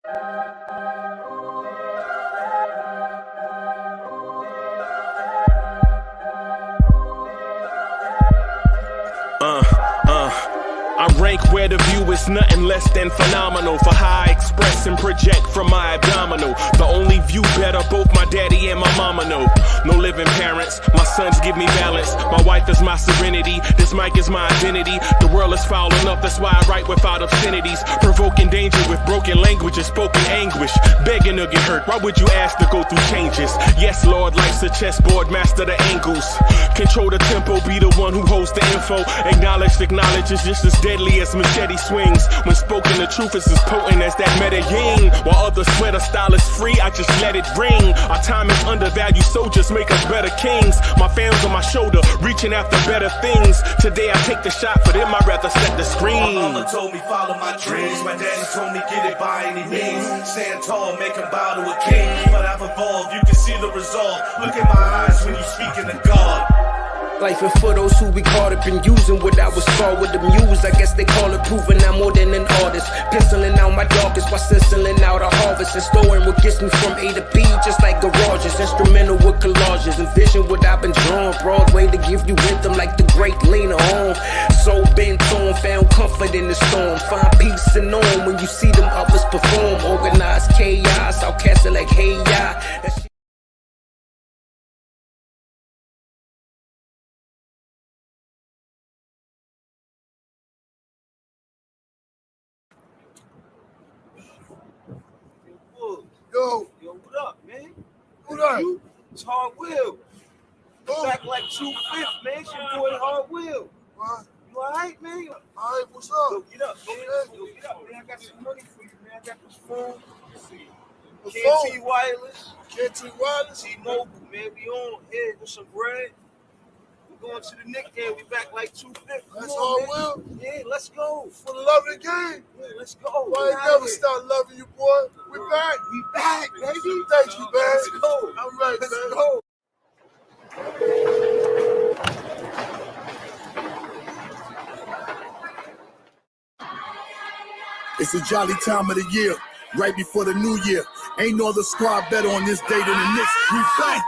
I rank where the view is nothing less than phenomenal. For how I express and project from my abdominal. The only view better, both my daddy and my mama know. No living parents, my sons give me balance. My wife is my serenity, this mic is my identity. The world is foul enough, that's why I write without obscenities. Provoking danger with broken language and spoken anguish. Begging to get hurt, why would you ask to go through changes? Yes, Lord, life's a chessboard, master the angles. Control the tempo, be the one who holds the info. Acknowledge is just as deadly as machete swings. When spoken, the truth is as potent as that Medellin. While others swear the style is free, I just let it ring. Our time is undervalued, soldiers make us better kings. My fans on my shoulder, reaching after better things. Today I take the shot, for them I'd rather set the screen. My mama told me follow my dreams. My daddy told me get it by any means. Stand tall, make him bow to a king. But I've evolved, you can see the resolve. Look in my eyes when you speaking to God. Life and for those who we caught up in using what I was taught with the muse. I guess they call it proving I'm more than an artist. Penciling out my darkest while stenciling out a harvest. And storing what gets me from A to B, just like garages. Instrumental with collages. Envision what I've been drawing. Broadway to give you rhythm like the great Lena Horne. So bent on, found comfort in the storm. Find peace and on when you see them others perform. Organized chaos, outcasted like hey ya. Yo, what up, man? What up? It's Hard Will. Back like 2/5, man. It's your boy Hard Will. What? You alright, man? Alright, what's Yo, up? get up, man. Yo, get up, man. I got some money for you, man. I got this phone. The KT Wireless, KT Wireless? T-Mobile, man. We on here with some bread. We're going to the Knicks game. We back like 2/5. That's Hard Will? Yeah, let's go. For the love of the game? Yeah, let's go. Why ain't never stop loving you, boy? We back. We back, baby. Thank you, man. Let's go. I'm right, Let's man. go. It's a jolly time of the year, right before the new year. Ain't no other squad better on this day than the Knicks. We back.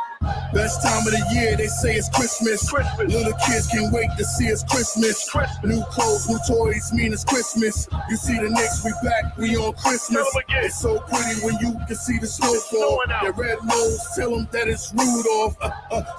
Best time of the year, they say it's Christmas. Little kids can't wait to see it's Christmas. New clothes, new toys, mean it's Christmas. You see the Knicks, we back, we on Christmas. It's so pretty when you can see the snowfall. Their red nose, tell them that it's Rudolph.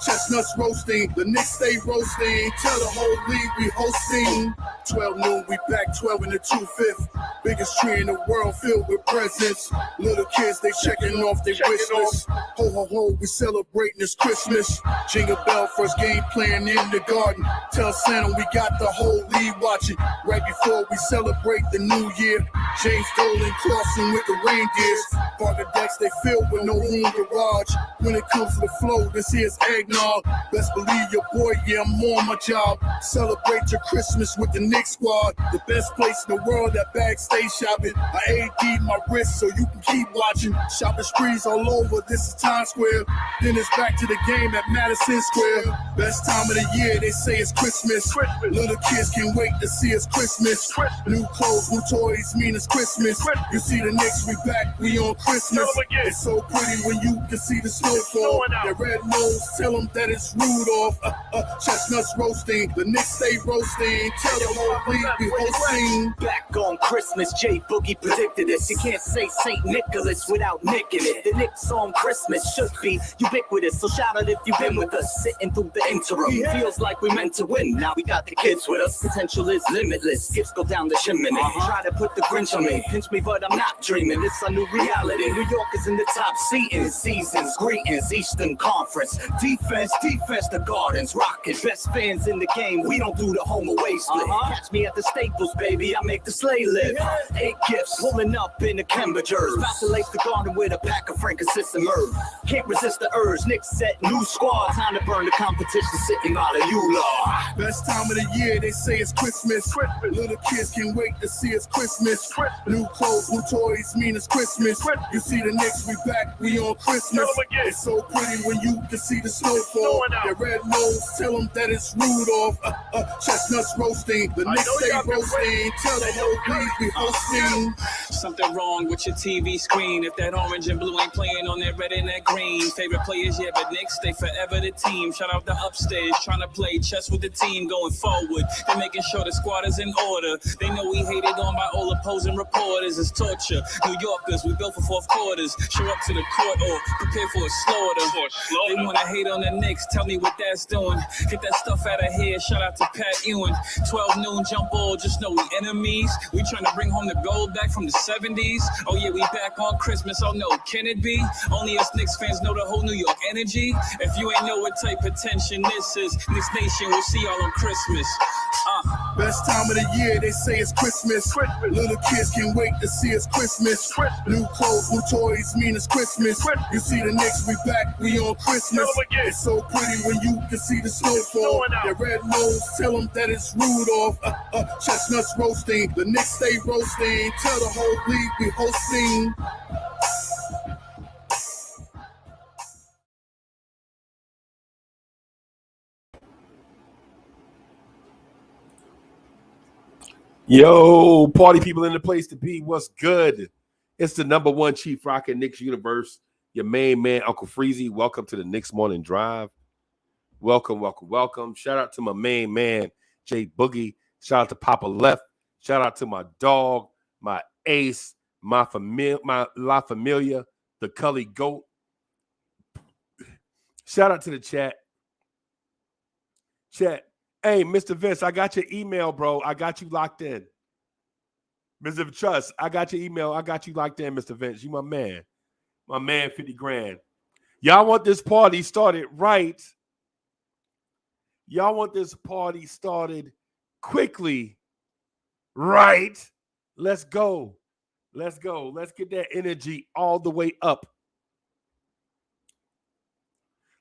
Chestnuts roasting, the Knicks stay roasting. Tell the whole league we hosting. 12 noon, we back 12 in the 2/5. Biggest tree in the world filled with presents. Little kids, they checking off their wish list. Ho, ho, ho, we celebrating this Christmas. Jingle bell, first game playing in the garden. Tell Santa we got the whole league watching. Right before we celebrate the new year. James Dolan crossing with the reindeers. Parker decks, they filled with no room garage. When it comes to the flow, this here's eggnog. Best believe your boy, yeah, I'm on my job. Celebrate your Christmas with the Knicks squad. The best place in the world at backstage shopping. I AD'd my wrist so you can keep watching. Shopping sprees all over, this is Times Square. Then it's back to the game at Madison Square. Best time of the year, they say it's Christmas. Little kids can't wait to see it's Christmas. New clothes, new toys, mean it's Christmas. You see the Knicks, we back, we on Christmas. It's so pretty when you can see the snowfall. Their red nose, tell them that it's Rudolph. Chestnuts roasting, the Knicks stay roasting. Tell the whole league we hosting. Back on Christmas, J Boogie predicted this. You can't say St. Nicholas without nicking it. The Knicks on Christmas should be ubiquitous. So shout out if you've been with us, sitting through the interim. Feels like we meant to win. Now we got the kids with us. Potential is limitless. Gifts go down the chimney. Try to put the Grinch on me. Pinch me, but I'm not dreaming. It's a new reality. New York is in the top seat in seasons. Greetings, Eastern Conference. Defense, the Gardens. Rockin'. Best fans in the game. We don't do the home away split. Catch me at the Staples, baby. I make the sleigh live. 8 gifts pulling up in the Kembridgers. About to lace the garden with a pack of Frankincense and myrrh. Can't resist the urge. Knicks set new squad. Time to burn the competition. Sitting by the Eula. Best time of the year, they say it's Christmas. Little kids can't wait to see it's Christmas. New clothes, new toys, mean it's Christmas. You see the Knicks, we back, we on Christmas. It's so pretty when you can see the snowfall. Their red nose, tell them that it's Rudolph. Chestnuts roasting, the Knicks stay roasting. Tell the whole league we hosting. Something wrong with your TV screen. If that orange and blue ain't playing on that red and that green. Favorite players, yeah, but Knicks stay forever the team. Shout out the upstairs, trying to play chess with the team going forward. They're making sure the squad is in order. They know we hated on by all opposing reporters. It's torture. New Yorkers, we built for fourth quarters. Show up to the court or prepare for a slaughter. They want to hate on the Knicks. Tell me what that's doing. Get that stuff out of here. Shout out to Pat Ewing. 12 noon jump ball. Just know we enemies. We trying to bring home the gold back from the 70s. Oh yeah, we back on Christmas. Oh no, can it be? Only us Knicks fans know the whole New York energy. If you ain't know what type of tension this is, Knicks Nation will see y'all on Christmas. Best time of the year, they say it's Christmas. Little kids can't wait to see it's Christmas. New clothes, new toys, mean it's Christmas. You see the Knicks, we back, we on Christmas. It's so pretty when you can see the snowfall. Their red nose, tell them that it's Rudolph. Chestnuts roasting, the Knicks stay roasting. Tell the whole league we hosting. Yo, party people in the place to be. What's good? It's the number one Chief Rock in Knicks universe. Your main man, Uncle Freezy. Welcome to the Knicks Morning Drive. Welcome, welcome, welcome. Shout out to my main man, Jay Boogie. Shout out to Papa Left. Shout out to my dog, my ace, my La Familia, the Cully Goat. Shout out to the chat. Chat. Hey, Mr. Vince, I got your email, bro. I got you locked in. Mr. Trust, I got your email. I got you locked in, Mr. Vince. You my man. My man, 50 grand. Y'all want this party started right. Y'all want this party started quickly, right? Let's go. Let's go. Let's get that energy all the way up.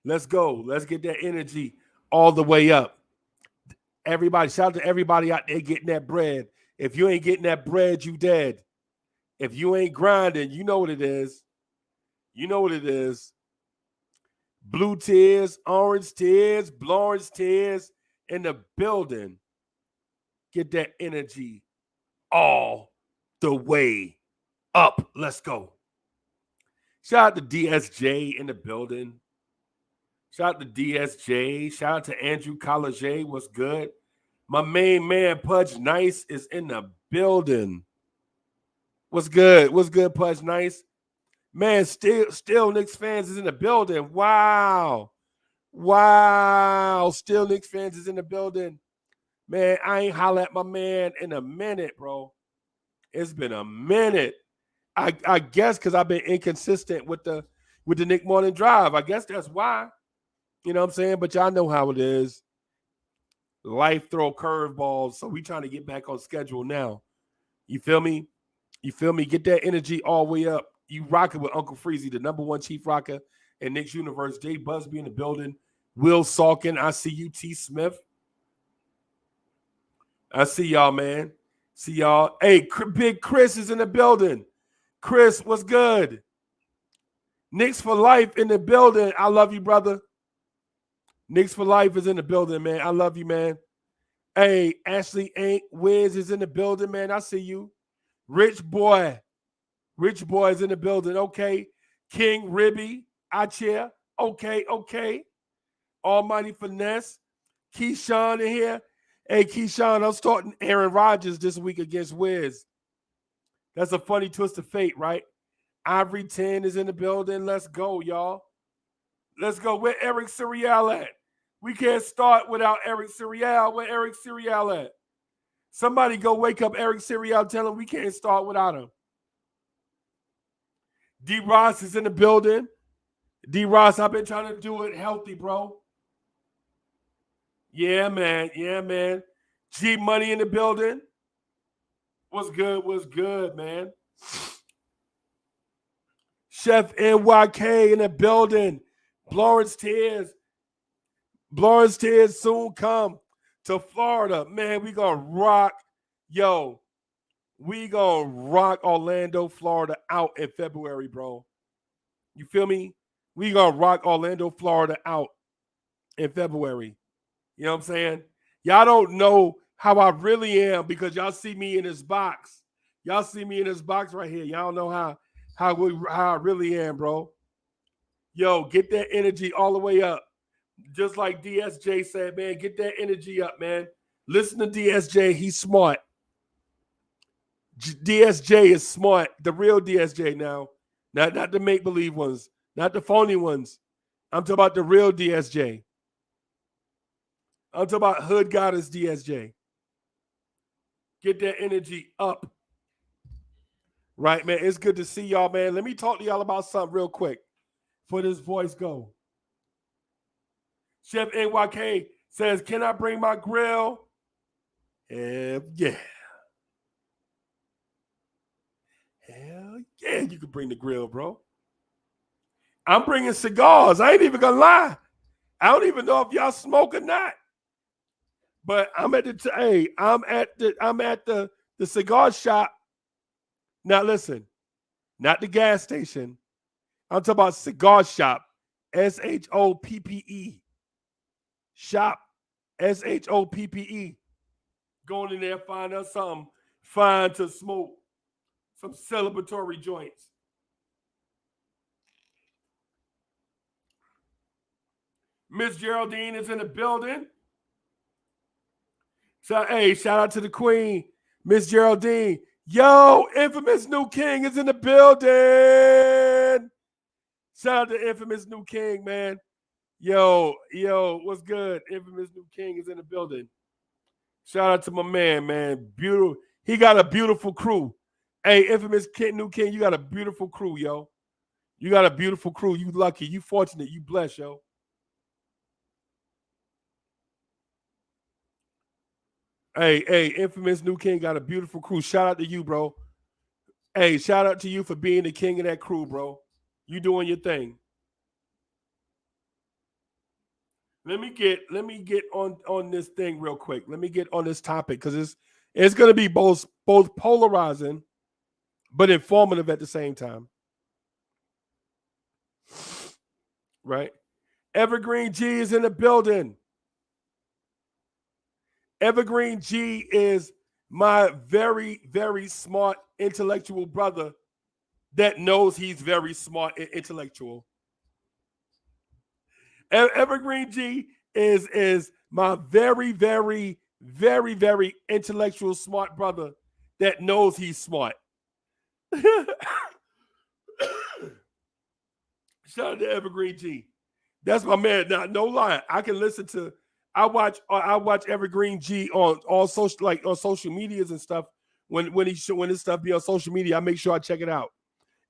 Let's go. Let's get that energy all the way up. Everybody, shout out to everybody out there getting that bread. If you ain't getting that bread, you dead. If you ain't grinding, you know what it is. You know what it is. Blue tears, orange tears, orange tears in the building. Get that energy all the way up. Let's go. Shout out to DSJ in the building. Shout out to DSJ. Shout out to Andrew College. What's good? My main man, Pudge Nice, is in the building. What's good? What's good, Pudge Nice? Man, still Knicks fans is in the building. Wow. Wow. Still Knicks fans is in the building. Man, I ain't holla at my man in a minute, bro. It's been a minute. I guess because I've been inconsistent with the Knick Morning Drive. I guess that's why. You know what I'm saying? But y'all know how it is. Life throw curveballs. So we trying to get back on schedule now. You feel me? You feel me? Get that energy all the way up. You rocking with Uncle Freezy, the number one Chief Rocker in Knicks universe. Jay Busby in the building. Will Salkin. I see you, T. Smith. I see y'all, man. See y'all. Hey, Big Chris is in the building. Chris, what's good? Knicks for life in the building. I love you, brother. Knicks for life is in the building, man. I love you, man. Hey, Ashley Ain't Wiz is in the building, man. I see you. Rich Boy is in the building. Okay. King Ribby, I cheer. Okay. Almighty Finesse. Keyshawn in here. Hey, Keyshawn, I'm starting Aaron Rodgers this week against Wiz. That's a funny twist of fate, right? Ivory 10 is in the building. Let's go, y'all. Let's go. Where Eric Serial at? We can't start without Eric Serial. Where Eric Serial at? Somebody go wake up Eric Serial. Tell him we can't start without him. D. Ross is in the building. D. Ross, I've been trying to do it healthy, bro. Yeah, man. G Money in the building. What's good, man? Chef NYK in the building. Lawrence Tears soon come. to Florida. Man, we gonna rock. Yo, we gonna rock Orlando, Florida out in February, bro. You feel me? We gonna rock Orlando, Florida out in February. You know what I'm saying? Y'all don't know how I really am because y'all see me in this box. Y'all see me in this box right here. Y'all know how I really am, bro. Yo, get that energy all the way up. Just like DSJ said, man, get that energy up, man. Listen to DSJ. He's smart. DSJ is smart. The real DSJ now. Not the make-believe ones. Not the phony ones. I'm talking about the real DSJ. I'm talking about Hood Goddess DSJ. Get that energy up. Right, man. It's good to see y'all, man. Let me talk to y'all about something real quick before this voice go. Chef NYK says, can I bring my grill? Hell yeah. Hell yeah, you can bring the grill, bro. I'm bringing cigars. I ain't even gonna lie. I don't even know if y'all smoke or not. But I'm at the cigar shop. Now listen, not the gas station. I'm talking about cigar shop. SHOPPE. Shop. SHOPPE. Going in there, find us something fine to smoke. Some celebratory joints. Miss Geraldine is in the building. So, hey, shout out to the queen, Miss Geraldine. Yo, infamous new king is in the building. Shout out to infamous new king, man. Yo, what's good? Infamous new king is in the building. Shout out to my man. Beautiful. He got a beautiful crew. Hey, infamous new king, you got a beautiful crew, yo. You got a beautiful crew. You lucky. You fortunate. You blessed, yo. Hey, infamous new king got a beautiful crew. Shout out to you, bro. Hey, shout out to you for being the king of that crew, bro. You doing your thing. Let me get on this thing real quick. Let me get on this topic because it's gonna be both polarizing but informative at the same time. Right? Evergreen G is in the building. Evergreen G is my very, very smart intellectual brother that knows he's very smart and intellectual. Evergreen G is my very, very, very, very intellectual smart brother that knows he's smart. Shout out to Evergreen G. That's my man. Now, no lie. I can listen to. I watch Evergreen G on all social, like on social medias and stuff. When this stuff be on social media, I make sure I check it out.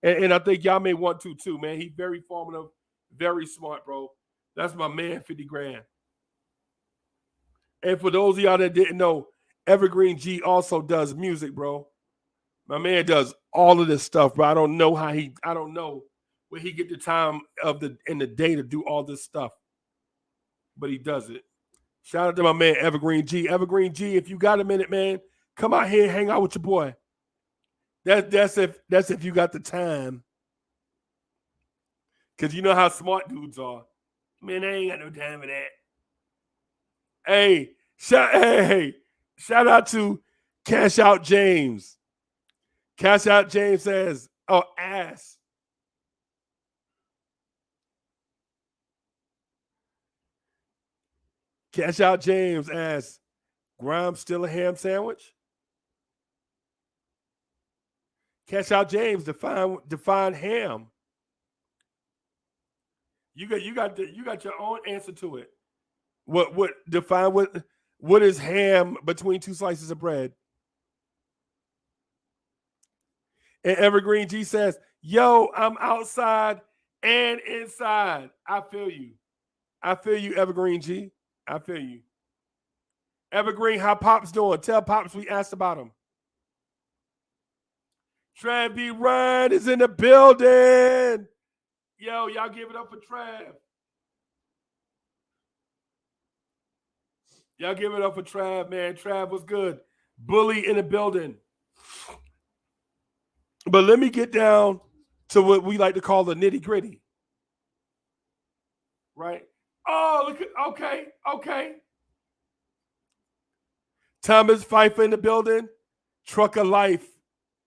And I think y'all may want to too, man. He's very formative, very smart, bro. That's my man, 50 grand. And for those of y'all that didn't know, Evergreen G also does music, bro. My man does all of this stuff, bro. I don't know where he get the time in the day to do all this stuff. But he does it. Shout out to my man Evergreen G. Evergreen G, if you got a minute, man, come out here and hang out with your boy. That's if you got the time. Cause you know how smart dudes are. Man, I ain't got no time for that. Hey, shout out to Cash Out James. Cash Out James says, oh, ass. Cash Out James asks, Grimes still a ham sandwich? Cash Out James, define ham. You got your own answer to it. What is ham between two slices of bread? And Evergreen G says, yo, I'm outside and inside. I feel you. Evergreen G. I feel you. Evergreen, how Pop's doing? Tell Pops we asked about him. Trav B. Ryan is in the building. Yo, y'all give it up for Trav. Y'all give it up for Trav, man. Trav was good. Bully in the building. But let me get down to what we like to call the nitty gritty. Right? Oh, look at, okay. Thomas Pfeiffer in the building. Truck of Life.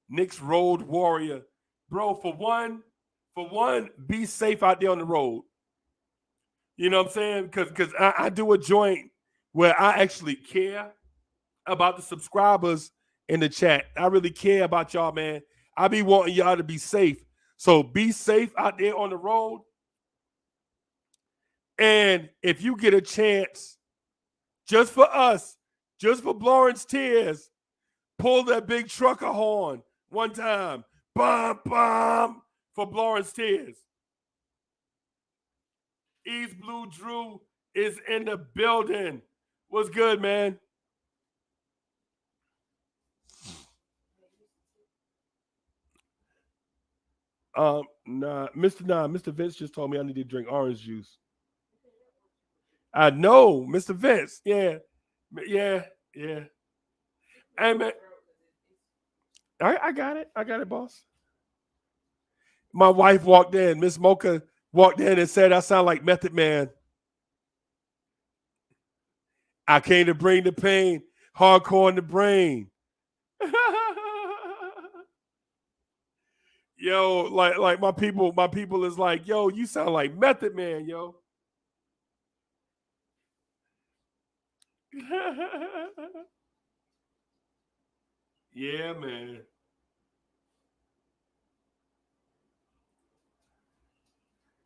Knicks Road Warrior. Bro, for one, be safe out there on the road. You know what I'm saying? Because I do a joint where I actually care about the subscribers in the chat. I really care about y'all, man. I be wanting y'all to be safe. So be safe out there on the road. And if you get a chance, just for us, just for Lawrence Tears, pull that big trucker horn one time. Bum, bum, for Lawrence Tears. East Blue Drew is in the building. What's good, man? Mr. Vince just told me I need to drink orange juice. I know, Mr. Vince. Yeah. Hey, man. I got it, boss. My wife walked in. Miss Mocha walked in and said, I sound like Method Man. I came to bring the pain, hardcore in the brain. Yo, like my people is like, yo, you sound like Method Man, yo. Yeah, man.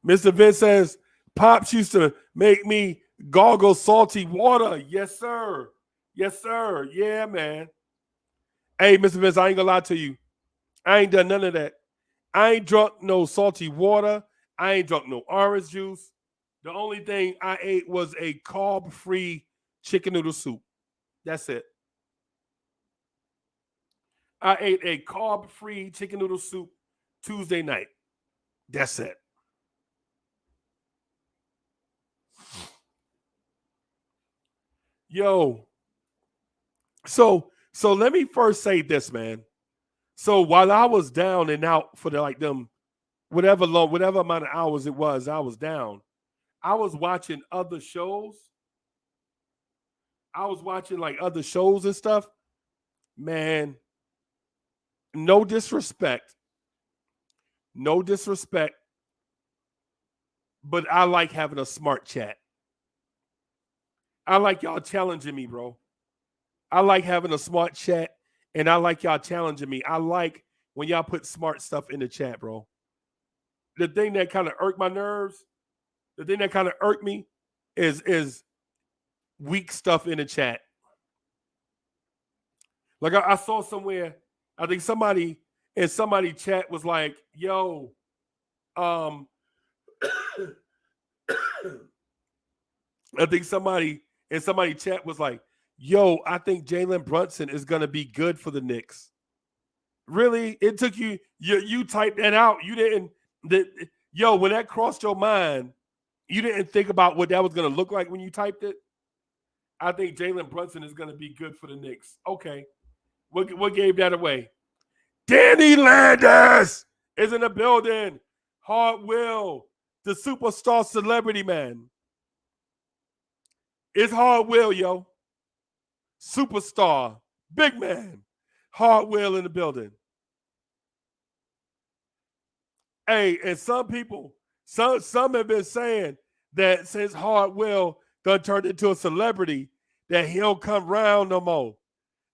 Mr. Vince says, Pops used to make me gargle salty water. Yes, sir. Yes, sir. Yeah, man. Hey, Mr. Vince, I ain't gonna lie to you. I ain't done none of that. I ain't drunk no salty water. I ain't drunk no orange juice. The only thing I ate was a carb-free chicken noodle soup. That's it. I ate a carb-free chicken noodle soup Tuesday night. That's it. Yo. So let me first say this, man. So while I was down and out for whatever amount of hours it was, I was down. I was watching other shows. I was watching like other shows and stuff. Man, no disrespect. No disrespect. But I like having a smart chat. I like y'all challenging me, bro. I like having a smart chat, and I like y'all challenging me. I like when y'all put smart stuff in the chat, bro. The thing that kind of irked my nerves, the thing that kind of irked me is weak stuff in the chat. Like I saw somewhere, I think somebody in somebody chat was like, yo, I think somebody in somebody chat was like, yo, I think Jalen Brunson is going to be good for the Knicks. Really? It took you typed that out. You didn't, when that crossed your mind, you didn't think about what that was going to look like when you typed it? I think Jalen Brunson is going to be good for the Knicks. Okay. What gave that away? Danny Landis is in the building. Hard Will, the superstar celebrity man. It's Hard Will, yo. Superstar, big man. Hard Will in the building. Hey, and some people, some have been saying that since Hard Will done turned into a celebrity, that he don't come round no more.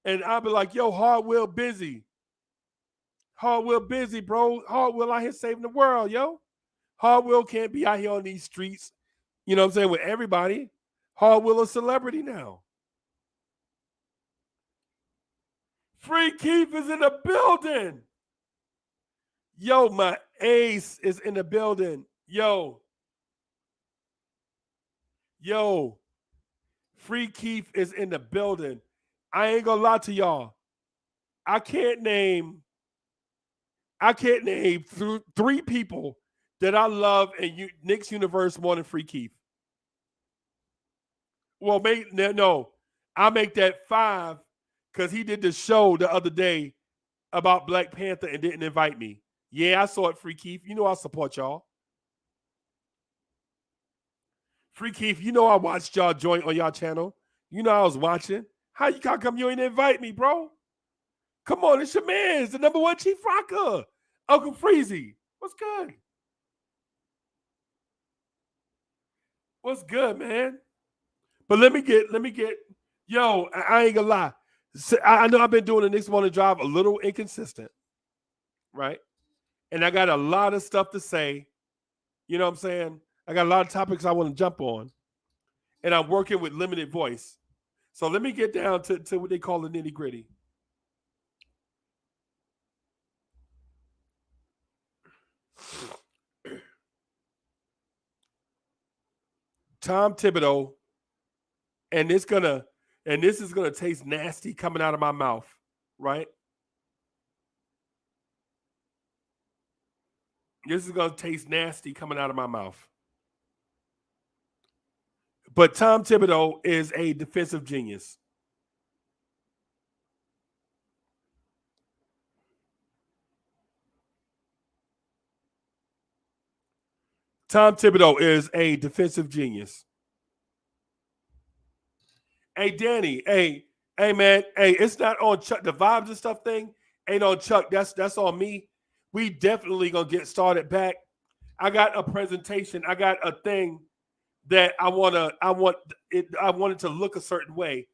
And I'll be like, yo, Hard Will busy. Hard Will busy, bro. Hard Will out here saving the world, yo. Hard Will can't be out here on these streets, you know what I'm saying, with everybody. Hard Will a celebrity now. Free Keith is in the building. Yo, my ace is in the building. Yo. Free Keith is in the building. I ain't gonna lie to y'all. I can't name three people that I love in Knicks universe more than Free Keith. Well, no. I'll make that 5 because he did the show the other day about Black Panther and didn't invite me. Yeah, I saw it, Free Keith. You know I support y'all. Free Keith, you know I watched y'all joint on y'all channel. You know I was watching. How come you ain't invite me, bro? Come on, it's your man. It's the #1 Chief Rocker. Uncle Freezy. What's good? What's good, man? But let me get, yo, I ain't gonna lie. I know I've been doing the Knicks Morning Drive a little inconsistent, right? And I got a lot of stuff to say. You know what I'm saying? I got a lot of topics I want to jump on. And I'm working with limited voice. So let me get down to what they call the nitty gritty. Tom Thibodeau, and this is gonna taste nasty coming out of my mouth, right? This is gonna taste nasty coming out of my mouth. But Tom Thibodeau is a defensive genius. Tom Thibodeau is a defensive genius. Hey, Danny. Hey, man. Hey, it's not on Chuck. The vibes and stuff thing ain't on Chuck. That's on me. We definitely gonna get started back. I got a presentation. I got a thing that I want it to look a certain way,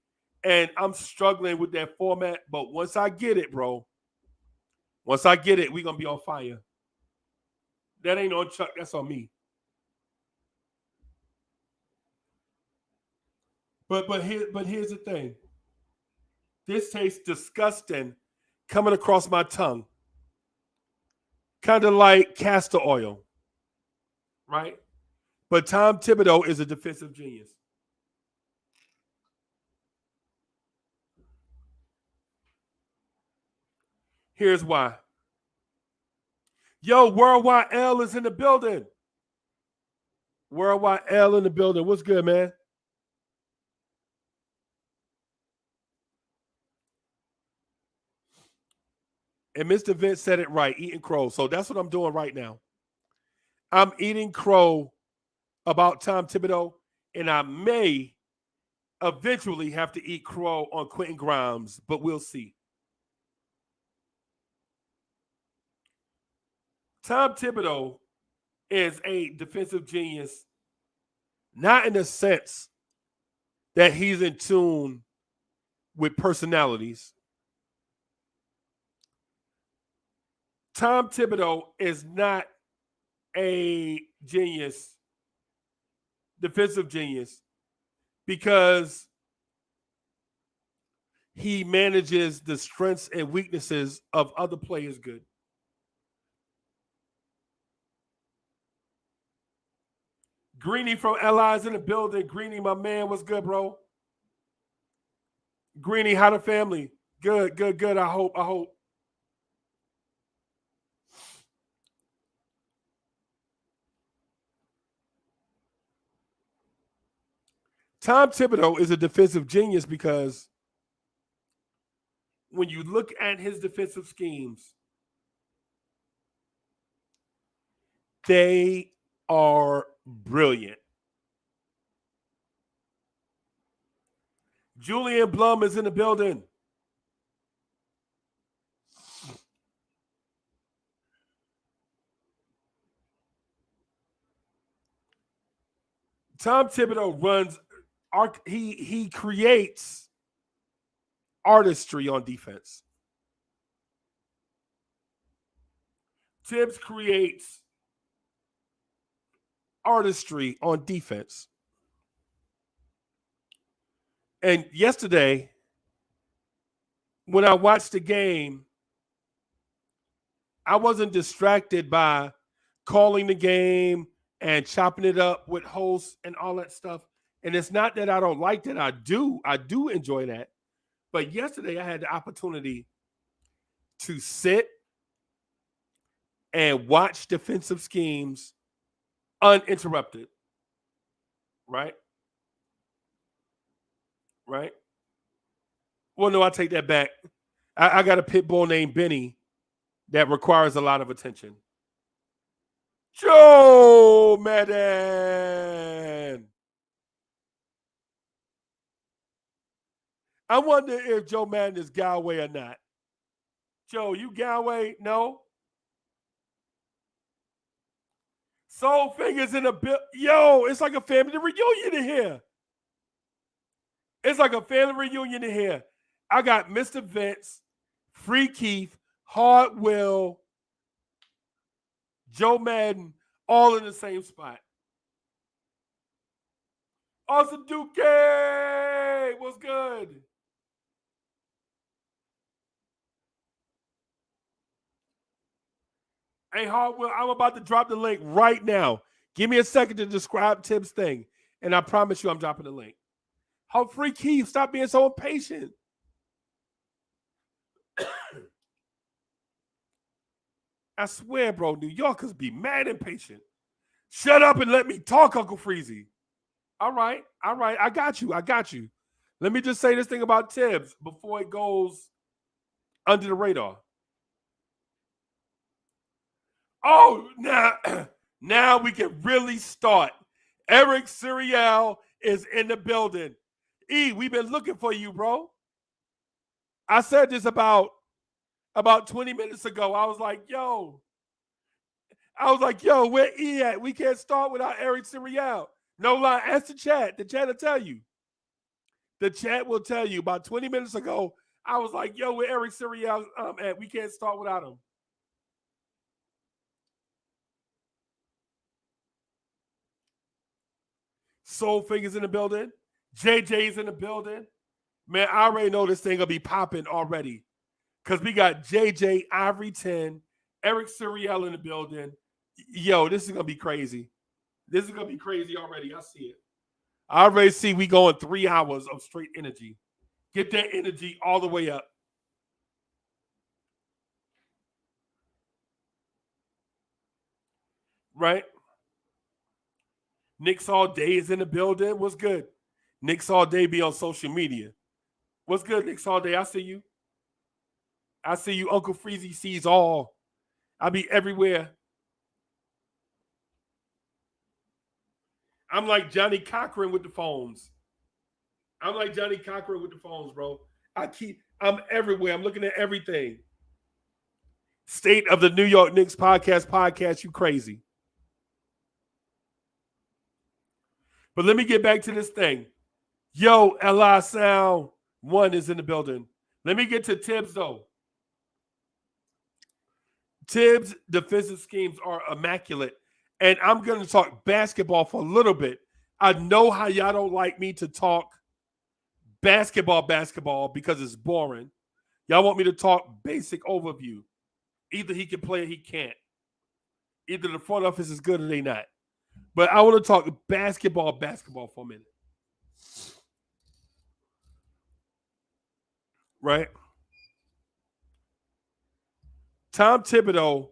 and I'm struggling with that format. But once I get it, bro, we gonna be on fire. That ain't on Chuck. That's on me. But here's the thing. This tastes disgusting coming across my tongue. Kind of like castor oil, right? But Tom Thibodeau is a defensive genius. Here's why. Yo, Worldwide L is in the building. Worldwide L in the building. What's good, man? And Mr. Vince said it right, eating crow. So that's what I'm doing right now. I'm eating crow about Tom Thibodeau, and I may eventually have to eat crow on Quentin Grimes, but we'll see. Tom Thibodeau is a defensive genius, not in the sense that he's in tune with personalities. Tom Thibodeau is not a genius, defensive genius, because he manages the strengths and weaknesses of other players good. Greeny from Allies in the building. Greeny, my man, what's good, bro? Greeny, how the family? Good. I hope. Tom Thibodeau is a defensive genius because when you look at his defensive schemes, they are brilliant. Julian Blum is in the building. Tom Thibodeau runs he creates artistry on defense. Tibbs creates artistry on defense. And yesterday, when I watched the game, I wasn't distracted by calling the game and chopping it up with hosts and all that stuff. And it's not that I don't like that. I do enjoy that. But yesterday I had the opportunity to sit and watch defensive schemes uninterrupted. Right? Well, no, I take that back. I got a pit bull named Benny that requires a lot of attention. Joe Madden. I wonder if Joe Madden is Galway or not. Joe, you Galway? No? Soul Fingers in a bit. Yo, it's like a family reunion in here. It's like a family reunion in here. I got Mr. Vince, Free Keith, Hard Will, Joe Madden, all in the same spot. Awesome Duke, what's good? Hey, Hardwell, I'm about to drop the link right now. Give me a second to describe Tim's thing, and I promise you I'm dropping the link. How Free Keith, stop being so impatient. I swear, bro, New Yorkers be mad impatient. Shut up and let me talk, Uncle Freezy. All right. I got you. Let me just say this thing about Tibbs before it goes under the radar. Oh, now we can really start. Eric Siriel is in the building. E, we've been looking for you, bro. I said this about 20 minutes ago. I was like, yo, where E at? We can't start without Eric Siriel. No lie, ask the chat. The chat will tell you. The chat will tell you. About 20 minutes ago, I was like, yo, where Eric Siriel at? We can't start without him. Soul Fingers in the building. JJ's in the building. Man, I already know this thing gonna be popping already. Because we got JJ, Ivory 10, Eric Siriel in the building. Yo, this is gonna be crazy. This is gonna be crazy already. I see it. I already see we going 3 hours of straight energy. Get that energy all the way up. Right? Knicks All Day is in the building. What's good? Knicks All Day be on social media. What's good, Knicks All Day? I see you. I see you. Uncle Freezy sees all. I be everywhere. I'm like Johnny Cochran with the phones. Bro. I'm everywhere. I'm looking at everything. State of the New York Knicks podcast, you crazy. But let me get back to this thing. Yo, LI Sound 1 is in the building. Let me get to Tibbs, though. Tibbs' defensive schemes are immaculate. And I'm going to talk basketball for a little bit. I know how y'all don't like me to talk basketball because it's boring. Y'all want me to talk basic overview. Either he can play or he can't. Either the front office is good or they not. But I want to talk basketball for a minute. Right? Tom Thibodeau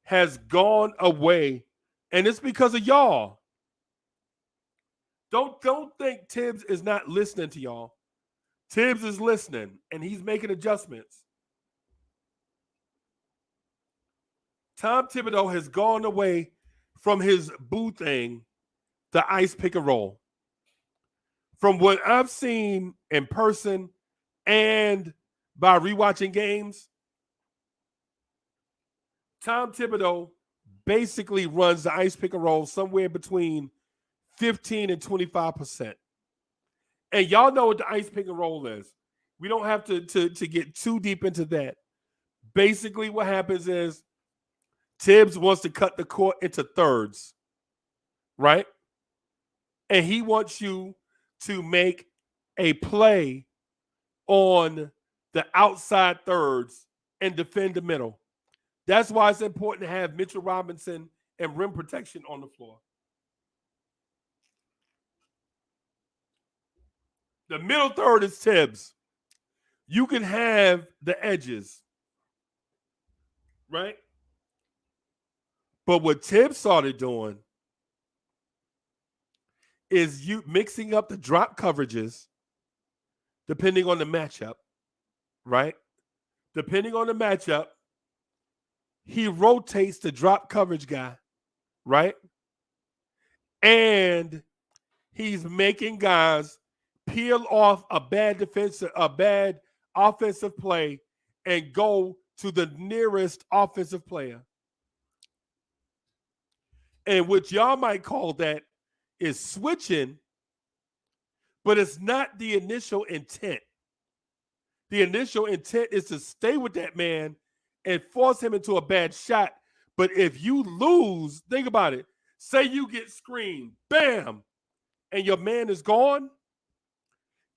has gone away, and it's because of y'all. Don't think Tibbs is not listening to y'all. Tibbs is listening, and he's making adjustments. Tom Thibodeau has gone away from his boo thing, the ice pick and roll. From what I've seen in person and by rewatching games, Tom Thibodeau basically runs the ice pick and roll somewhere between 15 and 25%. And y'all know what the ice pick and roll is. We don't have to get too deep into that. Basically, what happens is Tibbs wants to cut the court into thirds, right? And he wants you to make a play on the outside thirds and defend the middle. That's why it's important to have Mitchell Robinson and rim protection on the floor. The middle third is Tibbs. You can have the edges, right? But what Tibbs started doing is you mixing up the drop coverages depending on the matchup. right? Depending on the matchup, he rotates the drop coverage guy, right? And he's making guys peel off a bad offensive play and go to the nearest offensive player. And what y'all might call that is switching, but it's not the initial intent. The initial intent is to stay with that man and force him into a bad shot. But if you lose, think about it. Say you get screened, bam, and your man is gone.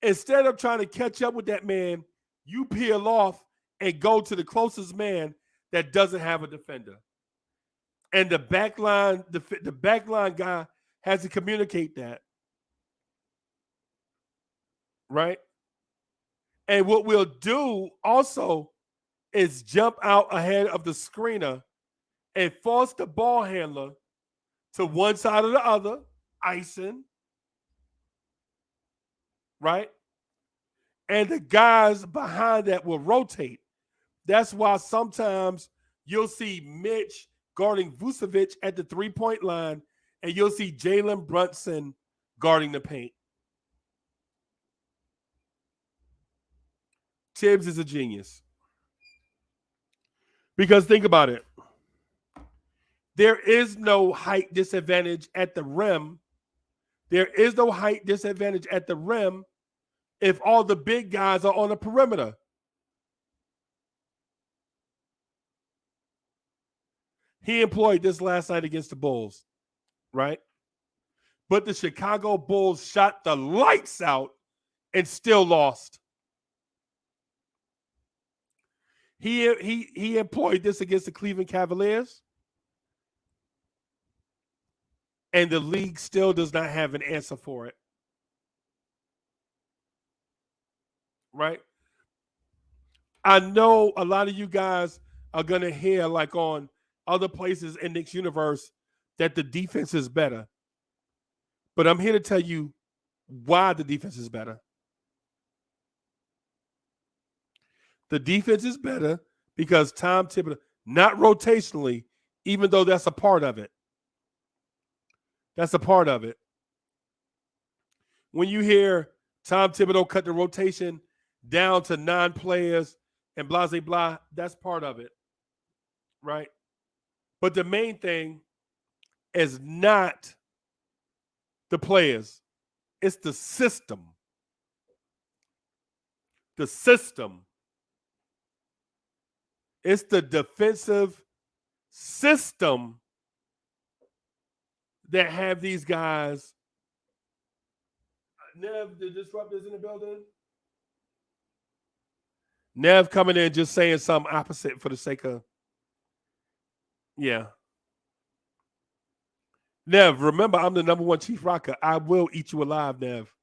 Instead of trying to catch up with that man, you peel off and go to the closest man that doesn't have a defender. And the backline guy has to communicate that. Right? And what we'll do also is jump out ahead of the screener and force the ball handler to one side or the other, icing. Right? And the guys behind that will rotate. That's why sometimes you'll see Mitch guarding Vucevic at the three-point line, and you'll see Jalen Brunson guarding the paint. Tibbs is a genius. Because think about it. There is no height disadvantage at the rim. There is no height disadvantage at the rim if all the big guys are on the perimeter. He employed this last night against the Bulls, right? But the Chicago Bulls shot the lights out and still lost. He employed this against the Cleveland Cavaliers, and the league still does not have an answer for it. Right? I know a lot of you guys are going to hear, like on other places in Knicks universe, that the defense is better. But I'm here to tell you why the defense is better. The defense is better because Tom Thibodeau, not rotationally, even though that's a part of it. That's a part of it. When you hear Tom Thibodeau cut the rotation down to 9 players and blah, blah, blah, that's part of it, right? But the main thing is not the players. It's the system. The system. It's the defensive system that have these guys. Nev, the disruptors in the building. Nev coming in just saying something opposite for the sake of, yeah. Nev, remember, I'm the #1 Chief Rocker. I will eat you alive, Nev.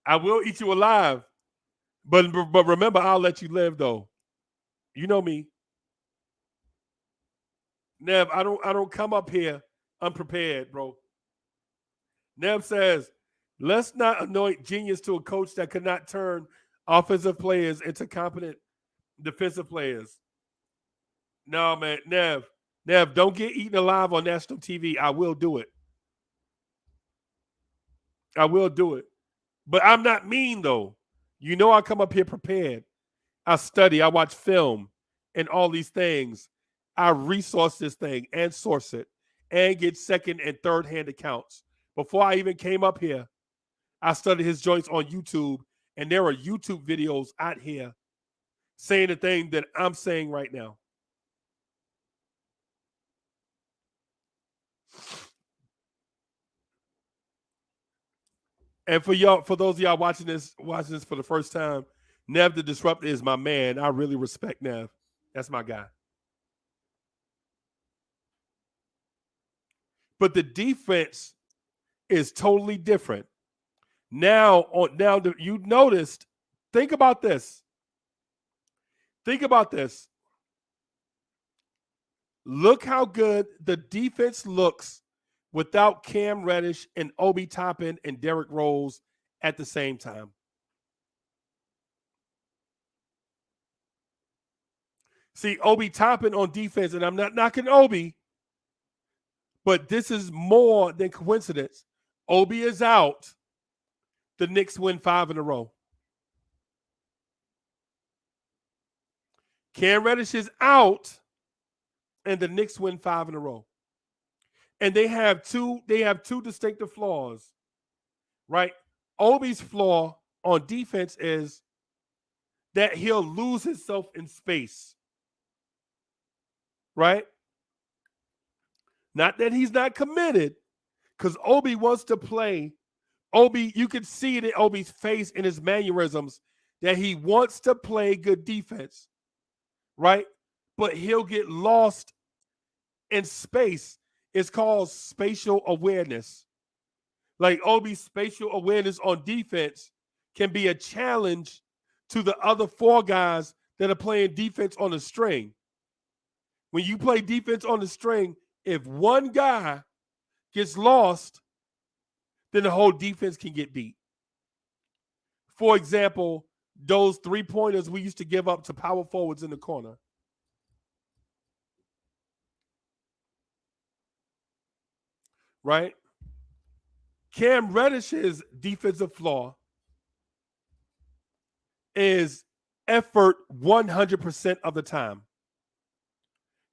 I will eat you alive. But remember, I'll let you live, though. You know me. Nev, I don't come up here unprepared, bro. Nev says, let's not anoint genius to a coach that could not turn offensive players into competent defensive players. No, man, Nev, don't get eaten alive on national TV. I will do it. I will do it. But I'm not mean, though. You know I come up here prepared. I study, I watch film, and all these things. I resource this thing and source it and get second and third hand accounts. Before I even came up here, I studied his joints on YouTube, and there are YouTube videos out here saying the thing that I'm saying right now. And for y'all, for those of y'all watching this for the first time, Nev the Disruptor is my man. I really respect Nev. That's my guy. But the defense is totally different. Now you noticed, think about this. Think about this. Look how good the defense looks without Cam Reddish and Obi Toppin and Derrick Rose at the same time. See, Obi Toppin on defense, and I'm not knocking Obi, but this is more than coincidence. Obi is out. The Knicks win 5 in a row. Cam Reddish is out, and the Knicks win 5 in a row. And they have two distinctive flaws, right? Obi's flaw on defense is that he'll lose himself in space, right? Not that he's not committed, because Obi wants to play. Obi, you can see it in Obi's face and his mannerisms that he wants to play good defense, right? But he'll get lost in space. It's called spatial awareness. Like Obi's spatial awareness on defense can be a challenge to the other 4 guys that are playing defense on the string. When you play defense on the string, if one guy gets lost, then the whole defense can get beat. For example, those 3-pointers we used to give up to power forwards in the corner. Right? Cam Reddish's defensive flaw is effort 100% of the time.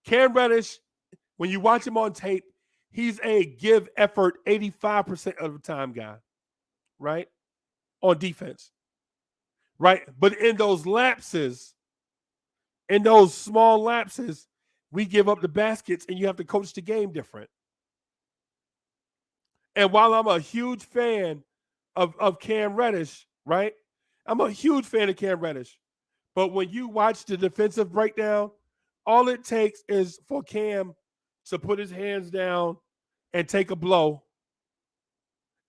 Cam Reddish, when you watch him on tape, he's a give effort 85% of the time guy, right? On defense, right? But in those lapses, in those small lapses, we give up the baskets and you have to coach the game different. And while I'm a huge fan of Cam Reddish, right? I'm a huge fan of Cam Reddish. But when you watch the defensive breakdown, all it takes is for Cam to put his hands down and take a blow,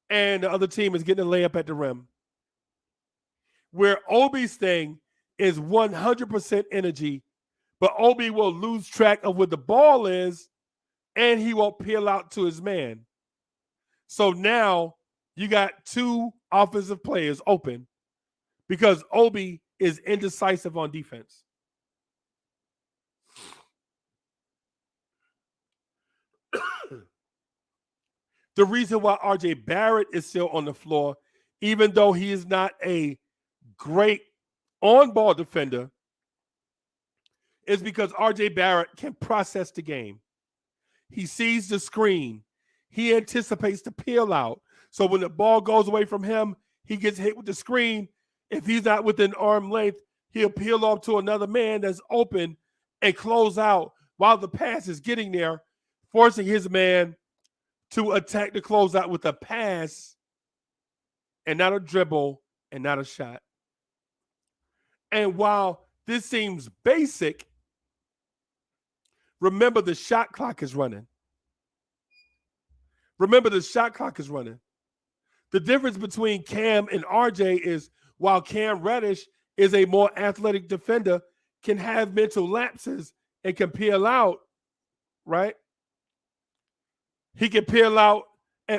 and the other team is getting a layup at the rim. Where Obi's thing is 100% energy, but Obi will lose track of where the ball is, and he won't peel out to his man. So now you got 2 offensive players open because Obi is indecisive on defense. The reason why RJ Barrett is still on the floor, even though he is not a great on-ball defender, is because RJ Barrett can process the game. He sees the screen. He anticipates the peel out. So when the ball goes away from him, he gets hit with the screen. If he's not within arm length, he'll peel off to another man that's open and close out while the pass is getting there, forcing his man to attack the closeout with a pass and not a dribble and not a shot. And while this seems basic, remember the shot clock is running. Remember the shot clock is running. The difference between Cam and RJ is while Cam Reddish is a more athletic defender, can have mental lapses and can peel out, right? He can peel out,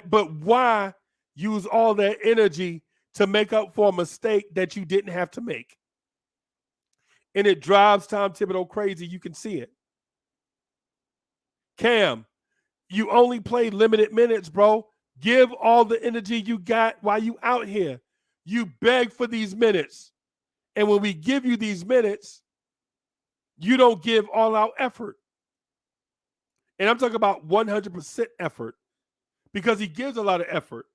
but why use all that energy to make up for a mistake that you didn't have to make? And it drives Tom Thibodeau crazy. You can see it. Cam, you only play limited minutes, bro. Give all the energy you got while you out here. You beg for these minutes. And when we give you these minutes, you don't give all out effort. And I'm talking about 100% effort because he gives a lot of effort.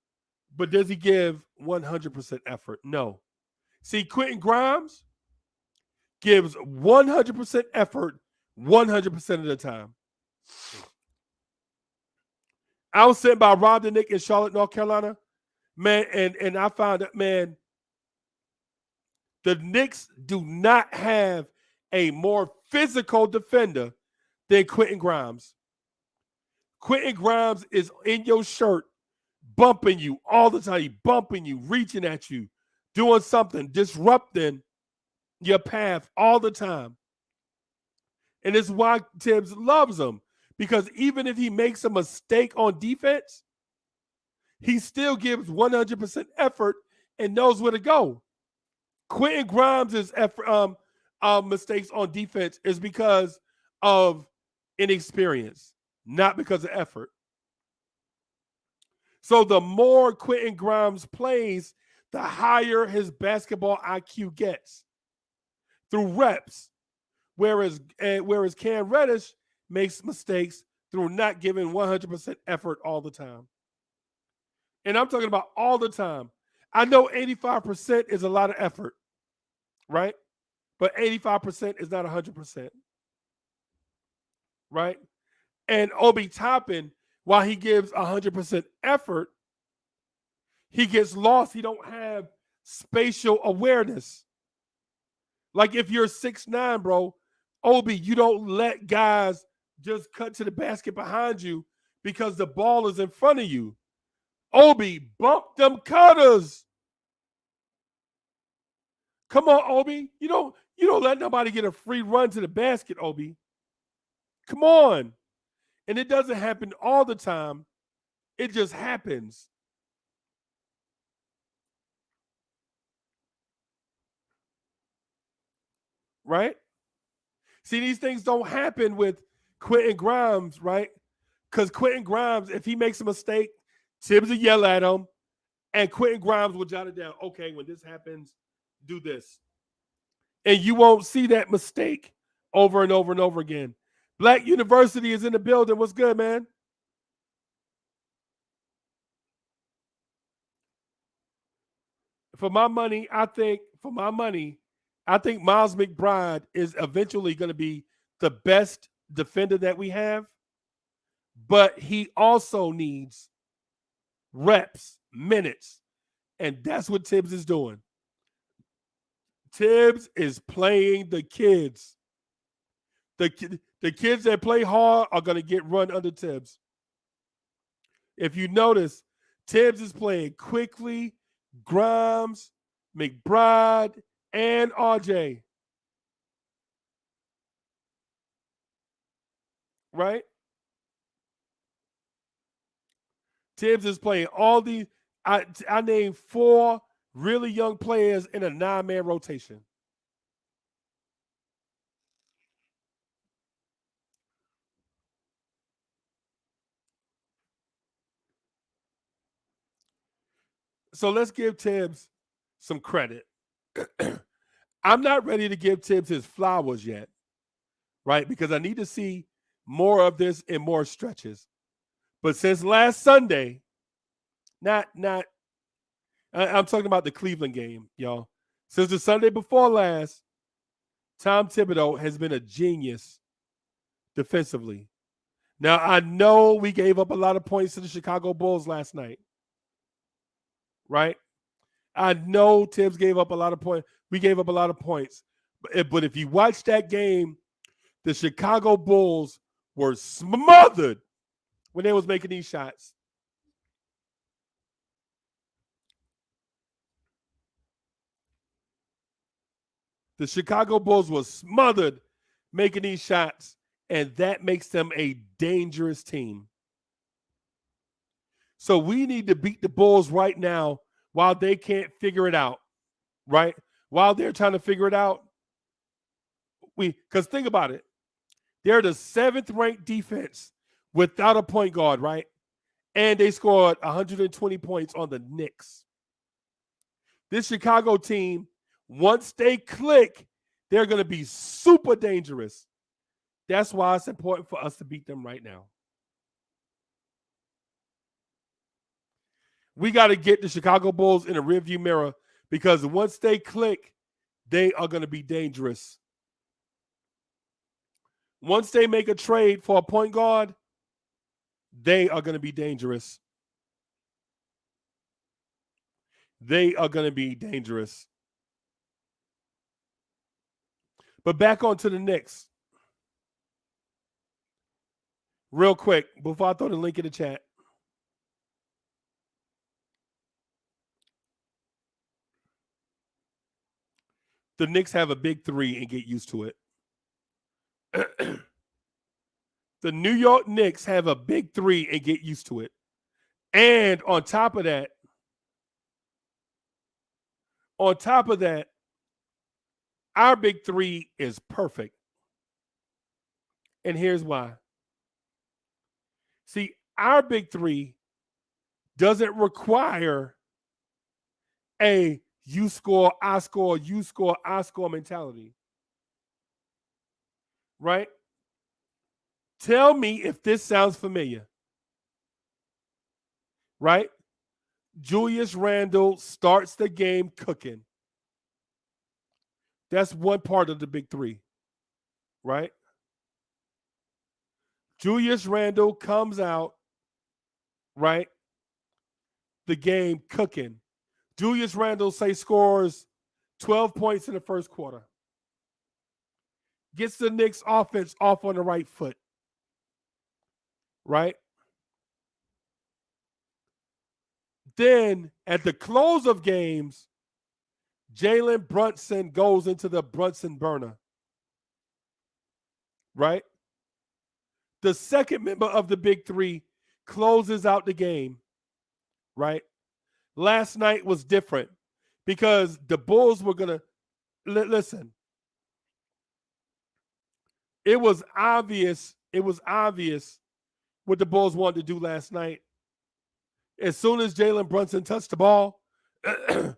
But does he give 100% effort? No. See, Quentin Grimes gives 100% effort 100% of the time. I was sent by Rob the Nick in Charlotte, North Carolina. Man, and I found that, man, the Knicks do not have a more physical defender than Quentin Grimes. Quentin Grimes is in your shirt, bumping you all the time. He's bumping you, reaching at you, doing something, disrupting your path all the time. And it's why Tibbs loves him. Because even if he makes a mistake on defense, he still gives 100% effort and knows where to go. Quentin Grimes' effort, mistakes on defense is because of inexperience, not because of effort. So the more Quentin Grimes plays, the higher his basketball IQ gets through reps. Whereas Cam Reddish makes mistakes through not giving 100% effort all the time. And I'm talking about all the time. I know 85% is a lot of effort, right? But 85% is not 100%, right? And Obi Toppin, while he gives 100% effort, he gets lost. He don't have spatial awareness. Like if you're 6'9", bro, Obi, you don't let guys just cut to the basket behind you because the ball is in front of you. Obi, bump them cutters. Come on, Obi. You don't let nobody get a free run to the basket, Obi. Come on. And it doesn't happen all the time. It just happens. Right? See, these things don't happen with Quentin Grimes, right? Because Quentin Grimes, if he makes a mistake, Tibbs will yell at him, and Quentin Grimes will jot it down. Okay, when this happens, do this. And you won't see that mistake over and over and over again. Black University is in the building. What's good, man? For my money, I think Miles McBride is eventually going to be the best defender that we have, but he also needs reps, minutes, and that's what Tibbs is doing. Tibbs is playing the kids. The kids that play hard are going to get run under Tibbs. If you notice, Tibbs is playing quickly, Grimes, McBride, and RJ. Right? Tibbs is playing all these. I named 4 really young players in a 9-man rotation. So let's give Tibbs some credit. I'm not ready to give Tibbs his flowers yet, right? Because I need to see more of this in more stretches. But since last Sunday, I'm talking about the Cleveland game, y'all. Since the Sunday before last, Tom Thibodeau has been a genius defensively. Now, I know we gave up a lot of points to the Chicago Bulls last night, right? I know Tibbs gave up a lot of points. We gave up a lot of points. But if you watch that game, the Chicago Bulls were smothered when they was making these shots. The Chicago Bulls were smothered making these shots, and that makes them a dangerous team. So we need to beat the Bulls right now while they can't figure it out, right? While they're trying to figure it out, because think about it. They're the 7th-ranked defense without a point guard, right? And they scored 120 points on the Knicks. This Chicago team, once they click, they're going to be super dangerous. That's why it's important for us to beat them right now. We got to get the Chicago Bulls in a rearview mirror because once they click, they are going to be dangerous. Once they make a trade for a point guard, they are going to be dangerous. They are going to be dangerous. But back on to the Knicks. Real quick, before I throw the link in the chat. The Knicks have a big 3 and get used to it. The New York Knicks have a big 3 and get used to it. And on top of that, Our big three is perfect. And here's why. See, our big three doesn't require a you score, I score, you score, I score mentality. Right? Tell me if this sounds familiar. Right? Julius Randle starts the game cooking. That's one part of the big three. Right? Julius Randle comes out, right? The game cooking. Julius Randle, say, scores 12 points in the first quarter. Gets the Knicks offense off on the right foot. Right? Then at the close of games, Jalen Brunson goes into the Brunson burner. Right? The second member of the big three closes out the game. Right? Last night was different because the Bulls were going to listen. It was obvious what the Bulls wanted to do last night. As soon as Jalen Brunson touched the ball in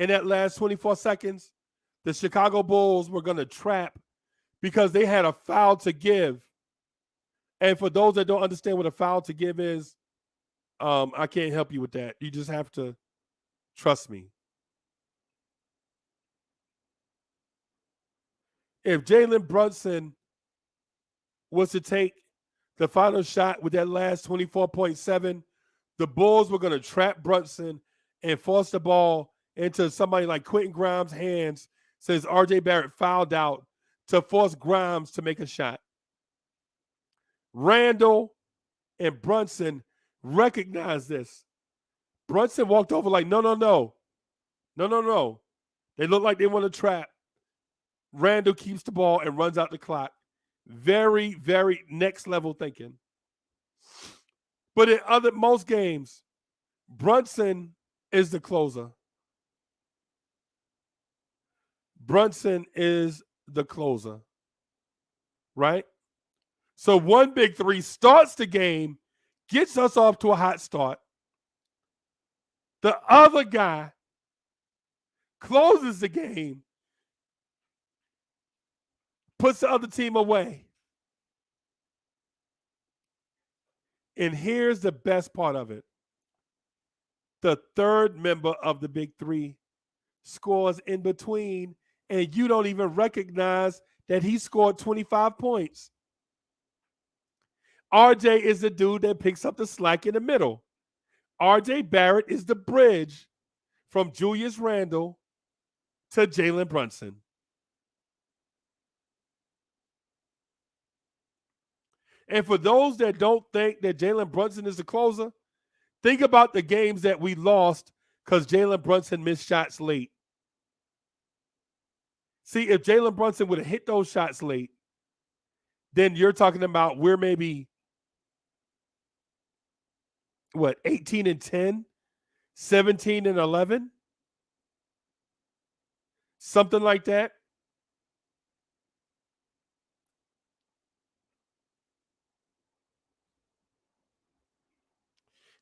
that last 24 seconds, the Chicago Bulls were going to trap because they had a foul to give. And for those that don't understand what a foul to give is, I can't help you with that. You just have to trust me. If Jalen Brunson was to take the final shot with that last 24.7, the Bulls were going to trap Brunson and force the ball into somebody like Quentin Grimes' hands, since RJ Barrett fouled out, to force Grimes to make a shot. Randle and Brunson recognized this. Brunson walked over like, no. They look like they want to trap. Randle keeps the ball and runs out the clock. Very, very next level thinking. But in most games, Brunson is the closer. Brunson is the closer. Right? So one big three starts the game, gets us off to a hot start. The other guy closes the game, puts the other team away. And here's the best part of it. The third member of the big three scores in between, and you don't even recognize that he scored 25 points. RJ is the dude that picks up the slack in the middle. RJ Barrett is the bridge from Julius Randle to Jalen Brunson. And for those that don't think that Jalen Brunson is the closer, think about the games that we lost because Jalen Brunson missed shots late. See, if Jalen Brunson would have hit those shots late, then you're talking about we're maybe, 18-10, 17-11, something like that.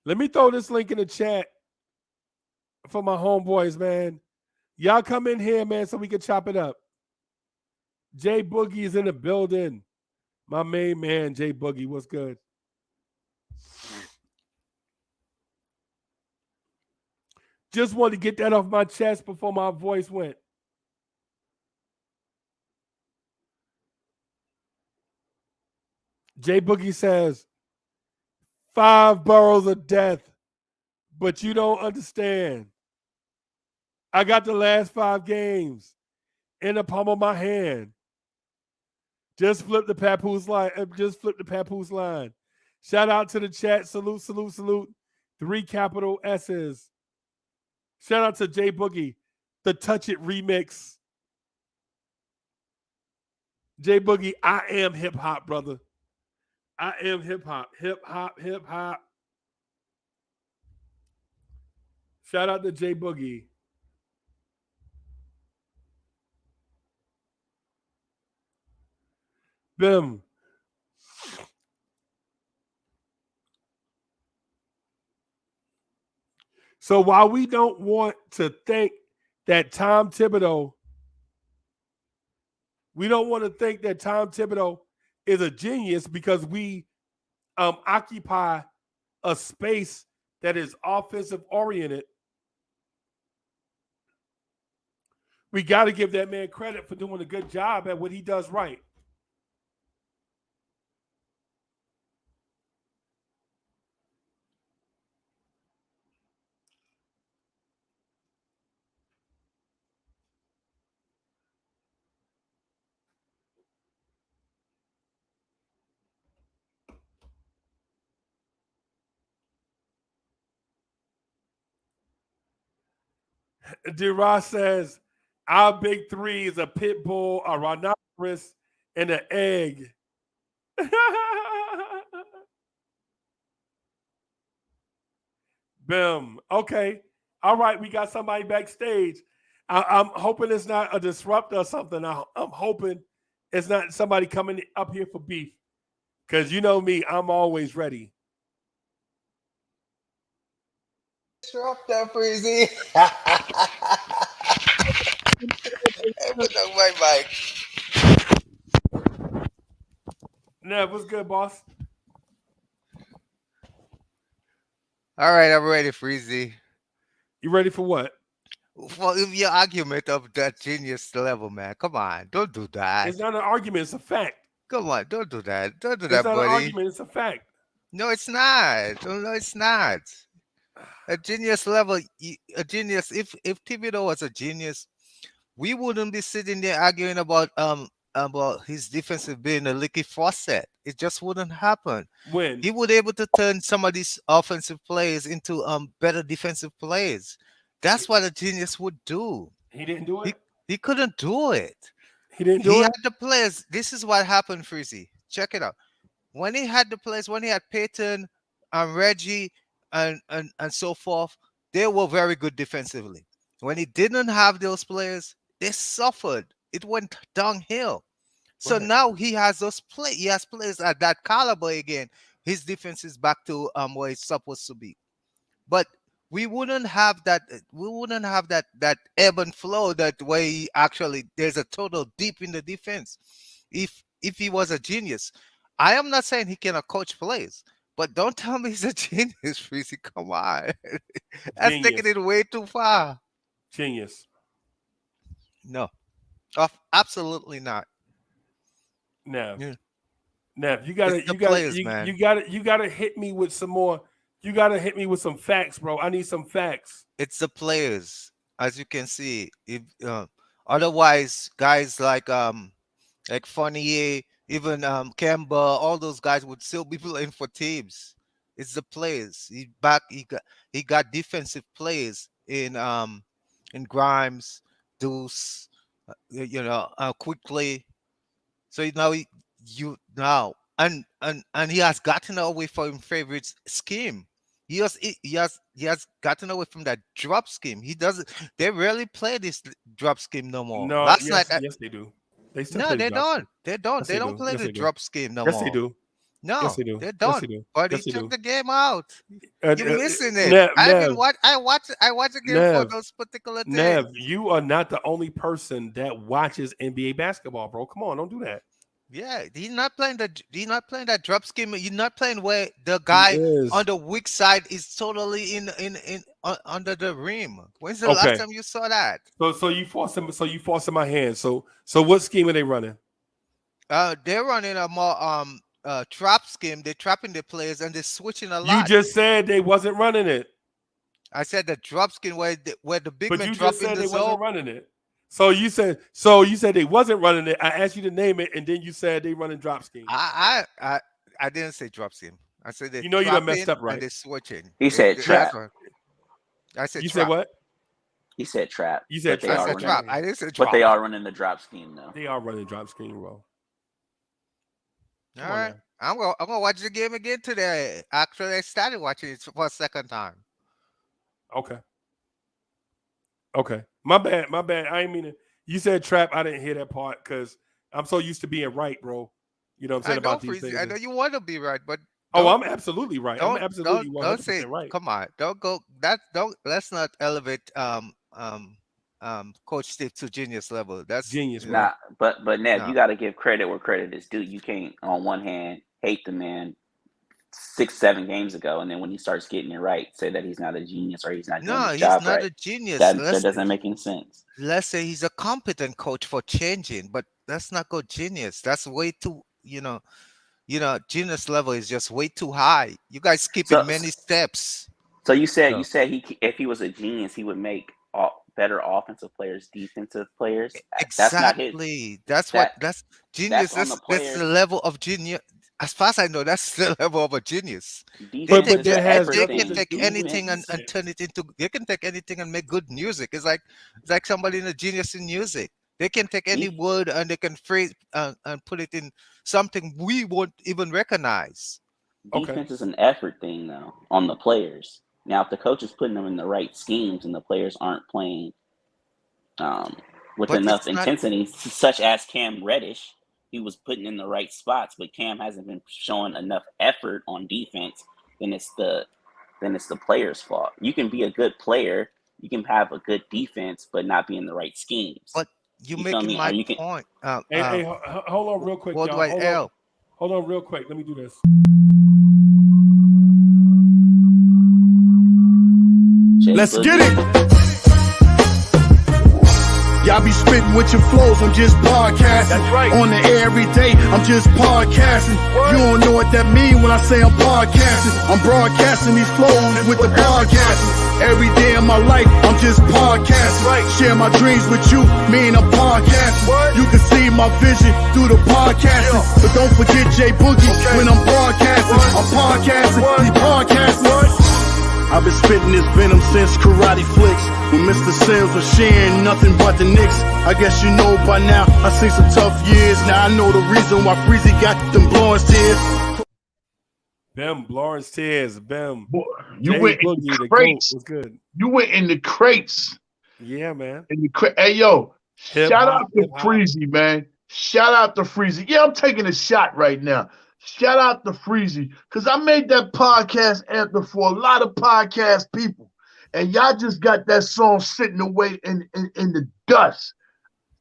Let me throw this link in the chat for my homeboys, man. Y'all come in here, man, so we can chop it up. Jay Boogie is in the building. My main man, Jay Boogie, what's good? Just wanted to get that off my chest before my voice went. Jay Boogie says, 5 boroughs of death, but you don't understand. I got the last 5 games in the palm of my hand. Just flip the Papoose line. Shout out to the chat. Salute. 3 capital S's. Shout out to Jay Boogie, the Touch It remix. Jay Boogie, I am hip hop, brother. I am hip hop. Hip hop. Shout out to Jay Boogie. Bim. So while we don't want to think that Tom Thibodeau, we don't want to think that Tom Thibodeau is a genius because we occupy a space that is offensive oriented. We got to give that man credit for doing a good job at what he does right. D-Ross says, our big three is a pit bull, a rhinoceros, and an egg. Bim. Okay. All right. We got somebody backstage. I'm hoping it's not a disruptor or something. I'm hoping it's not somebody coming up here for beef. Because you know me, I'm always ready. Disruptor, Freezy. Put on my mic. Nev, what's good, boss? All right, I'm ready, Freezy. You ready for what? For your argument of that genius level, man. Come on, don't do that. It's not an argument, it's a fact. Come on, don't do that. Don't do It's that, not buddy. an argument, it's a fact. No, it's not. No, it's not. A genius level, a genius. If Thibodeau was a genius, we wouldn't be sitting there arguing about his defensive being a leaky faucet. It just wouldn't happen. When he would able to turn some of these offensive plays into better defensive plays. That's what a genius would do. He didn't do it. He couldn't do it. He didn't do He it. had the players. This is what happened, Freezy. Check it out. When he had the players, when he had Peyton and Reggie and so forth, they were very good defensively. When he didn't have those players, they suffered. It went downhill. So now he has those play. He has players at that caliber again. His defense is back to where it's supposed to be. But we wouldn't have that. We wouldn't have that ebb and flow that way. Actually, there's a total deep in the defense. If he was a genius, I am not saying he cannot coach plays, but don't tell me he's a genius, Freezy. Come on, that's taking it way too far. Genius. No, absolutely not. Nev. Yeah. Nev, you gotta hit me with some more. You gotta hit me with some facts, bro. I need some facts. It's the players, as you can see. If otherwise, guys like Fournier, even Kemba, all those guys would still be playing for teams. It's the players. He got defensive players in Grimes, Deuce, quickly. So now and he has gotten away from favorite scheme. He has gotten away from that drop scheme. They rarely play this drop scheme no more. No, Last yes, night, yes, they do. They don't. They don't. Yes, they don't do. play Yes, the they drop scheme no yes, more. They do. No, yes, they do. They don't. Yes, they do. But yes, he they took do. the game out. You're missing it. Nev, I watch the game for those particular things. Nev, you are not the only person that watches NBA basketball, bro. Come on, don't do that. Yeah, he's not playing that drop scheme. You're not playing where the guy on the weak side is totally in under the rim. When's the last time you saw that? So you force him. So you force my hand. So what scheme are they running? They're running a more trap scheme. They're trapping the players and they're switching a lot. You just said they wasn't running it. I said the drop scheme where the big but man you drop just said in the they zone. wasn't running it. So you said they wasn't running it. I asked you to name it, and then you said they running drop scheme. I didn't say drop scheme. I said they. You know you done messed up, right? And they're switching. He said trap. I said. You trap. said what? He said trap. You said trap. I said trap. I didn't say drop. But they are running the drop scheme though. They are running drop scheme, bro. All right. I'm gonna watch the game again today. Actually, I started watching it for a second time. Okay. My bad. I ain't mean to. You said trap. I didn't hear that part because I'm so used to being right, bro. You know what I'm I saying know, about these Freezy. things. I know you want to be right, but Oh, I'm absolutely right. I'm absolutely don't say. 100% right. Come on, don't go. That don't. Let's not elevate Coach Steve to genius level. That's Genius, Nah, but Nev, No. you got to give credit where credit is due. You can't, on one hand, hate the man 6-7 games ago, and then when he starts getting it right, say that he's not a genius or he's not doing No, his he's job not right. a genius. That doesn't make any sense. Let's say he's a competent coach for changing, but let's not go genius. That's way too, genius level is just way too high. You guys skipping So, many steps. so you said No. if he was a genius, he would make better offensive players, defensive players. That's not his. Exactly. That's genius. That's on the That's the players. level of genius. As far as I know, that's the level of a genius. Defense But is that an has effort They nothing can to thing. take do anything with and turn it into. They can take anything and make good music. It's like somebody in a genius in music. They can take any word and they can phrase and put it in something we won't even recognize. Defense is an effort thing, though, on the players. Now, if the coach is putting them in the right schemes and the players aren't playing with But enough it's not. intensity, such as Cam Reddish, he was putting in the right spots, but Cam hasn't been showing enough effort on defense. Then it's the player's fault. You can be a good player, you can have a good defense, but not be in the right schemes. But you feel making me? my Or you can. point. Hey, hold on real quick, What y'all. do I L? Hold on real quick. Let me do this. Let's get it. Y'all be spitting with your flows, I'm just podcasting. That's right. On the air every day, I'm just podcasting. You don't know what that mean when I say I'm podcasting. I'm broadcasting these flows with the podcasting. Every day of my life, I'm just podcasting. Right. Share my dreams with you, mean I'm podcasting. What? You can see my vision through the podcasting. Yeah. But don't forget J Boogie when I'm broadcasting. What? I'm podcasting, What? he's podcasting. I've been spitting this venom since Karate Flicks. When Mr. Sims was sharing nothing but the Knicks. I guess you know by now, I seen some tough years. Now I know the reason why Freezy got them blowing tears. Bim, Lawrence Tears, Bim. You Jay went in Boogie, the the crates. GOAT was good. You went in the crates. Yeah, man. Hey, yo, Hip shout hop, out to hip hop. Freezy, man. Shout out to Freezy. Yeah, I'm taking a shot right now. Shout out to Freezy, because I made that podcast anthem for a lot of podcast people. And y'all just got that song sitting away in the dust.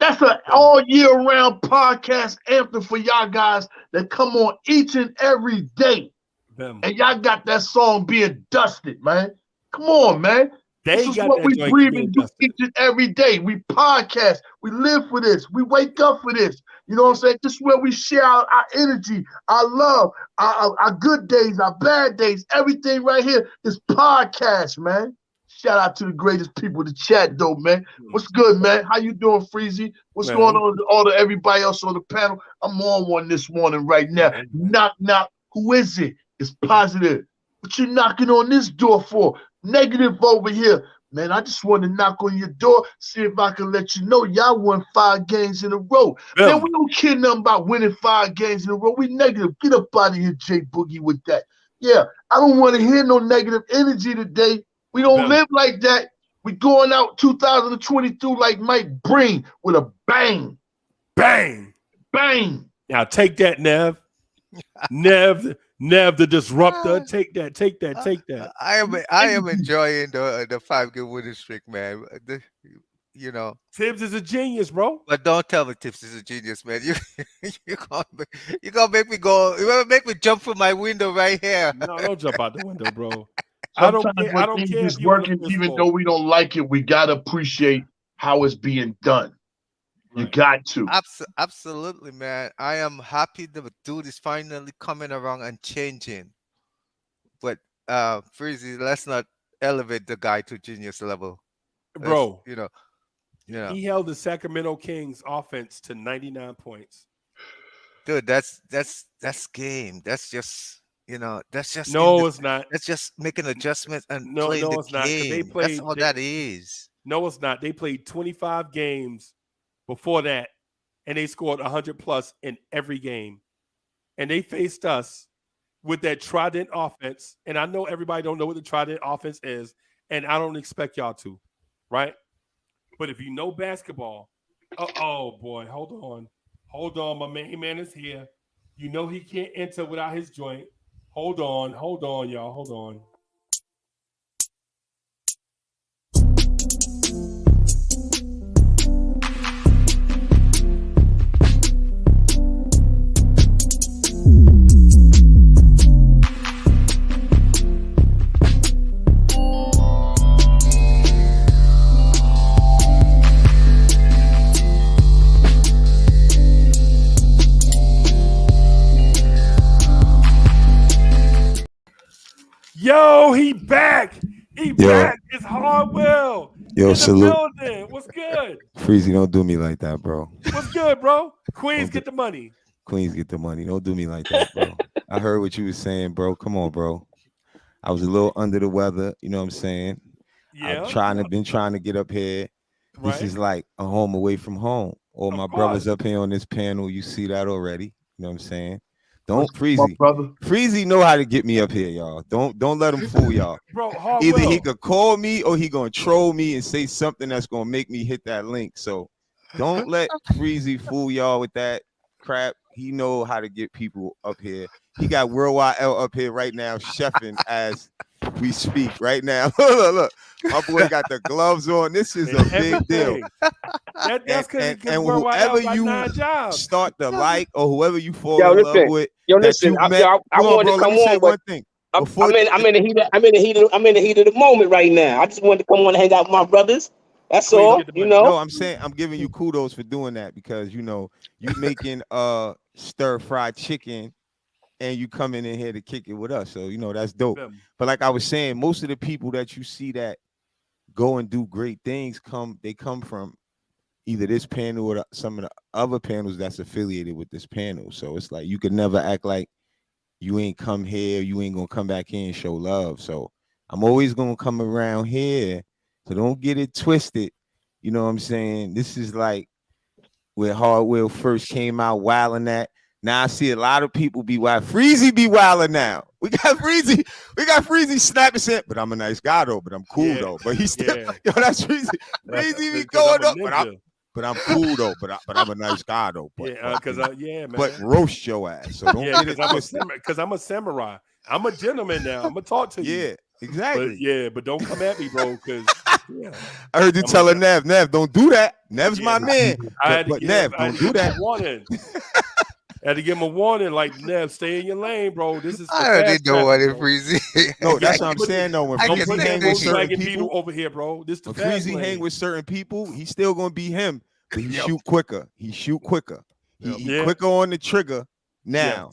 That's an all year round podcast anthem for y'all guys that come on each and every day. Bim. And y'all got that song being dusted, man. Come on, man. They This is got what that we joint breathe being and do dusted. each and every day. We podcast. We live for this. We wake up for this. You know what I'm saying? This is where we share our energy, our love, our good days, our bad days. Everything right here is podcast, man. Shout out to the greatest people in the chat, though, man. What's good, man? How you doing, Freezy? What's Man, going on with all the everybody else on the panel? I'm on one this morning right now. Man. Knock, knock. Who is it? It's positive. What you knocking on this door for? Negative over here. Man, I just want to knock on your door, see if I can let you know y'all won 5 games in a row. Bim. Man, we don't care nothing about winning 5 games in a row. We negative. Get up out of here, Jay Boogie, with that. Yeah, I don't want to hear no negative energy today. We don't Bim. live like that. We going out 2022 like Mike Breen with a bang. Bang. Bang. Now take that, Nev. Nev the disruptor. Take that. I am enjoying the 5-game winning streak, man. Tibbs is a genius, bro. But don't tell me Tips is a genius, man. You gonna make me go. You gonna make me jump from my window right here. No, don't jump out the window, bro. I don't Sometimes care. when I don't things care is if you were working, this even full. though we don't like it, we gotta appreciate how it's being done. You got to. Absolutely, man. I am happy the dude is finally coming around and changing. But Freezy, let's not elevate the guy to genius level. Bro. Yeah. He held the Sacramento Kings offense to 99 points. Dude, that's game. That's just No, it's not. That's just making adjustments and No, playing the it's not. 'Cause they game. played. That's all that is. No, it's not. They played 25 games before that, and they scored 100 plus in every game. And they faced us with that trident offense. And I know everybody don't know what the trident offense is, and I don't expect y'all to, right? But if you know basketball, oh boy, hold on, my main man is here. You know he can't enter without his joint. Hold on, y'all. Hold on. Yo, he back. He back. It's Hardwell. Yo, in salute. the building. What's good? Freezy, don't do me like that, bro. What's good, bro? Queens get the money. Queens get the money. Don't do me like that, bro. I heard what you was saying, bro. Come on, bro. I was a little under the weather. You know what I'm saying? Yeah. I've been trying to get up here. This is like a home away from home. All my brothers up here on this panel, you see that already. You know what I'm saying? Don't Freezy. Freezy know how to get me up here, y'all. Don't let him fool y'all. Bro, either he could call me or he gonna troll me and say something that's gonna make me hit that link. So don't let Freezy fool y'all with that crap. He know how to get people up here. He got Worldwide L up here right now, chefing as we speak right now. look, my boy got the gloves on. This is a big deal. That's because and whoever you start to like or whoever you fall in love with, listen. I wanted to come on, one thing. I'm in the heat of the moment right now. I just wanted to come on and hang out with my brothers. That's all. You know. No, I'm saying I'm giving you kudos for doing that because you know you making stir fried chicken and you coming in here to kick it with us. So you know that's dope. But like I was saying, most of the people that you see that go and do great things come from either this panel or some of the other panels that's affiliated with this panel. So it's like you could never act like you ain't come here, you ain't gonna come back here and show love. So I'm always gonna come around here. So don't get it twisted. You know what I'm saying? This is like where Hardwell first came out wilding at. Now I see a lot of people be wild. Freezy be wilding now. We got Freezy snapping saying, but I'm a nice guy though, but I'm cool though. But he's still yo, that's Freezy. Freezy be going up, but I'm cool though, but I'm a nice guy though. But, man. But roast your ass. So don't get it twisted. Because I'm a samurai. I'm a gentleman now. I'm gonna talk to you. Yeah, exactly. But don't come at me, bro. Because I heard you telling Nev, don't do that. Nev's my man. But Nev, don't do that. I had to give him a warning, like Nev, stay in your lane, bro. This is. I already know what it Freezy. No, that's what I'm saying though. When Freezy hang with certain people over here, bro. This the when Freezy hang with certain people, he's still gonna be him, but he shoot quicker. He quicker on the trigger now.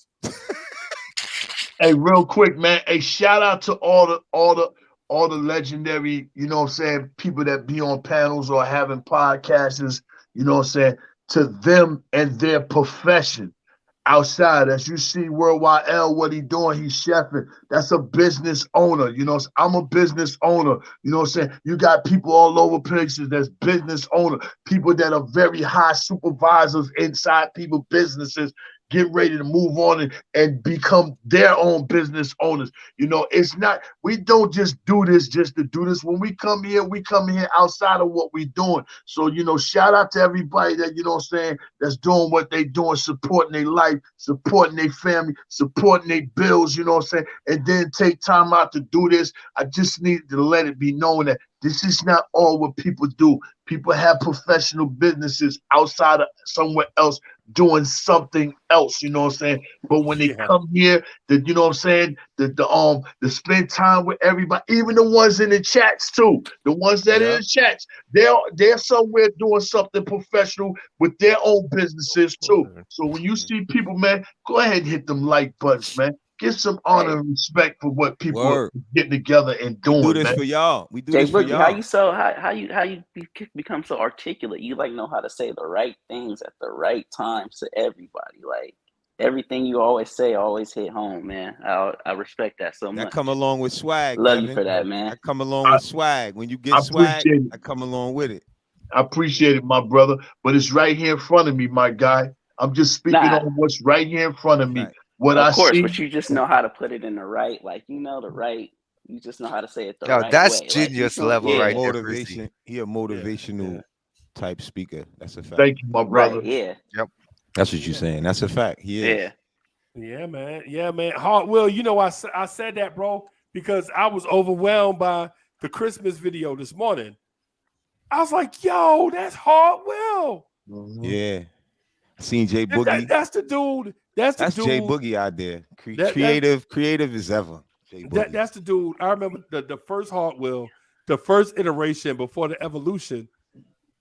Hey, real quick, man. Hey, shout out to all the legendary, you know what I'm saying, people that be on panels or having podcasts, you know what I'm saying, to them and their profession. Outside, as you see Worldwide L, what he doing, he's chefing. That's a business owner. You know, I'm a business owner. You know what I'm saying? You got people all over places that's business owner, people that are very high supervisors inside people businesses, get ready to move on and become their own business owners. You know, it's not, we don't just do this just to do this. When we come here outside of what we're doing. So, you know, shout out to everybody that, you know what I'm saying, that's doing what they doing, supporting their life, supporting their family, supporting their bills, you know what I'm saying, and then take time out to do this. I just need to let it be known that this is not all what people do. People have professional businesses outside of somewhere else doing something else, you know what I'm saying? But when they come here, you know what I'm saying, to spend time with everybody, even the ones in the chats too, the ones that are in the chats, they're somewhere doing something professional with their own businesses too. So when you see people, man, go ahead and hit them like buttons, man. Get some honor and respect for what people are getting together and doing. We do this for y'all. We do this for y'all. How you become so articulate? You like know how to say the right things at the right times to everybody. Like everything you always say always hit home, man. I respect that so much. That come along with swag. Love Devin. you for that, man. I come along with swag. When you get swag, I come along with it. I appreciate it, my brother. But it's right here in front of me, my guy. I'm just speaking on what's right here in front of me. Right. What of I course, see, but you just know how to put it in the right, like you know the right. You just know how to say it the right that's way. genius like, level, right? Motivation. He a motivational type speaker. That's a fact. Thank you, my brother. Right, yeah. Yep. That's what you're saying. That's a fact. He is. Yeah. Yeah, man. Yeah, man. Hard Will, you know, I said that, bro, because I was overwhelmed by the Christmas video this morning. I was like, yo, that's Hard Will. Yeah. I seen Jay Boogie. That's the dude. That's Jay Boogie out there. Creative as ever. Jay Boogie. That's the dude. I remember the first Hard Will, the first iteration before the evolution,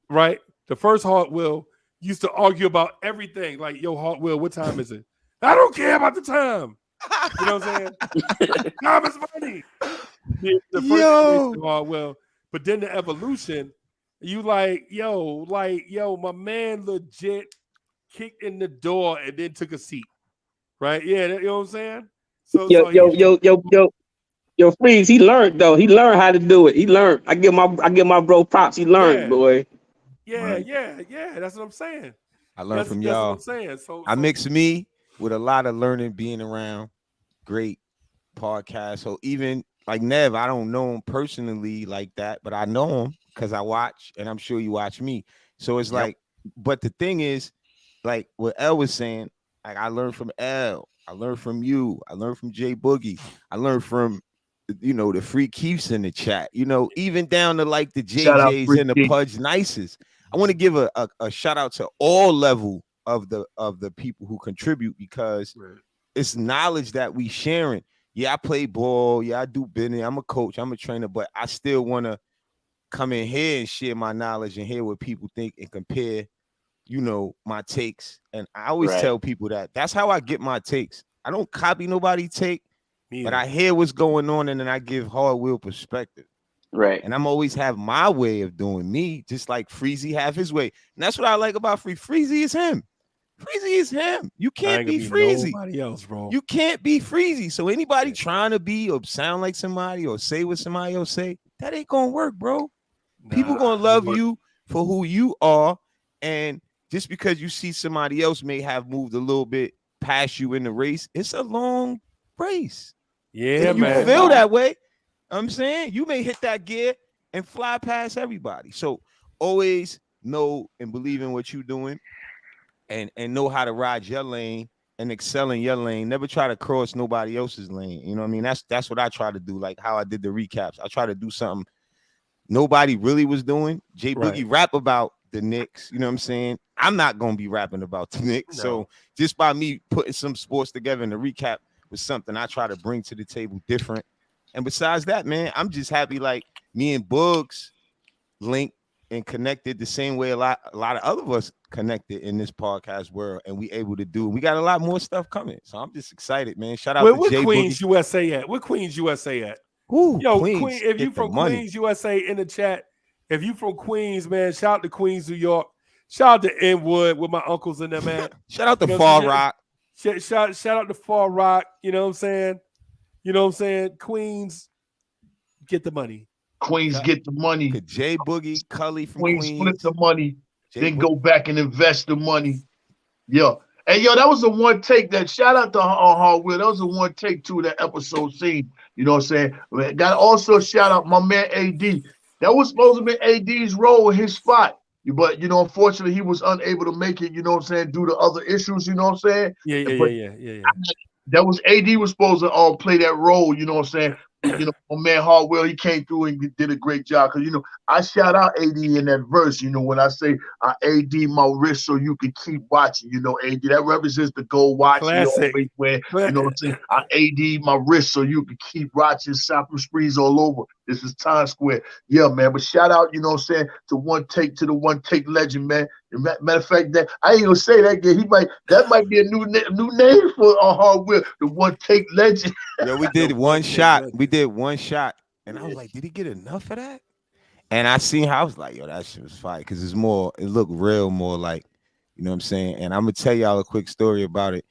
right? The first Hard Will used to argue about everything. Like, yo, Hard Will, what time is it? I don't care about the time. You know what I'm saying? Time is money. The first iteration of Hard Will. But then the evolution, you like, yo, my man legit kicked in the door and then took a seat. Right? Yeah, you know what I'm saying? Yo, Freeze, he learned though. He learned how to do it. He learned. I give my bro props. He learned, boy. Yeah. That's what I'm saying. I learned from y'all. That's what I'm saying. So I mix me with a lot of learning, being around great podcasts. So even like Nev, I don't know him personally like that, but I know him because I watch, and I'm sure you watch me. So it's like, but the thing is, like what Elle was saying, like I learned from Elle, I learned from you, I learned from Jay Boogie, I learned from the Free Keefs in the chat, even down to like the JJs and the Pudge Nices. I want to give a shout out to all level of the people who contribute, because it's knowledge that we sharing. Yeah, I play ball. Yeah, I do business. I'm a coach. I'm a trainer, but I still want to come in here and share my knowledge and hear what people think and compare, my takes. And I always tell people that that's how I get my takes. I don't copy nobody's take, but I hear what's going on and then I give Hard Will perspective. Right. And I'm always have my way of doing me, just like Freezy have his way. And that's what I like about Freezy is him. Freezy is him. You can't be Freezy. Nobody else, bro. You can't be Freezy. So anybody trying to be or sound like somebody or say what somebody else say, that ain't gonna work, bro. People gonna love you for who you are. And just because you see somebody else may have moved a little bit past you in the race, it's a long race. Yeah, if man. You feel that way. I'm saying you may hit that gear and fly past everybody. So always know and believe in what you're doing, and know how to ride your lane and excel in your lane. Never try to cross nobody else's lane. You know what I mean? That's what I try to do. Like how I did the recaps. I try to do something nobody really was doing. Jay Boogie rap about the Knicks. You know what I'm saying? I'm not gonna be rapping about the Knicks. No. So just by me putting some sports together in the recap was something I try to bring to the table different. And besides that, man, I'm just happy like me and Bugs linked and connected the same way a lot of other of us connected in this podcast world, and we able to do. We got a lot more stuff coming, so I'm just excited, man. Shout out to Jay Queens Boogie. USA at? Where Queens USA at? Ooh, yo, Queens, if you from Queens USA in the chat, if you from Queens, man, shout out to Queens, New York. Shout out to Inwood with my uncles in there, man. Shout out to Far Rock. Shout out to Far Rock. You know what I'm saying? You know what I'm saying? Queens, get the money. Queens get the money. Jay Boogie, Cully from Queens Queens. split the money, Jay then Boogie. go back and invest the money. Yo. Hey, yo, that was the one take that shout out to Hard Will. That was the one take to that episode scene. You know what I'm saying? Got also shout out my man AD. That was supposed to be AD's role in his spot. But, unfortunately, he was unable to make it, you know what I'm saying, due to other issues, you know what I'm saying? Yeah. That was AD was supposed to play that role, you know what I'm saying? My man Hard Will, he came through and did a great job. Because, I shout out AD in that verse, when I say I AD my wrist so you can keep watching, AD. That represents the gold watch you always wear. You know what I'm saying? I AD my wrist so you can keep watching shopping sprees all over. This is Times Square. Yeah, man. But shout out, you know what I'm saying, to the one take legend, man. Matter of fact, that I ain't gonna say that again. That might be a new name for Hard Will, the one take legend. Yeah, we did one shot. We did one shot, and I was like, did he get enough of that? And I seen how I was like, yo, that shit was fire because it looked real, more like, you know what I'm saying. And I'm gonna tell y'all a quick story about it.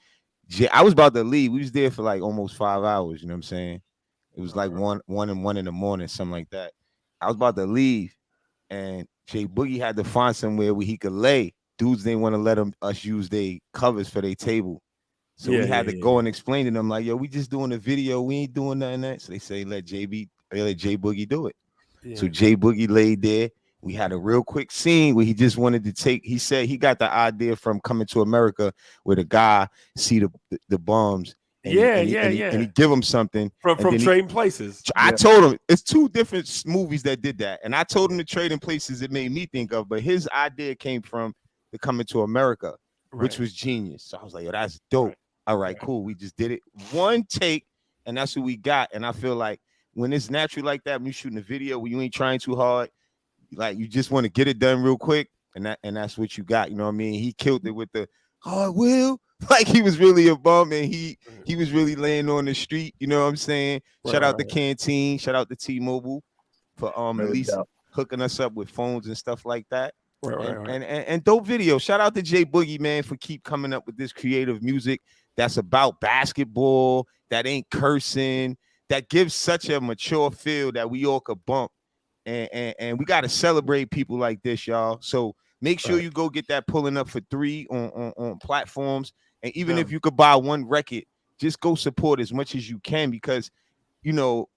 I was about to leave. We was there for like almost 5 hours. You know what I'm saying? It was like one in the morning, something like that. I was about to leave, and Jay Boogie had to find somewhere where he could lay. Dudes didn't want to let us use their covers for their table. So we had to go and explain to them, like, yo, we just doing a video. We ain't doing nothing that. So they say, let Jay Boogie do it. Yeah. So Jay Boogie laid there, We had a real quick scene where he just wanted to take. He said he got the idea from Coming to America, where the guy see the bums. And he give him something from Trading Places. I told him it's two different movies that did that, and I told him the Trading Places it made me think of, but his idea came from the Coming to America, which was genius. So I was like, yo, that's dope. All right, cool. We just did it one take, and that's what we got. And I feel like when it's natural like that, when you're shooting a video where you ain't trying too hard, like you just want to get it done real quick, and that's what you got. You know what I mean? He killed it with the Will. Like he was really a bum, and he was really laying on the street. You know what I'm saying? Shout out the Canteen. Shout out to T-Mobile for at least hooking us up with phones and stuff like that. And dope video. Shout out to Jay Boogie, man, for keep coming up with this creative music that's about basketball, that ain't cursing, that gives such a mature feel that we all could bump. And we got to celebrate people like this, y'all. So make sure you go get that Pulling Up for 3 on platforms. And even if you could buy one record, just go support as much as you can, because, you know,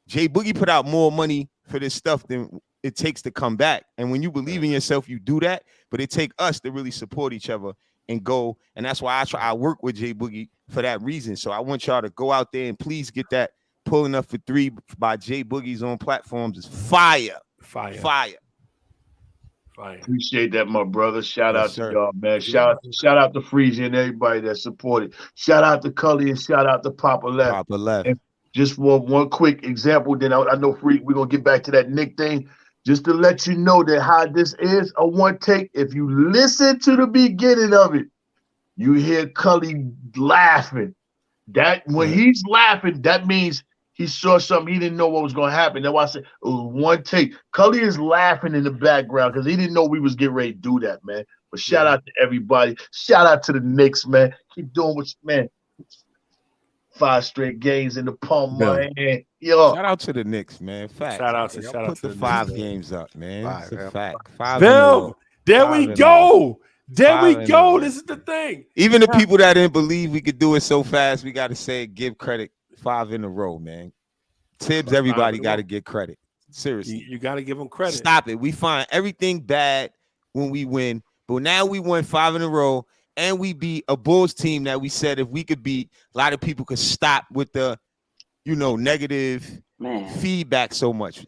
Jay Boogie put out more money for this stuff than it takes to come back. And when you believe in yourself, you do that. But it takes us to really support each other and go. And that's why I work with Jay Boogie for that reason. So I want y'all to go out there and please get that Pulling Up for 3 by Jay Boogie's on platforms. Is fire. Appreciate that, my brother. Shout out to y'all, man. Shout out to Freezy and everybody that supported. Shout out to Cully and shout out to Papa Left. And just for one quick example, then I know we're gonna get back to that Nick thing. Just to let you know that how this is a one take. If you listen to the beginning of it, you hear Cully laughing. That when he's laughing, that means he saw something he didn't know what was going to happen. That's why I said it was one take. Cully is laughing in the background because he didn't know we was getting ready to do that, man. But shout out to everybody. Shout out to the Knicks, man. Keep doing what you, man. 5 straight games in the palm of my hand. Yo. Shout out to the Knicks, man. Fact. Shout out to put the 5 games up, man. It's a fact. 5 there we go. There we go. This is the thing. Even the people that didn't believe we could do it so fast, we got to say, give credit. 5 in a row, man. Tibbs, everybody got to get credit. Seriously. You got to give them credit. Stop it. We find everything bad when we win, but now we won 5 in a row, and we beat a Bulls team that we said if we could beat, a lot of people could stop with the, negative feedback so much,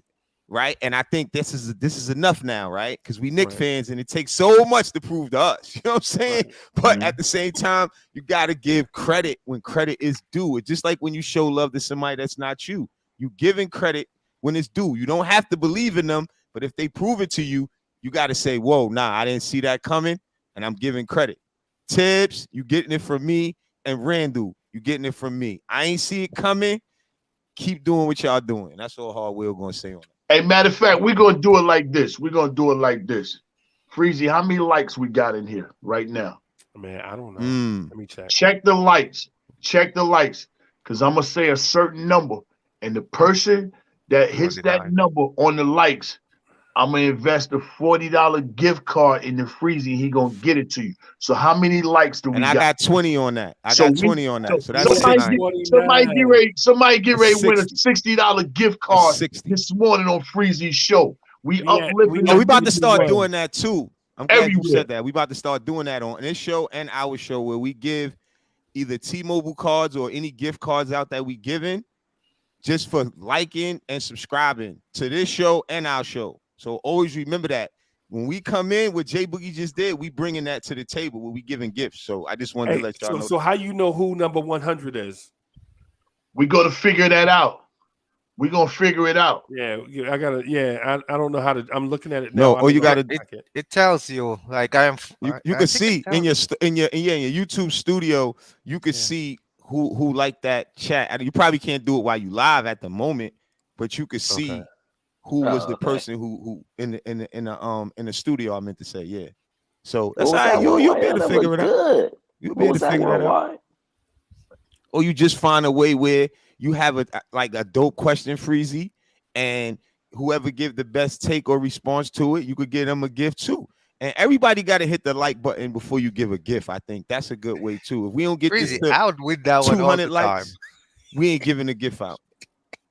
right? And I think this is enough now, right? Because we Knicks fans, and it takes so much to prove to us. You know what I'm saying? But at the same time, you got to give credit when credit is due. It's just like when you show love to somebody that's not you. You giving credit when it's due. You don't have to believe in them, but if they prove it to you, you got to say, whoa, nah, I didn't see that coming, and I'm giving credit. Tibbs, you getting it from me, and Randall, you getting it from me. I ain't see it coming. Keep doing what y'all doing. That's all Hard Will going to say on it. Hey, matter of fact, we're going to do it like this. Freezy, how many likes we got in here right now? Man, I don't know. Let me check. Check the likes. Because I'm going to say a certain number. And the person that hits that number on the likes, I'm going to invest a $40 gift card in the Freezy. He going to get it to you. So how many likes do we got? And I got 20 on that. So that's somebody get ready to win a $60 gift card this morning on Freezy's show. We uplifting. We about to start doing that too. I'm glad you said that. We about to start doing that on this show and our show, where we give either T-Mobile cards or any gift cards out that we giving just for liking and subscribing to this show and our show. So always remember that when we come in, what Jay Boogie just did, we bringing that to the table where we giving gifts. So I just wanted to let y'all know. So how you know who number 100 is? We gonna figure that out. We're gonna figure it out. Yeah, I gotta. Yeah, I don't know how to. I'm looking at it now. No, you gotta. It tells you like I am. You can see in your YouTube studio. You can see who like that chat. You probably can't do it while you live at the moment, but you could see who was the person who in the studio. I meant to say, yeah. So that's how you'll be able to figure it out. You'll be able to figure it out. Or you just find a way where you have a dope question, Freezy, and whoever give the best take or response to it, you could give them a gift too. And everybody got to hit the like button before you give a gift. I think that's a good way too. If we don't get Freezy, I would win that 200 likes, we ain't giving a gift out.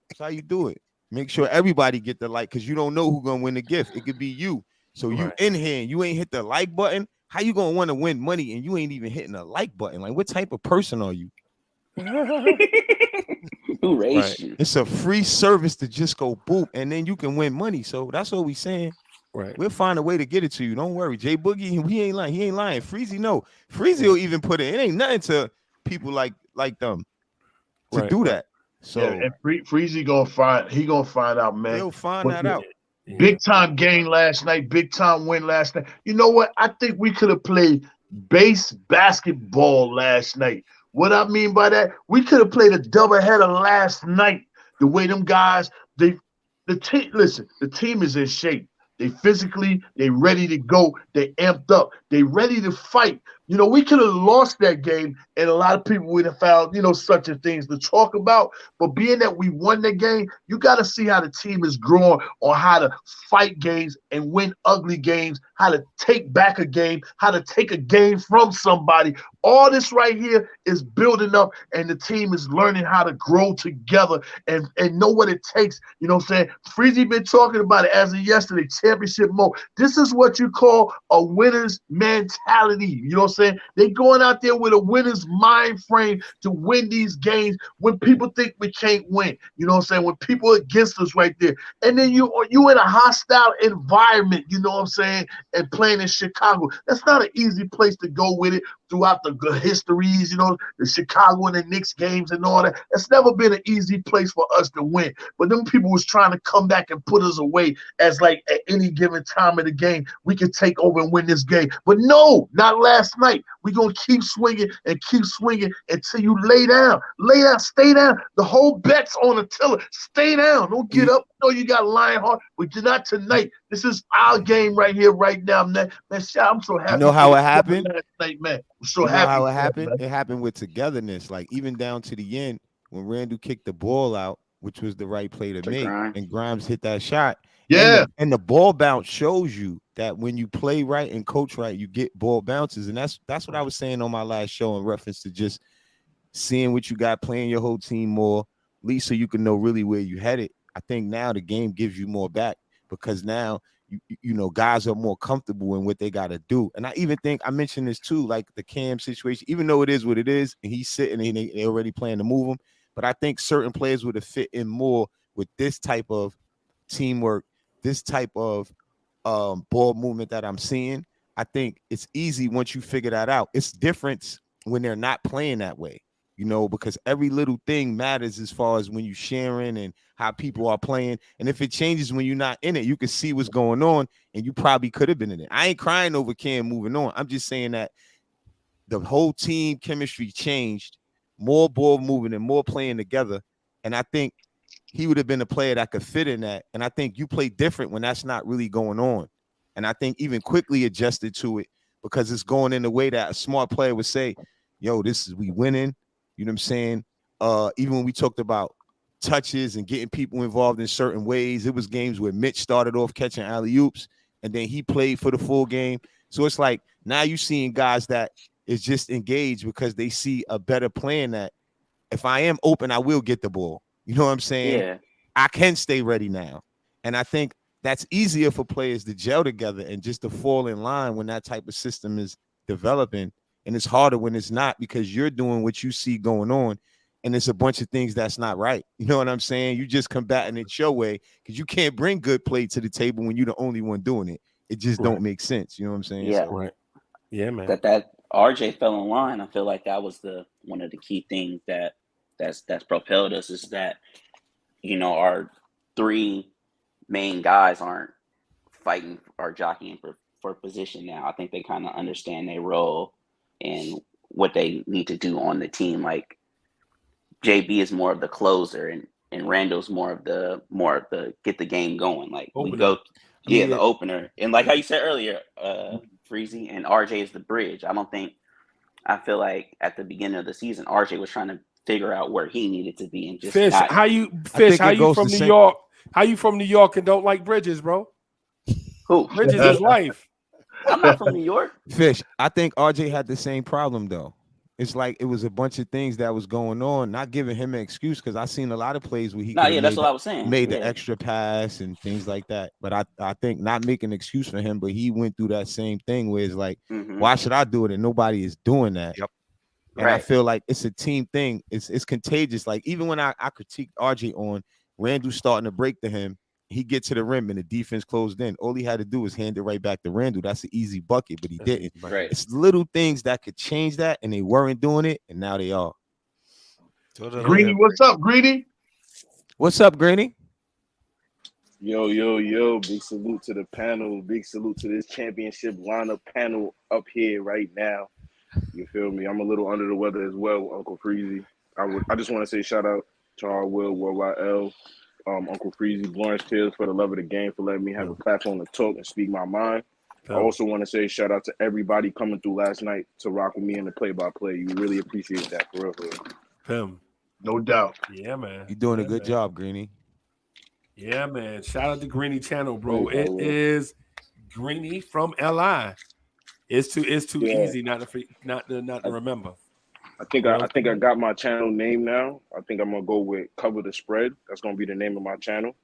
That's how you do it. Make sure everybody get the like, because you don't know who's gonna win the gift. It could be you. So you in here and you ain't hit the like button. How you gonna want to win money and you ain't even hitting the like button? Like, what type of person are you? Who raised you? It's a free service to just go boop, and then you can win money. So that's what we saying. Right. We'll find a way to get it to you. Don't worry. Jay Boogie, he ain't lying. He ain't lying. Freezy, no. Freezy will even put it. It ain't nothing to people like them to do that. So and Freezy gonna find out, man. He'll find that out. Big time game last night, big time win last night. You know what? I think we could have played base basketball last night. What I mean by that, we could have played a doubleheader last night. The way them guys, the team is in shape. They physically, they ready to go. They amped up. They ready to fight. You know, we could have lost that game, and a lot of people would have found, such a things to talk about. But being that we won the game, you got to see how the team is growing on how to fight games and win ugly games, how to take back a game, how to take a game from somebody. All this right here is building up, and the team is learning how to grow together and know what it takes. You know what I'm saying? Freezy been talking about it as of yesterday, championship mode. This is what you call a winner's mentality. You know what I'm saying? They going out there with a winner's mind frame to win these games when people think we can't win. You know what I'm saying? When people are against us right there. And then you in a hostile environment, you know what I'm saying, and playing in Chicago. That's not an easy place to go with it throughout the histories, the Chicago and the Knicks games and all that. It's never been an easy place for us to win. But them people was trying to come back and put us away as like at any given time of the game, we could take over and win this game. But no, not last night. We're going to keep swinging until you lay down. Lay down, stay down. The whole bet's on a tiller. Stay down. Don't get up. No, you got lion heart. But you're not tonight. This is our game right here, right now, man. Man, I'm so happy. You know how it happened? Last night, man. I'm so you know happy. How it happened? Man. It happened with togetherness. Like, even down to the end, when Randall kicked the ball out, which was the right play to make, and Grimes hit that shot. Yeah. And the ball bounce shows you that when you play right and coach right, you get ball bounces. And that's what I was saying on my last show in reference to just seeing what you got, playing your whole team more, at least so you can know really where you headed. I think now the game gives you more back because now you know guys are more comfortable in what they got to do. And I even think I mentioned this too, like the Cam situation, even though it is what it is, and he's sitting and they already plan to move him. But I think certain players would have fit in more with this type of teamwork, this type of ball movement that I'm seeing. I think it's easy once you figure that out. It's different when they're not playing that way, because every little thing matters as far as when you're sharing and how people are playing. And if it changes when you're not in it, you can see what's going on, and you probably could have been in it. I ain't crying over Cam moving on. I'm just saying that the whole team chemistry changed, more ball moving and more playing together. And I think he would have been a player that could fit in that. And I think you play different when that's not really going on. And I think even quickly adjusted to it because it's going in the way that a smart player would say, yo, we winning. You know what I'm saying? Even when we talked about touches and getting people involved in certain ways, it was games where Mitch started off catching alley-oops and then he played for the full game. So it's like now you're seeing guys that is just engaged because they see a better plan that if I am open, I will get the ball. You know what I'm saying? Yeah. I can stay ready now. And I think that's easier for players to gel together and just to fall in line when that type of system is developing. And it's harder when it's not because you're doing what you see going on. And it's a bunch of things that's not right. You know what I'm saying? You just combating it your way because you can't bring good play to the table when you're the only one doing it. It just don't make sense. You know what I'm saying? Yeah. So, right. Yeah, man. That RJ fell in line. I feel like that was one of the key things that's propelled us is that, our three main guys aren't fighting or jockeying for position now. I think they kind of understand their role and what they need to do on the team. Like JB is more of the closer and Randall's more of the get the game going. Like opener. We go, the opener. And like how you said earlier, Freezy and RJ is the bridge. I feel like at the beginning of the season, RJ was trying to figure out where he needed to be and just Fish, how you from New York? How you from New York and don't like bridges, bro? Who? Bridges is life. I'm not from New York. Fish, I think RJ had the same problem though. it's like it was a bunch of things that was going on. Not giving him an excuse because I seen a lot of plays where he No, yeah, that's what I was saying. Made the extra pass and things like that. But I think not making an excuse for him, but he went through that same thing where it's like, why should I do it and nobody is doing that? Yep. And I feel like it's a team thing. It's contagious. Like even when I critiqued RJ on Randall starting to break to him, he get to the rim and the defense closed in. All he had to do was hand it right back to Randall. That's an easy bucket, but he didn't. Right. It's little things that could change that, and they weren't doing it, and now they are. Greeny, what's up, Greeny? What's up, Greeny? Yo. Big salute to the panel. Big salute to this championship lineup panel up here right now. You feel me? I'm a little under the weather as well, Uncle Freezy. I just want to say shout out to our Will, Worldwide L, Uncle Freezy, Lawrence Pills for the love of the game for letting me have a platform to talk and speak my mind. I also want to say shout out to everybody coming through last night to rock with me in the play-by-play. You really appreciate that, for real. No doubt. Yeah, man. You're doing a good job, Greeny. Yeah, man. Shout out to Greeny channel, bro. It is Greeny from LI. It's too easy not to remember. I think I got my channel name now. I think I'm gonna go with Cover the Spread. That's gonna be the name of my channel.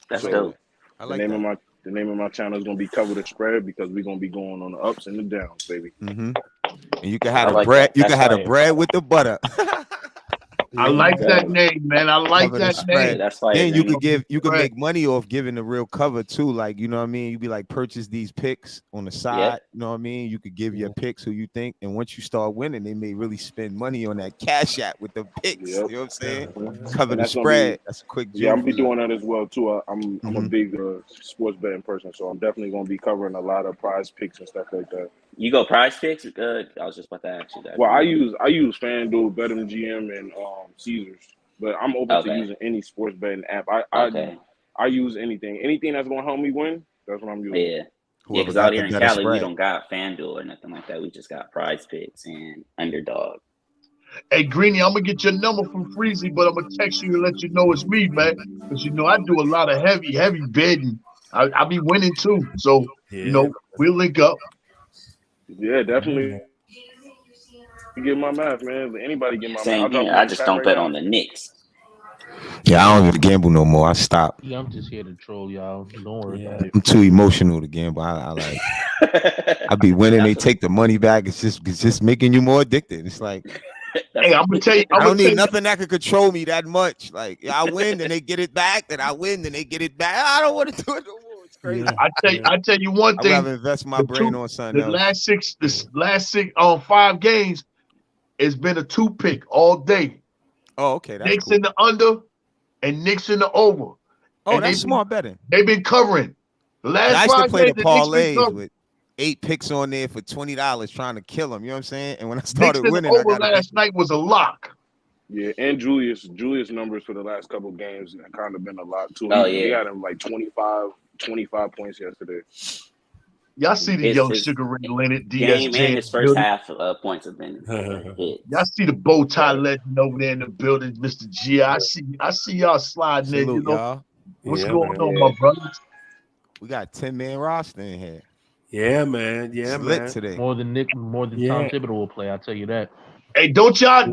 That's dope. I like the name of my channel is gonna be Cover the Spread because we're gonna be going on the ups and the downs, baby. And you can have the bread. You can have the bread with the butter. I like that name, man. I like that name. That's fire. Then you could make money off giving the real cover too. Like, you know what I mean? You be like, purchase these picks on the side. Yep. You know what I mean? You could give your picks who you think, and once you start winning, they may really spend money on that cash app with the picks. Yep. You know what I'm saying? Cover the spread. That's a quick. Yeah, I'm gonna be doing that as well too. I'm a big sports betting person, so I'm definitely gonna be covering a lot of prize picks and stuff like that. You go prize picks? I was just about to ask you that. Well, I use FanDuel, BetMGM, and Caesars, but I'm open to using any sports betting app. I use anything that's gonna help me win. That's what I'm using. Yeah, because out here in Cali, we don't got FanDuel or nothing like that. We just got prize picks and Underdog. Hey, Greeny, I'm gonna get your number from Freezy, but I'm gonna text you and let you know it's me, man. Because I do a lot of heavy betting. I be winning too, so we'll link up. Yeah, definitely. Get my math, man. Anybody get my Same math? here. I just don't bet on the Knicks. Yeah, I don't even gamble no more. I stopped. Yeah, I'm just here to troll y'all. Don't worry about it. I'm too emotional to gamble. I like. I be winning. They take the money back. It's just making you more addicted. It's like. Hey, I'm gonna tell you. I don't need nothing that could control me that much. Like I win, then they get it back. Then I win, then they get it back. I don't want to do it no more. It's crazy. I tell you one thing. I'd rather invest my brain on something else. The last 5 games, it's been a 2-pick all day. Oh, okay. That's Knicks cool. in the under and Knicks in the over. Oh, that's smart betting. They've been covering. The last I used to play games, the parlays with 8 picks on there for $20 trying to kill them. You know what I'm saying? And when I started winning, over last night was a lock. Yeah, and Julius numbers for the last couple of games have kind of been a lot too. Oh, He yeah. had him like 25 points yesterday. Y'all see the young Sugar Ray Leonard, Game DSJ. and his first half points have been hit. Y'all see the bow tie legend over there in the building, Mr. G. I see y'all sliding in. Salute, y'all. What's going on, my brothers? We got 10-man roster in here. Yeah, man. Yeah, It's man. lit today. More than Tom Thibodeau will play. I'll tell you that. Hey, don't y'all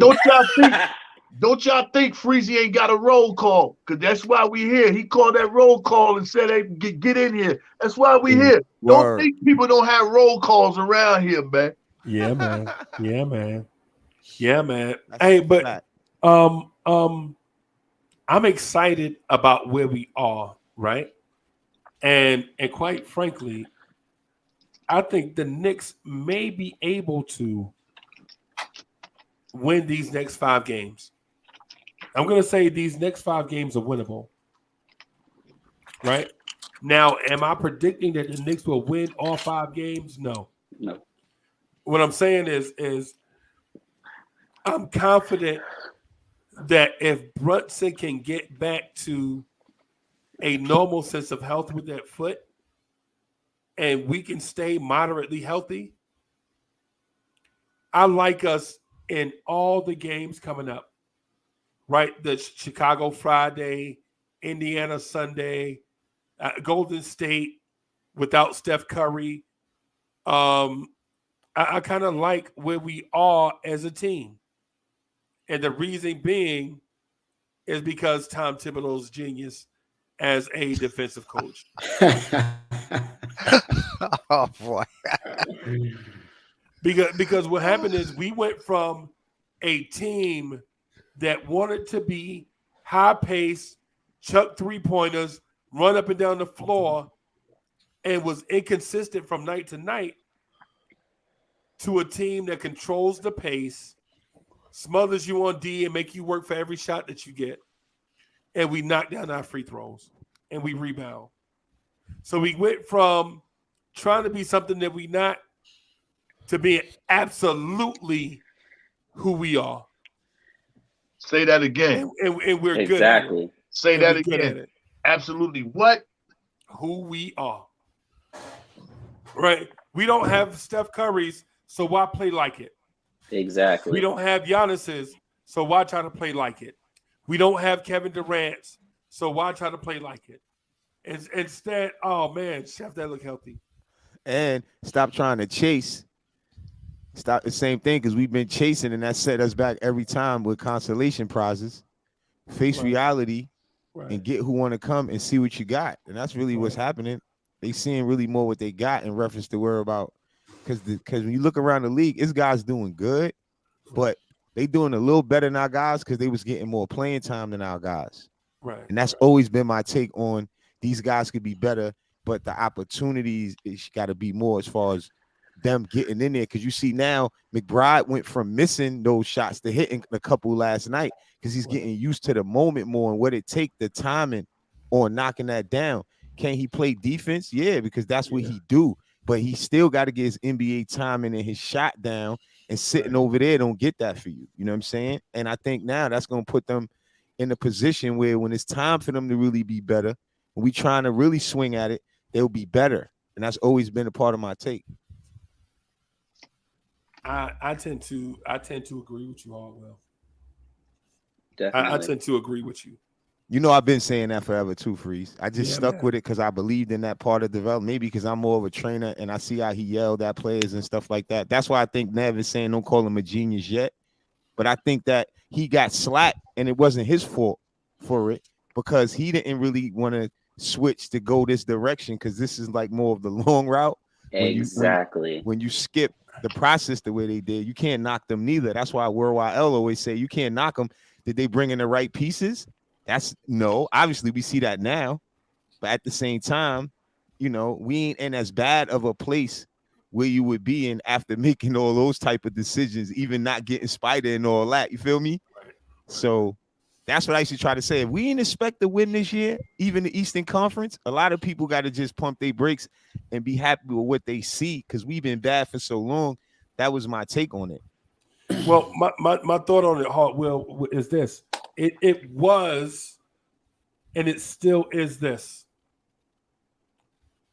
think Freezy ain't got a roll call? Because that's why we here. He called that roll call and said, hey, get in here. That's why we here. Don't think people don't have roll calls around here, man. Yeah, man. Yeah, man. Yeah, man. Hey, but I'm excited about where we are, right? And quite frankly, I think the Knicks may be able to win these next 5 games. I'm going to say these next 5 games are winnable. Right? Now, am I predicting that the Knicks will win all 5 games? No. What I'm saying is I'm confident that if Brunson can get back to a normal sense of health with that foot and we can stay moderately healthy, I like us in all the games coming up, right? The Chicago Friday, Indiana Sunday, Golden State without Steph Curry, I kind of like where we are as a team. And the reason being is because Tom Thibodeau's genius as a defensive coach. Oh boy. Because what happened is we went from a team that wanted to be high pace, chuck 3-pointers, run up and down the floor, and was inconsistent from night to night, to a team that controls the pace, smothers you on D and make you work for every shot that you get, and we knock down our free throws and we rebound. So we went from trying to be something that we not to being absolutely who we are. Say that again. And we're good at Exactly. it. Say And that we're good at again. it. Absolutely what? Who we are. Right? We don't have Steph Curry's, so why play like it? Exactly. We don't have Giannis's, so why try to play like it? We don't have Kevin Durant's, so why try to play like it? Instead, oh man, Chef, that look healthy. And stop trying to chase. Stop the same thing, because we've been chasing, and that set us back every time with consolation prizes. Face Right. reality Right. and get who want to come and see what you got. And that's really what's happening. They seeing really more what they got in reference to where about, because when you look around the league, this guy's doing good, but they doing a little better than our guys because they was getting more playing time than our guys. Right. And that's always been my take on these guys could be better, but the opportunities got to be more as far as them getting in there. Because you see now McBride went from missing those shots to hitting a couple last night because he's getting used to the moment more and what it take, the timing on knocking that down. Can he play defense? Yeah, because that's what he do. But he still got to get his NBA timing and his shot down, and sitting over there don't get that for you. You know what I'm saying? And I think now that's going to put them in a position where when it's time for them to really be better, when we trying to really swing at it, they'll be better. And that's always been a part of my take. I tend to agree with you all. Well, Definitely. I tend to agree with you. You know, I've been saying that forever too, Freeze. I just stuck man. with it because I believed in that part of development. Maybe because I'm more of a trainer and I see how he yelled at players and stuff like that. That's why I think Nev is saying don't call him a genius yet. But I think that he got slack and it wasn't his fault for it, because he didn't really want to switch to go this direction, because this is like more of the long route. Exactly. When you skip the process the way they did, you can't knock them neither. That's why Worldwide L always say you can't knock them. Did they bring in the right pieces? That's no. Obviously, we see that now. But at the same time, you know, we ain't in as bad of a place where you would be in after making all those type of decisions, even not getting Spider and all that. You feel me? So that's what I used to try to say. If we didn't expect to win this year, even the Eastern Conference, a lot of people got to just pump their brakes and be happy with what they see, because we've been bad for so long. That was my take on it. Well, my thought on it, Will, is this. It was, and it still is this.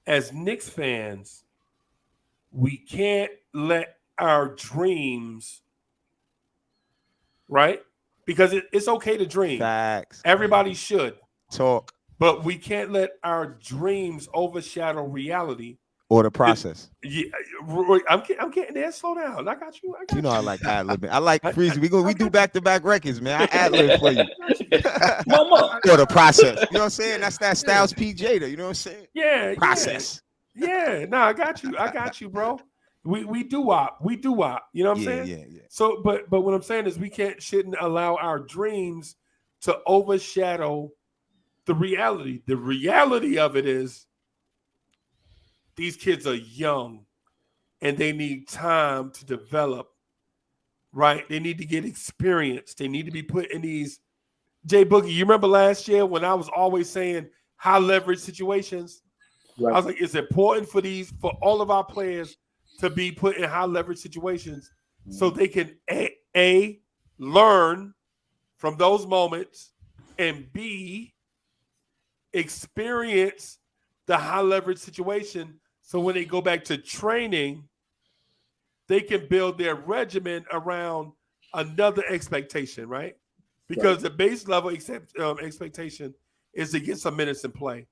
As Knicks fans, we can't let our dreams, right? Because it's okay to dream. Facts. Everybody should. Talk. But we can't let our dreams overshadow reality. Or the process. Yeah, I'm getting there. Slow down. I got you. You know I like ad-libbing. I like Freezy. We do back-to-back records, man. I ad-lib for you. Or the process. You know what I'm saying? That's that Styles P. Jada. You know what I'm saying? Yeah. Process. Yeah. No, I got you, bro. We do wop. You know what I'm saying? Yeah. So, but what I'm saying is we shouldn't allow our dreams to overshadow the reality. The reality of it is these kids are young and they need time to develop, right? They need to get experience. They need to be put in these. Jay Boogie, you remember last year when I was always saying high leverage situations? Right. I was like, it's important for all of our players to be put in high leverage situations so they can A, learn from those moments, and B, experience the high leverage situation. So when they go back to training, they can build their regimen around another expectation, right? Because the base level expectation is to get some minutes in play.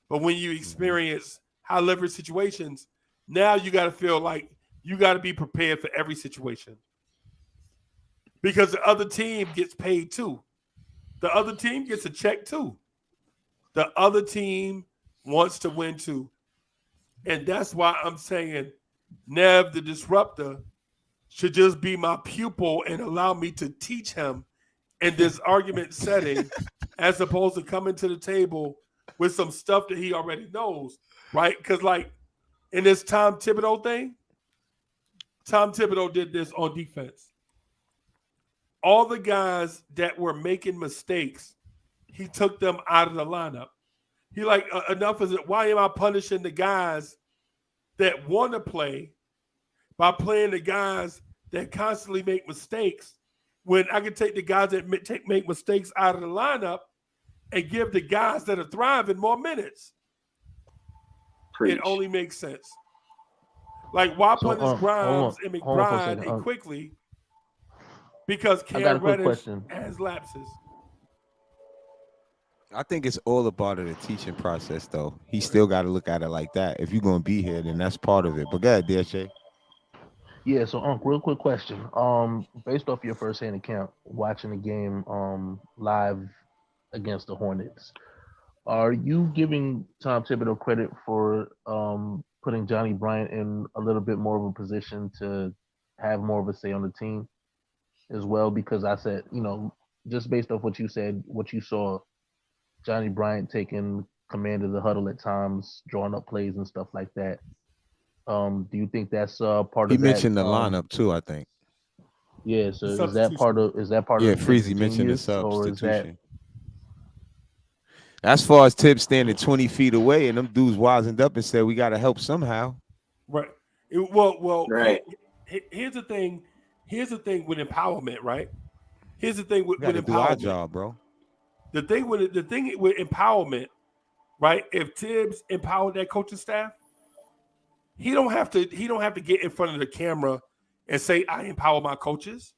But when you experience high leverage situations, now you got to feel like you got to be prepared for every situation. Because the other team gets paid too. The other team gets a check too. The other team wants to win too. And that's why I'm saying Nev, the disruptor, should just be my pupil and allow me to teach him in this argument setting as opposed to coming to the table with some stuff that he already knows, right? Because like in this Tom Thibodeau thing, Tom Thibodeau did this on defense. All the guys that were making mistakes, he took them out of the lineup. He like, enough is it. Why am I punishing the guys that want to play by playing the guys that constantly make mistakes when I can take the guys that make mistakes out of the lineup and give the guys that are thriving more minutes? Preach. It only makes sense. Like, why punish Grimes and McBride and quickly? Because Cam Reddish has lapses. I think it's all a part of the teaching process, though. He still got to look at it like that. If you're going to be here, then that's part of it. But go ahead, DSJ. Yeah, so real quick question. Based off your first-hand account, watching the game live against the Hornets, are you giving Tom Thibodeau credit for putting Johnny Bryant in a little bit more of a position to have more of a say on the team as well? Because I said, just based off what you said, what you saw, Johnny Bryant taking command of the huddle at times, drawing up plays and stuff like that. Do you think that's part of? He mentioned the lineup too, I think. Yeah, so is that part of? Yeah, Freezy mentioned the substitution. As far as Tibbs standing 20 feet away and them dudes wisened up and said we got to help somehow. Right. Well. Right. Here's the thing. Here's the thing with empowerment, right? Here's the thing with empowerment. Do our job, bro. The thing with empowerment, right? If Tibbs empowered that coaching staff, he don't have to get in front of the camera and say, I empower my coaches.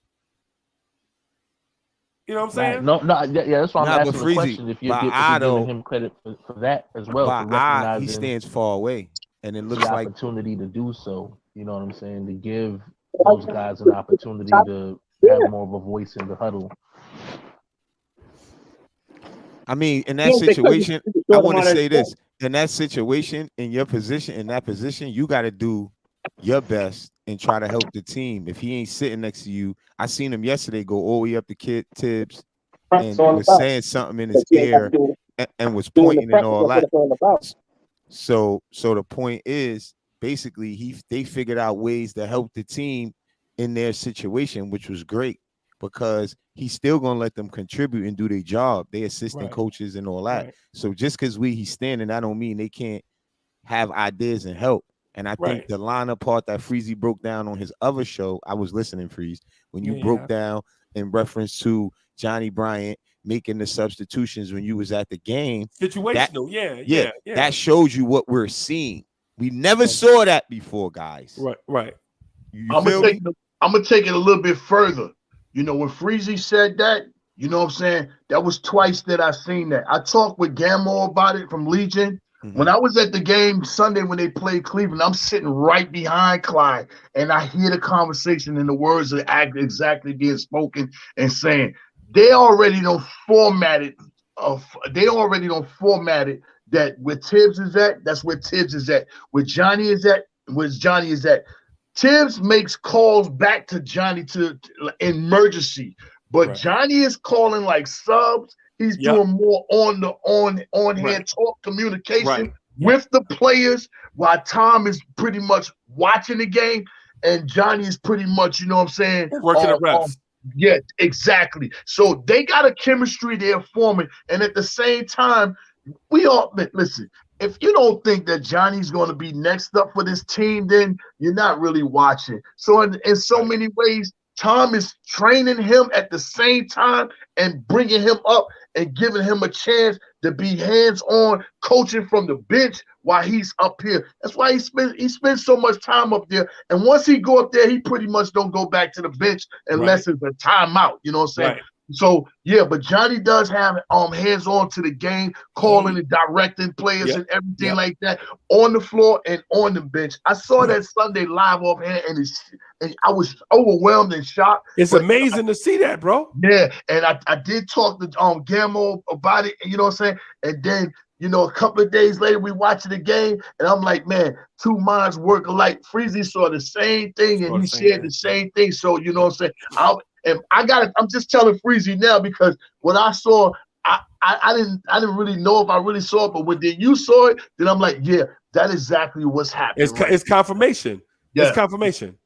You know what I'm saying? No, yeah, that's why I'm asking the question. If you're giving him credit for that as well, for recognizing he stands far away, and it looks the like opportunity to do so. You know what I'm saying? To give those guys an opportunity to have more of a voice in the huddle. I mean, in that situation, I want to say this. In that situation, in your position, in that position, you got to do your best and try to help the team. If he ain't sitting next to you, I seen him yesterday go all the way up to Kid Tibbs and was saying something in his ear and was pointing and all that. So the point is, basically, they figured out ways to help the team in their situation, which was great. Because he's still gonna let them contribute and do their job, they assistant coaches and all that. Right. So just because he's standing, that don't mean they can't have ideas and help. And I think the lineup part that Freezy broke down on his other show, I was listening, Freeze, when you broke down in reference to Johnny Bryant making the substitutions when you was at the game. Situational, yeah. That shows you what we're seeing. We never saw that before, guys. Right. I'm gonna take it a little bit further. When Freezy said that, you know what I'm saying? That was twice that I seen that. I talked with Gammo about it from Legion. Mm-hmm. When I was at the game Sunday when they played Cleveland, I'm sitting right behind Clyde, and I hear the conversation and the words are exactly being spoken and saying they already don't format it. That where Tibbs is at, that's where Tibbs is at. Where Johnny is at, where Johnny is at. Tibbs makes calls back to Johnny to emergency, but Johnny is calling like subs. He's doing more on hand talk communication with the players, while Tom is pretty much watching the game, and Johnny is pretty much, working the refs. Yeah, exactly. So they got a chemistry they're forming, and at the same time, we all listen. If you don't think that Johnny's going to be next up for this team, then you're not really watching. So in so many ways, Tom is training him at the same time and bringing him up and giving him a chance to be hands-on, coaching from the bench while he's up here. That's why he spends so much time up there. And once he go up there, he pretty much don't go back to the bench unless it's a timeout. You know what I'm saying? So yeah, but Johnny does have hands on to the game, calling and directing players and everything like that on the floor and on the bench. I saw that Sunday live off here, and I was overwhelmed and shocked. It's amazing to see that, bro. Yeah, and I did talk to Gammo about it, you know what I'm saying? And then, you know, a couple of days later, we watching the game, and I'm like, man, two minds work alike. Freezy saw the same thing, and he shared the same thing. So, you know what I'm saying? I'm just telling Freezy now, because what I saw, I didn't really know if I really saw it, but when you saw it, then I'm like, yeah, that is exactly what's happening. It's confirmation. Yeah. It's confirmation.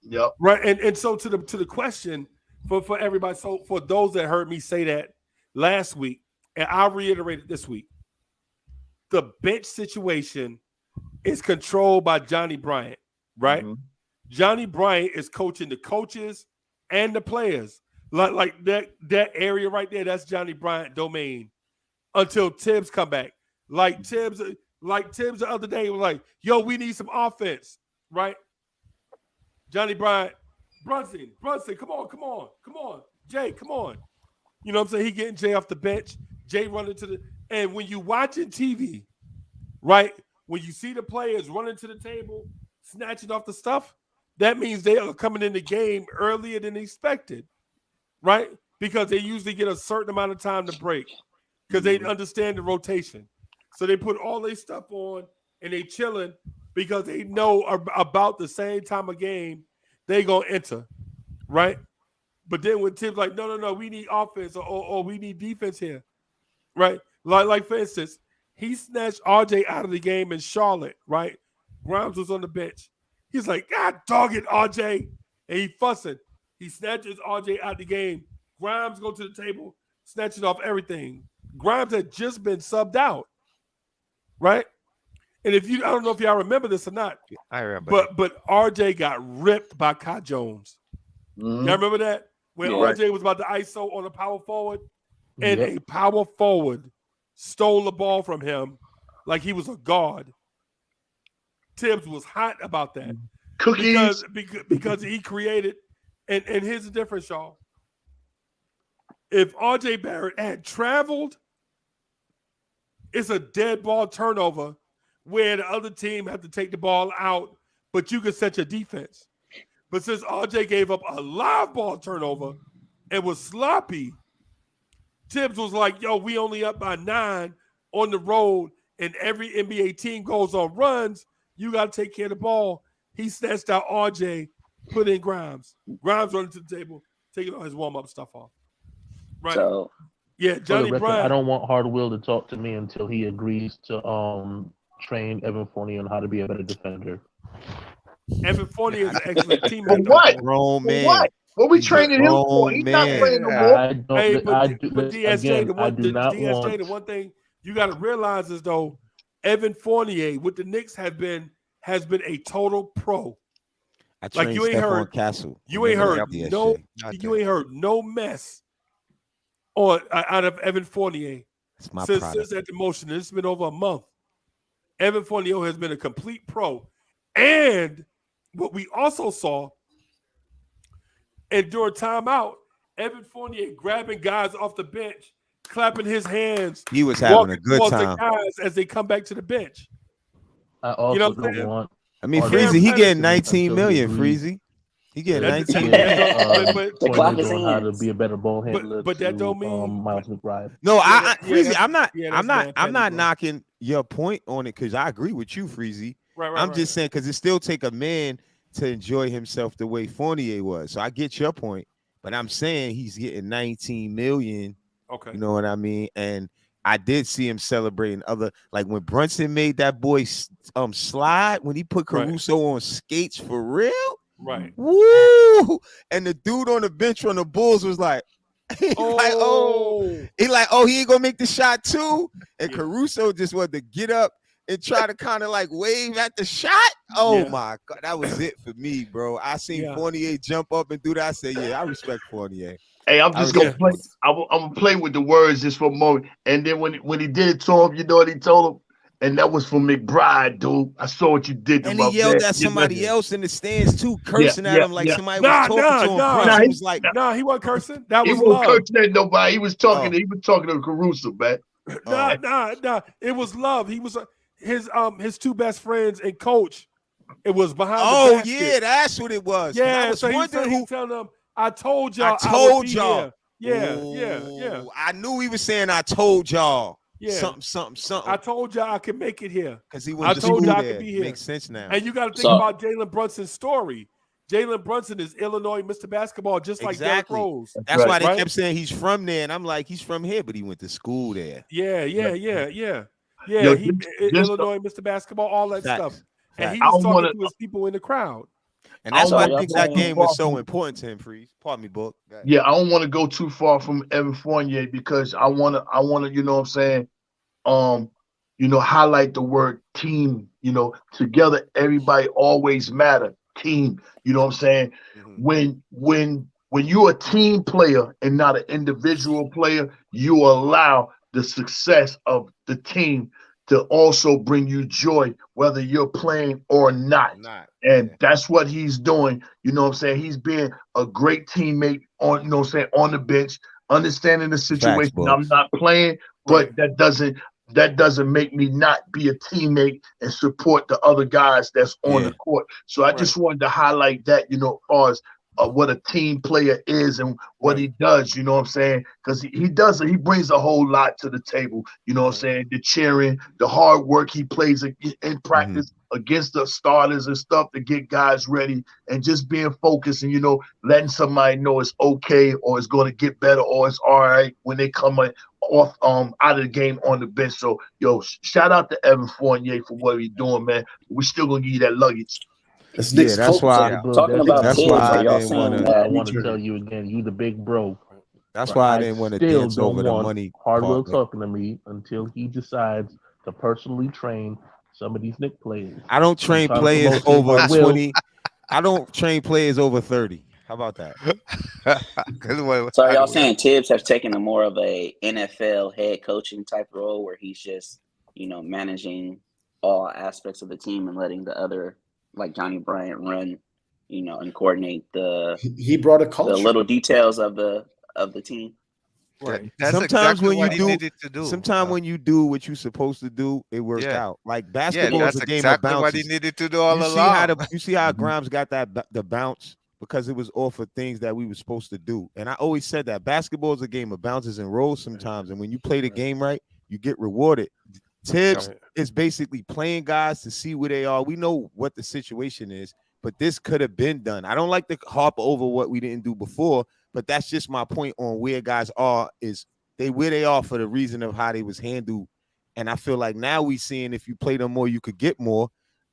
Yep. Right. And so to the question for everybody, so for those that heard me say that last week, and I'll reiterate it this week, the bench situation is controlled by Johnny Bryant, right? Mm-hmm. Johnny Bryant is coaching the coaches and the players. Like that area right there, that's Johnny Bryant domain until Tibbs come back. Like Tibbs the other day was like, yo, we need some offense, right? Johnny Bryant, Brunson, come on. Jay, come on. You know what I'm saying? He getting Jay off the bench. Jay running to the – and when you watching TV, right, when you see the players running to the table, snatching off the stuff, that means they are coming in the game earlier than expected, right? Because they usually get a certain amount of time to break because they understand the rotation. So they put all their stuff on and they chilling because they know about the same time of game they going to enter, right? But then when Tim's like, no, we need offense or we need defense here, right? Like for instance, he snatched RJ out of the game in Charlotte, right? Grimes was on the bench. He's like, God dog it, RJ. And he fussing. He snatches RJ out the game. Grimes go to the table, snatching off everything. Grimes had just been subbed out, right? And I don't know if y'all remember this or not. I remember. But RJ got ripped by Kai Jones. Mm-hmm. Y'all remember that? When RJ was about to ISO on a power forward, and a power forward stole the ball from him like he was a guard. Tibbs was hot about that. Cookies. Because he created, and here's the difference, y'all. If RJ Barrett had traveled, it's a dead ball turnover where the other team had to take the ball out, but you could set your defense. But since RJ gave up a live ball turnover and was sloppy, Tibbs was like, yo, we only up by 9 on the road, and every NBA team goes on runs. You got to take care of the ball. He snatched out RJ, put in Grimes. Grimes running to the table, taking all his warm-up stuff off. Right. So, yeah, Johnny Bryant. I don't want Hardwill to talk to me until he agrees to train Evan Fournier on how to be a better defender. Evan Fournier is an excellent teammate. What? Grown man. What we training him for? He's not playing no more. The one thing you got to realize is though, Evan Fournier with the Knicks has been a total pro. Like you ain't heard Castle. You ain't heard no mess out of Evan Fournier since that demotion. It's been over a month. Evan Fournier has been a complete pro. And what we also saw, and during timeout, Evan Fournier grabbing guys off the bench, clapping his hands. He was having a good time. Guys as they come back to the bench. I also don't want. I mean, Freezy, he getting 19 million. Freezy, he getting 19 million. The clock is how to be a better ball handler. But that don't mean Miles McBride. No, Freezy, I'm not knocking your point on it because I agree with you, Freezy. I'm just saying because it still take a man to enjoy himself the way Fournier was. So I get your point, but I'm saying he's getting 19 million. Okay, you know what I mean? And I did see him celebrating like when Brunson made that boy slide when he put Caruso on skates for real. Right. Woo! And the dude on the bench on the Bulls was like, he ain't gonna make the shot too. And Caruso just wanted to get up and try to kind of like wave at the shot. Oh my God, that was it for me, bro. I seen Fournier jump up and do that. I said, yeah, I respect Fournier. Hey, I'm just gonna play. I'm gonna play with the words just for a moment. And then when he did it to him, you know what he told him? And that was for McBride, dude. I saw what you did to And my he yelled man. at somebody else in the stands too, cursing at him like somebody was talking to him. Prince was like, Nah, he wasn't cursing. That He was wasn't love. cursing at nobody. He was talking. He was talking to Caruso, man. Nah. It was love. He was his two best friends and coach. It was behind the basket. Yeah, that's what it was. Yeah, I was so wondering he telling them, I told y'all. I told y'all. y'all. Yeah. I knew he was saying I told y'all. Yeah. Something. I told y'all I could make it here. Because he I was told y'all I could be here. Makes sense now. And you got to think about Jalen Brunson's story. Jalen Brunson is Illinois Mr. Basketball, just like Derrick Rose. That's why they kept saying he's from there, and I'm like, he's from here, but he went to school there. Yeah. Yo, Illinois Mr. Basketball, all that stuff. And he was talking to his people in the crowd. And that's why I think that game was so important to him, Freeze. Pardon me, Book. Yeah, I don't want to go too far from Evan Fournier because I wanna, you know what I'm saying, highlight the word team, together everybody always matter. Team, you know what I'm saying? When you're a team player and not an individual player, you allow the success of the team to also bring you joy, whether you're playing or not. And that's what he's doing. You know what I'm saying? He's being a great teammate on, on the bench, understanding the situation. I'm not playing, but that doesn't make me not be a teammate and support the other guys that's on the court. So I just wanted to highlight that, as far as what a team player is and what he does, you know what I'm saying? Because he brings a whole lot to the table, you know what I'm saying? The cheering, the hard work he plays in practice against the starters and stuff to get guys ready and just being focused and, letting somebody know it's okay or it's going to get better or it's all right when they come off out of the game on the bench. So, shout out to Evan Fournier for what he's doing, man. We're still going to give you that luggage. That's why. Talking about that's kids, why are I y'all didn't saying want that? I want to tell you again, you the big bro. That's why I didn't want to dance over the money. Hardwell talking to me until he decides to personally train some of these Knicks players. I don't train players over 20. I don't train players over 30. How about that? So are y'all saying Tibbs has taken a more of a NFL head coaching type role where he's just, managing all aspects of the team and letting the other, like Johnny Bryant, run, and coordinate he brought a culture, the little details of the team. Right. That's sometimes exactly when what you he do, needed to do. sometimes when you do what you're supposed to do, it works out. Like basketball that's is a game exactly of bounces. what he needed to do all you along. You see how Grimes got the bounce because it was off of things that we were supposed to do. And I always said that basketball is a game of bounces and rolls sometimes. And when you play the game right, you get rewarded. Tibbs is basically playing guys to see where they are. We know what the situation is, but this could have been done. I don't like to harp over what we didn't do before, but that's just my point on where guys are is where they are for the reason of how they was handled. And I feel like now we seeing if you play them more, you could get more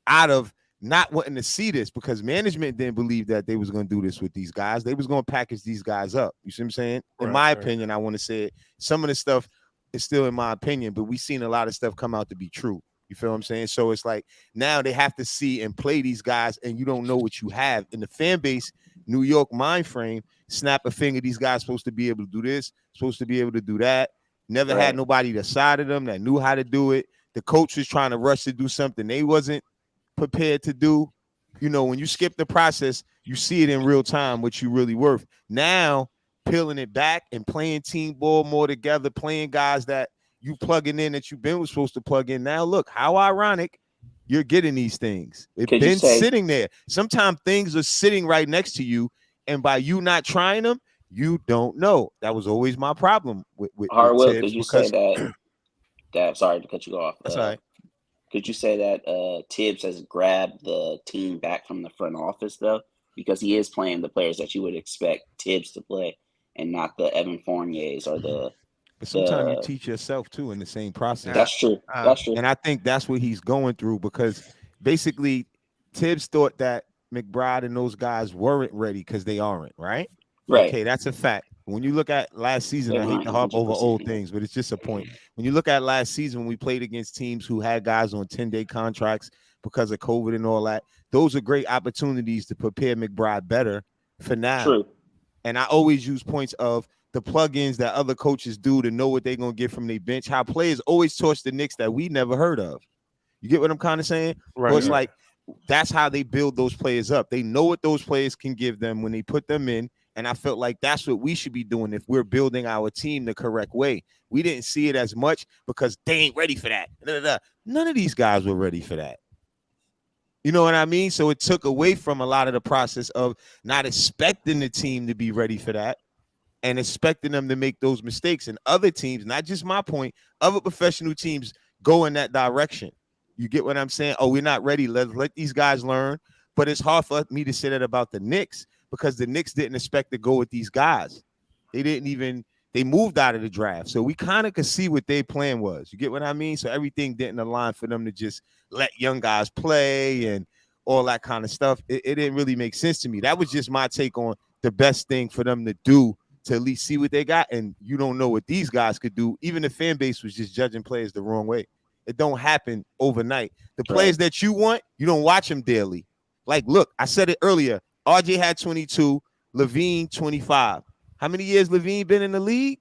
out of not wanting to see this because management didn't believe that they was going to do this with these guys. They was going to package these guys up. You see what I'm saying? In my opinion, I want to say it. Some of the stuff is still in my opinion, but we've seen a lot of stuff come out to be true. You feel what I'm saying? So it's like now they have to see and play these guys, and you don't know what you have. In the fan base, New York mind frame, snap a finger, these guys supposed to be able to do this, supposed to be able to do that. Never had nobody that sided them that knew how to do it. The coach was trying to rush to do something they wasn't prepared to do. When you skip the process, you see it in real time, what you really worth. Now, peeling it back and playing team ball more together, playing guys that you plugging in that you've been supposed to plug in. Now, look, how ironic you're getting these things. It's been sitting there. Sometimes things are sitting right next to you, and by you not trying them, you don't know. That was always my problem with Harwell, Tibbs could you say that sorry to cut you off. That's all right. Could you say that Tibbs has grabbed the team back from the front office, though? Because he is playing the players that you would expect Tibbs to play and not the Evan Fourniers or the... But sometimes you teach yourself, too, in the same process. That's true. That's true. And I think that's what he's going through because basically Tibbs thought that McBride and those guys weren't ready because they aren't, right? Right. Okay, that's a fact. When you look at last season, I hate to harp over old things, but it's just a point. When you look at last season, when we played against teams who had guys on 10-day contracts because of COVID and all that, those are great opportunities to prepare McBride better for now. True. And I always use points of the plugins that other coaches do to know what they're going to get from their bench, how players always torch the Knicks that we never heard of. You get what I'm kind of saying? Right. So it's like that's how they build those players up. They know what those players can give them when they put them in. And I felt like that's what we should be doing if we're building our team the correct way. We didn't see it as much because they ain't ready for that. None of these guys were ready for that. You know what I mean? So it took away from a lot of the process of not expecting the team to be ready for that and expecting them to make those mistakes. And other teams, not just my point, other professional teams go in that direction. You get what I'm saying? Oh, we're not ready. Let these guys learn. But it's hard for me to say that about the Knicks because the Knicks didn't expect to go with these guys. They moved out of the draft. So we kind of could see what their plan was. You get what I mean? So everything didn't align for them to just let young guys play and all that kind of stuff. It didn't really make sense to me. That was just my take on the best thing for them to do to at least see what they got. And you don't know what these guys could do. Even the fan base was just judging players the wrong way. It don't happen overnight. The players that you want, you don't watch them daily. Like, look, I said it earlier. RJ had 22, Levine 25. How many years Levine been in the league?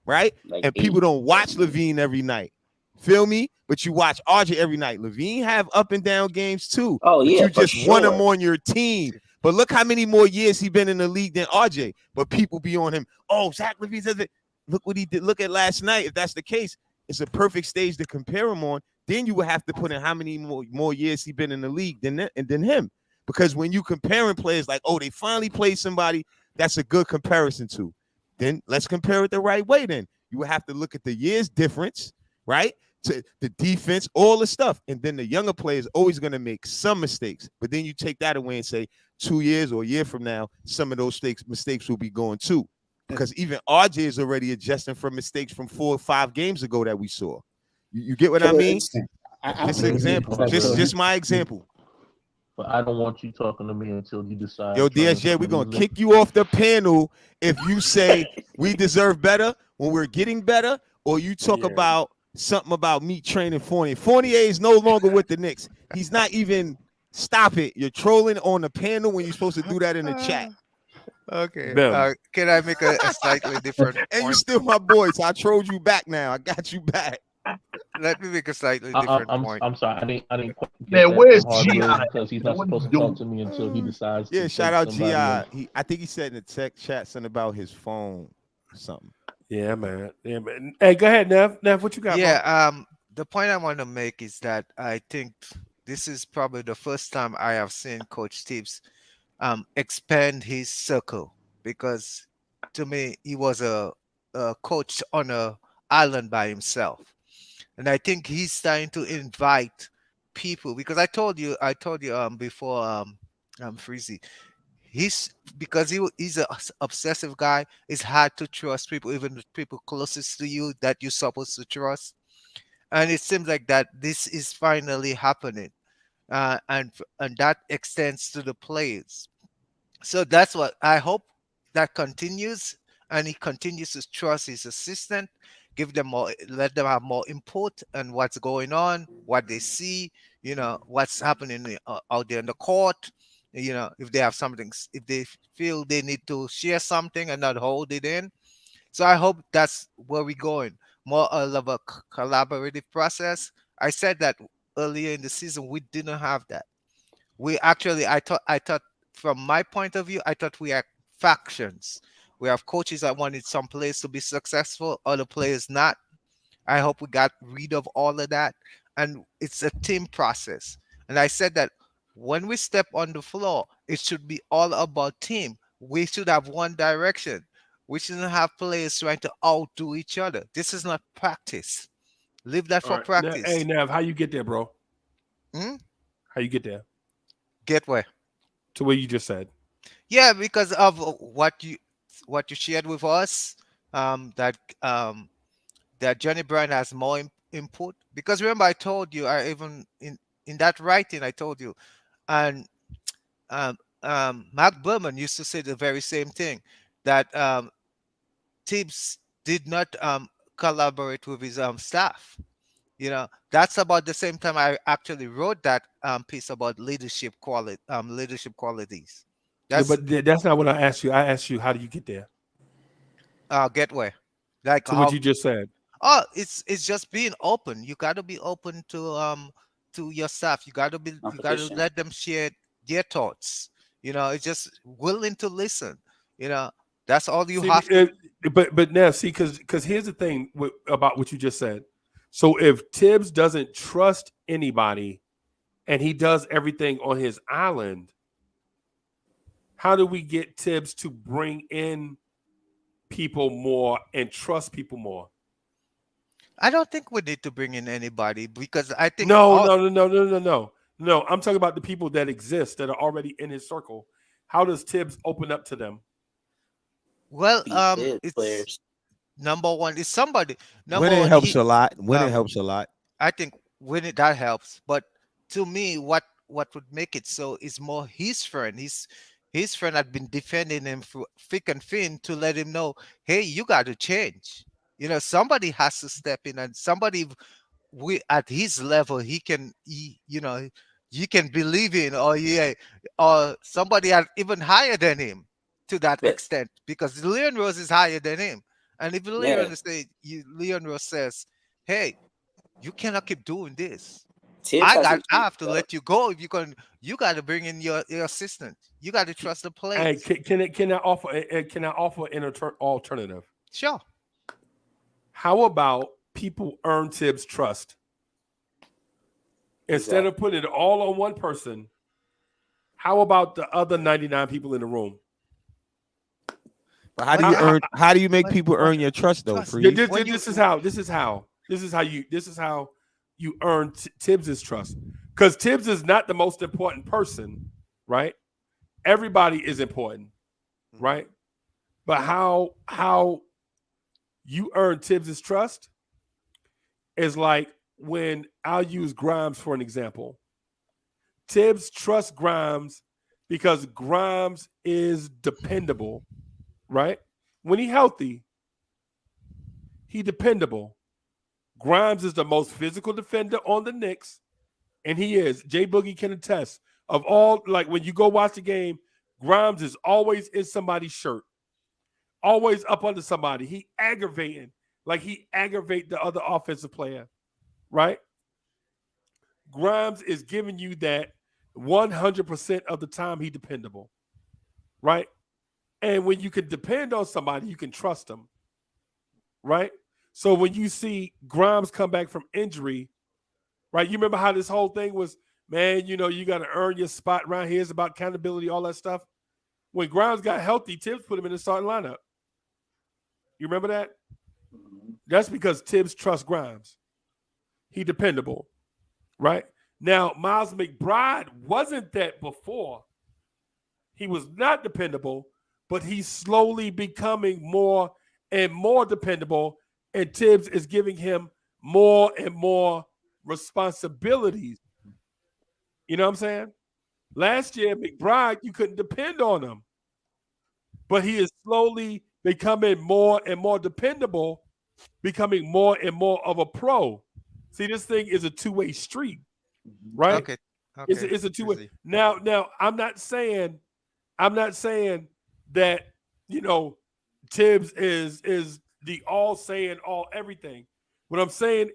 Right? Like and people don't watch Levine every night. Feel me? But you watch RJ every night. Levine have up and down games too. Oh, but yeah, you for just want him sure. on your team. But look how many more years he been in the league than RJ. But people be on him. Oh, Zach Levine says it. Look what he did. Look at last night. If that's the case, it's a perfect stage to compare him on. Then you would have to put in how many more years he been in the league than him. Because when you comparing players like, oh, they finally played somebody that's a good comparison to, then let's compare it the right way. Then you would have to look at the years difference, right? To the defense, all the stuff. And then the younger players always going to make some mistakes. But then you take that away and say 2 years or a year from now, some of those mistakes will be going too. Because even RJ is already adjusting from mistakes from 4 or 5 games ago that we saw. You get what I mean? Just an example. Just my example. But I don't want you talking to me until you decide. Yo, DSJ, we're going to kick you off the panel if you say we deserve better when we're getting better, or you talk about something about me training Fournier. Fournier is no longer with the Knicks. He's not even, stop it. You're trolling on the panel when you're supposed to do that in the chat. Okay. Can I make a slightly different point? And you still my boy, so I trolled you back now. I got you back. Let me make a slightly different point. I'm sorry. I didn't quite get Man, that where's from Hard G.I.? Will because he's not supposed to talk to me until he decides. Yeah, to shout take out somebody else. G.I. I think he said in the tech chat something about his phone or something. Yeah, man. Yeah, man. Hey, go ahead, Nev. Nev, what you got? Yeah, the point I want to make is that I think this is probably the first time I have seen Coach Tibbs expand his circle, because to me he was a coach on a island by himself, and I think he's starting to invite people, because I told you before Freezy, because he's an obsessive guy. It's hard to trust people, even the people closest to you that you're supposed to trust. And it seems like that this is finally happening, and that extends to the players. So that's what I hope that continues, and he continues to trust his assistant, give them more, let them have more input on what's going on, what they see, what's happening out there in the court. If they have something, if they feel they need to share something and not hold it in. So I hope that's where we're going, more of a collaborative process. I said that earlier in the season, we didn't have that. We actually, I thought from my point of view, I thought we had factions. We have coaches that wanted some players to be successful, other players not. I hope we got rid of all of that. And it's a team process. And I said that when we step on the floor, it should be all about team. We should have one direction. We shouldn't have players trying to outdo each other. This is not practice. Leave that for practice. Hey, Nev, how you get there, bro? How you get there? Get where? To where you just said. Yeah, because of what you shared with us, that Johnny Brown has more input. Because remember, I told you, I even in that writing, I told you, and Mark Berman used to say the very same thing, that Tibbs did not collaborate with his staff. That's about the same time I actually wrote that piece about leadership qualities. But that's not what I asked you. I asked you, how do you get there? Get where? Like to what you just said. Oh, it's just being open. You got to be open to to your staff. You got to Competition. let them share their thoughts. It's just willing to listen. That's all you See, have to. but now see, because here's the thing about what you just said. So if Tibbs doesn't trust anybody, and he does everything on his island, how do we get Tibbs to bring in people more and trust people more? I don't think we need to bring in anybody because I think No. I'm talking about the people that exist that are already in his circle. How does Tibbs open up to them? Well, It's players. number one is somebody. Winning helps a lot. Winning helps a lot. I think winning that helps, but to me, what would make it so is more his friend. His friend had been defending him through thick and thin to let him know, hey, you got to change. Somebody has to step in, and somebody at his level you can believe in, or somebody even higher than him to that extent, because Leon Rose is higher than him. And if Leon Rose says, hey, you cannot keep doing this. I have to let you go. If you got to bring in your assistant. You got to trust the players. Hey, can I offer an alternative? Sure. How about people earn Tibbs' trust instead of putting it all on one person? How about the other 99 people in the room? But how do you make people earn your trust though? This is how you earn Tibbs' trust, because Tibbs is not the most important person, right? Everybody is important, right? But how you earn Tibbs' trust is like when I'll use Grimes for an example. Tibbs trusts Grimes because Grimes is dependable, right? When he's healthy, he's dependable. Grimes is the most physical defender on the Knicks, and he is. Jay Boogie can attest. Of all, like when you go watch the game, Grimes is always in somebody's shirt, always up under somebody. He aggravating, like he aggravate the other offensive player, right? Grimes is giving you that 100% of the time he dependable, right? And when you can depend on somebody, you can trust them, right? So when you see Grimes come back from injury, right? You remember how this whole thing was, man, you got to earn your spot around here. It's about accountability, all that stuff. When Grimes got healthy, Tibbs put him in the starting lineup. You remember that? That's because Tibbs trusts Grimes. He dependable, right? Now, Miles McBride wasn't that before. He was not dependable, but he's slowly becoming more and more dependable, and Tibbs is giving him more and more responsibilities. You know what I'm saying? Last year, McBride, you couldn't depend on him, but he is slowly becoming more and more dependable, becoming more and more of a pro. See, this thing is a two-way street, right? Okay. It's a two-way. Now, I'm not saying that Tibbs is the all saying all everything. What I'm saying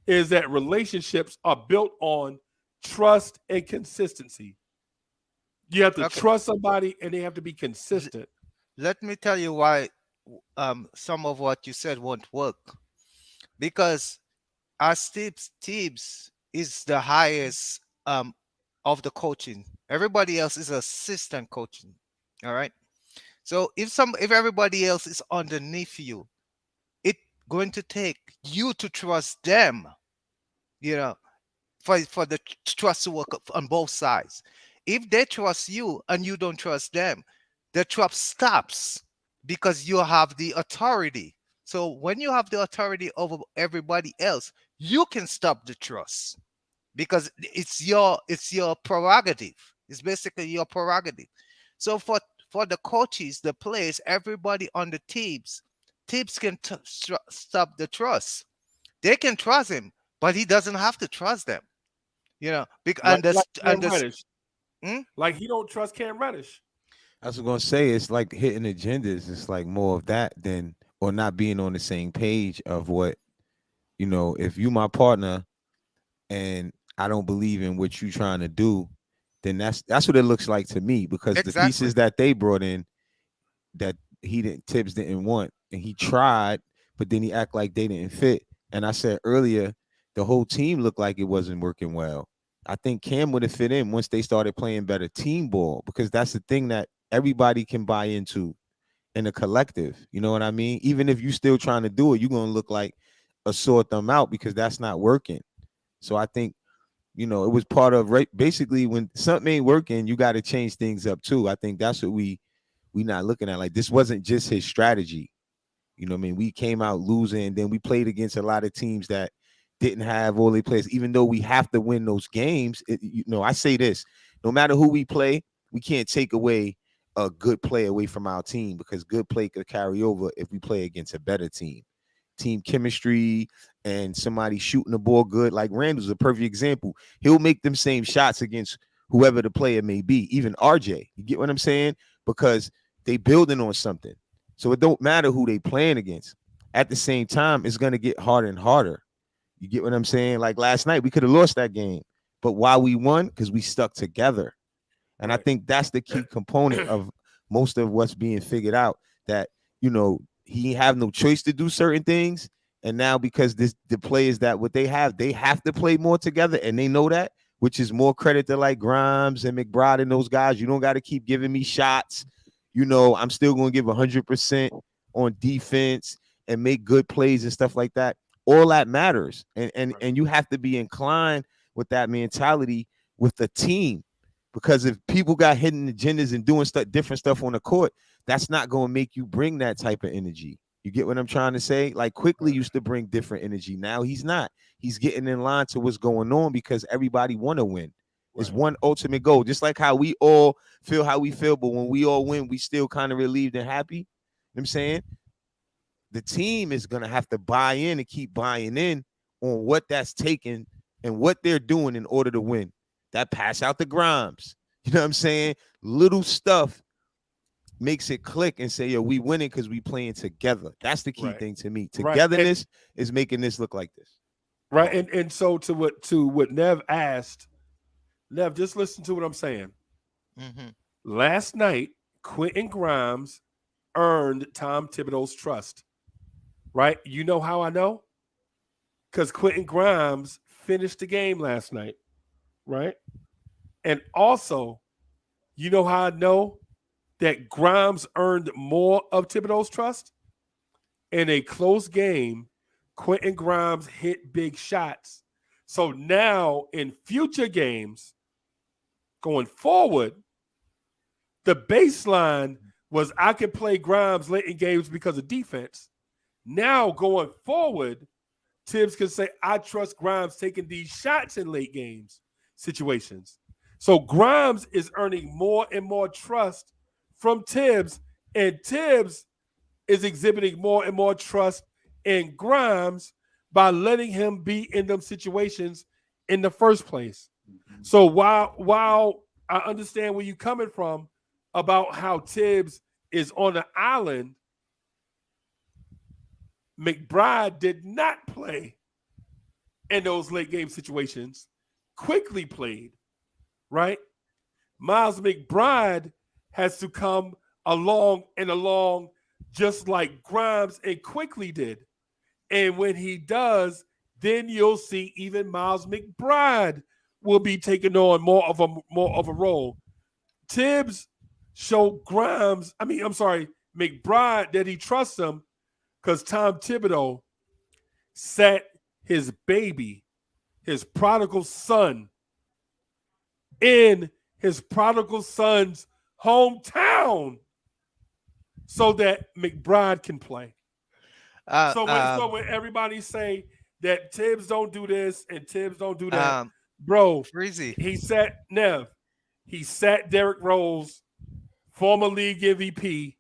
is that relationships are built on trust and consistency. You have to trust somebody, and they have to be consistent. Let me tell you why some of what you said won't work. Because as Tibbs is the highest of the coaching. Everybody else is assistant coaching. All right. So if everybody else is underneath you, it's going to take you to trust them, for the trust to work on both sides. If they trust you and you don't trust them, the trust stops because you have the authority. So when you have the authority over everybody else, you can stop the trust because it's your prerogative. It's basically your prerogative. So for the coaches, the players, everybody on the teams can stop the trust. They can trust him, but he doesn't have to trust them. Like he don't trust Cam Reddish. I was gonna say it's like hitting agendas. It's like more of that than or not being on the same page of what, if you my partner and I don't believe in what you're trying to do, then that's what it looks like to me, because the pieces that they brought in that Tibbs didn't want, and he tried, but then he act like they didn't fit. And I said earlier, the whole team looked like it wasn't working well. I think Cam would have fit in once they started playing better team ball, because that's the thing that everybody can buy into in a collective. You know what I mean? Even if you still trying to do it, you're gonna look like a sore thumb out because that's not working. So I think, it was part of, right, basically when something ain't working, you got to change things up too. I think that's what we not looking at. Like, this wasn't just his strategy. You know what I mean? We came out losing, and then we played against a lot of teams that didn't have all their players. Even though we have to win those games, I say this: no matter who we play, we can't take away a good play away from our team, because good play could carry over if we play against a better team. Team chemistry and somebody shooting the ball good. Like Randall's a perfect example. He'll make them same shots against whoever the player may be, even RJ. You get what I'm saying? Because they building on something. So it don't matter who they playing against. At the same time, it's going to get harder and harder. You get what I'm saying? Like last night, we could have lost that game. But why we won? Because we stuck together. And I think that's the key component of most of what's being figured out, that, he have no choice to do certain things. And now, because the players that what they have to play more together, and they know that, which is more credit to like Grimes and McBride and those guys. You don't got to keep giving me shots. I'm still going to give 100% on defense and make good plays and stuff like that. All that matters. And you have to be inclined with that mentality with the team, because if people got hidden agendas and doing different stuff on the court, that's not going to make you bring that type of energy. You get what I'm trying to say? Like Quickly used to bring different energy. Now he's not. He's getting in line to what's going on because everybody want to win. It's one ultimate goal. Just like how we all feel how we feel, but when we all win, we still kind of relieved and happy. You know what I'm saying? The team is going to have to buy in and keep buying in on what that's taking and what they're doing in order to win. That pass out the Grimes. You know what I'm saying? Little stuff makes it click and say, yo, we winning because we playing together. That's the key thing to me. Togetherness is making this look like this. Right. And so to what Nev asked, Nev, just listen to what I'm saying. Mm-hmm. Last night, Quentin Grimes earned Tom Thibodeau's trust. Right? You know how I know? Because Quentin Grimes finished the game last night. Right? And also, you know how I know that Grimes earned more of Thibodeau's trust? In a close game, Quentin Grimes hit big shots. So now in future games, going forward, the baseline was I can play Grimes late in games because of defense. Now going forward, Tibbs can say, I trust Grimes taking these shots in late games situations. So Grimes is earning more and more trust from Tibbs, and Tibbs is exhibiting more and more trust in Grimes by letting him be in them situations in the first place. So while I understand where you're coming from about how Tibbs is on the island, McBride did not play in those late game situations. Quickly played, right? Miles McBride has to come along just like Grimes and Quickly did. And when he does, then you'll see even Miles McBride will be taking on more of a role. Tibbs showed McBride that he trusts him because Tom Thibodeau sat his baby, his prodigal son, in his prodigal son's hometown so that McBride can play. So when everybody say that Tibbs don't do this and Tibbs don't do that, bro, Freezy. he sat Derrick Rose, former league MVP,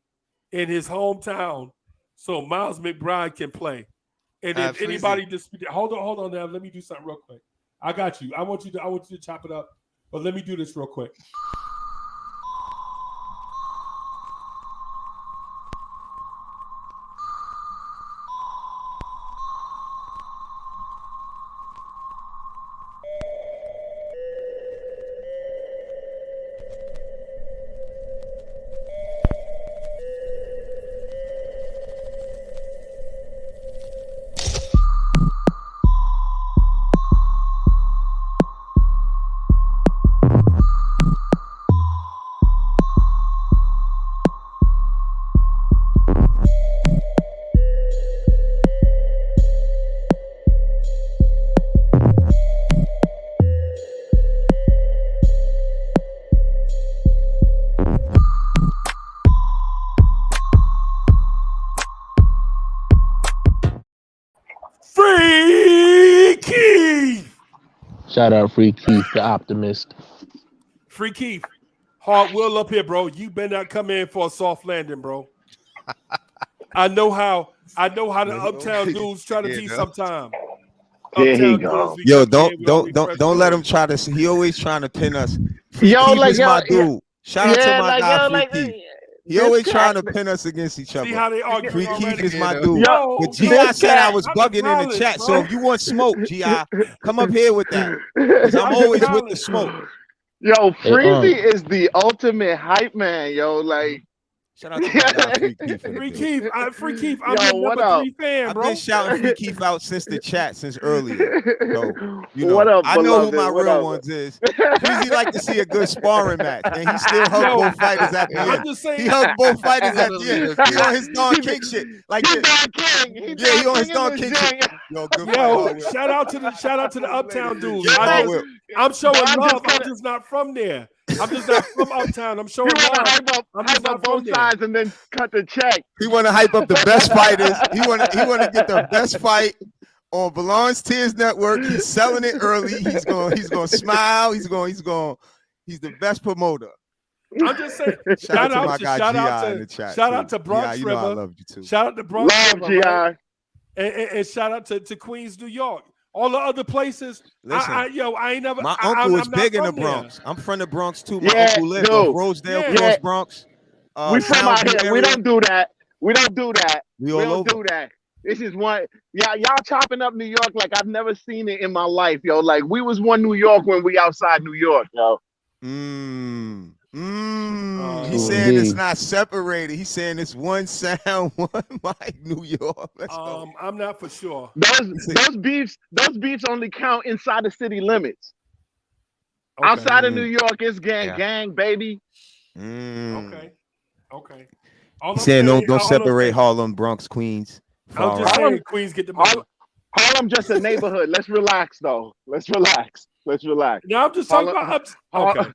in his hometown so Miles McBride can play. And if anybody dispute, hold on now, let me do something real quick. I got you. I want you to chop it up, but let me do this real quick. Shout out Free Keith, the optimist. Free Keith, hard will up here, bro. You better not come in for a soft landing, bro. I know how the uptown dudes try to be sometimes. Here he go. Yo, don't let him try to. He always trying to pin us. Free Yo, Keith like, is yo, my yeah. dude. Shout out to Yeah, my like, guy yo, Free like, Keith. He this always cat- trying to pin us against each other. See how they argue Free Keith already? is my Yo, dude. But Gi this said I cat- was bugging in the violence, chat. bro. So if you want smoke, Gi, come up here with that. Because I'm always with the smoke. Yo, Hey, Freezy is the ultimate hype man, yo. Like, Shout out to my guy Free Keith. Free Keith, Free Keith. I'm Yo, your what number up? 3 fan, I've bro. been shouting Free Keith out since the chat, since earlier. So, you know, What up, I know who beloved? my What real up? ones is. Freezy like to see a good sparring match, and he still hugged both fighters at the I'm end. just saying. He hugged both fighters at the end. He on his Don King shit. Like He this. Don King. He Yeah, he Don on his King Don in King the shit. gym. Yo, good fight, Yo, hard whip. shout out to the uptown dudes. Yeah, hard I'm whip. showing I'm love. just I'm gonna- just not from there. I'm just not from uptown. I'm You showing want love. to hype up both sides and then cut the check. He want to hype up the best fighters. He want to get the best fight on Belongs Tears Network. He's selling it early. He's going to smile. He's the best promoter. I'm just saying. Shout out to in the chat. Shout out to Bronx you know I River. love you too. Shout out to Bronx Love, River. GI. Right? And shout out to Queens, New York. All the other places. Listen, I ain't never. My I'm uncle is not big in the from there. Bronx. I'm from the Bronx too. My Yeah, uncle lives dude. off Rosedale, Yeah. Cross Bronx. We from out Soundview here. We area. don't do that. We don't do that. We We all don't over. do that. This is one. Yeah, y'all chopping up New York like I've never seen it in my life, yo. Like we was one New York when we outside New York, yo. He's saying it's not separated. He's saying it's one sound, one mic, New York. Let's go. I'm not for sure. Those beefs only count inside the city limits. Okay. Outside of New York, it's gang, Yeah. gang, baby. Okay. All He's I'm saying saying, don't all I'm separate saying- Harlem, Bronx, Queens. I'm just saying, Queens get the money. Harlem just a neighborhood. Let's relax, though. Let's relax. No, I'm just talking about. Okay.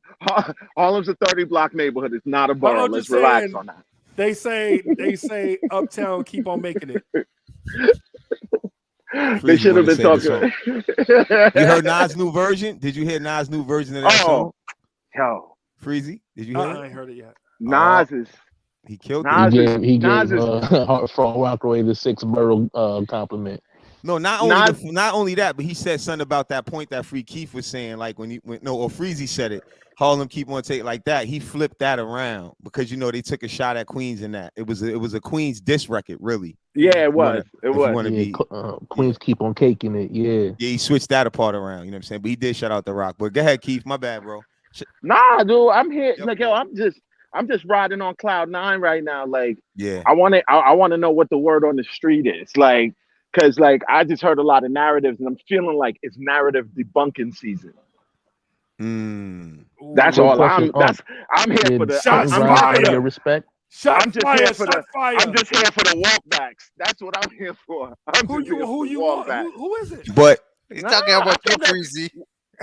Harlem's a 30-block neighborhood. It's not a borough. I'm Let's just relax saying, on that. They say Uptown keep on making it. They should have been talking. You heard Nas' new version? Did you hear Nas' new version of that song? Yo, Freezy, did you hear I it? ain't heard it yet. Nas is. He killed Nas it. He Nas gave is- Front Rockaway the 6 borough compliment. No, not only that, but he said something about that point that Free Keith was saying, like or Freezy said it. Harlem keep on taking like that. He flipped that around because they took a shot at Queens in that. It was a Queens diss record, really. Yeah, it was. It was. Queens keep on caking it. Yeah. Yeah, he switched that apart around. You know what I'm saying? But he did shout out The Rock. But go ahead, Keith. My bad, bro. Nah, dude, I'm here. Like, yo, I'm just riding on cloud 9 right now. Like, yeah, I want to know what the word on the street is. Like, cause like I just heard a lot of narratives, and I'm feeling like it's narrative debunking season. That's all. I'm here for the. Your respect. I'm just here for the walkbacks. That's what I'm here for. Who you want? Who is it? But he's talking about you, Freezy.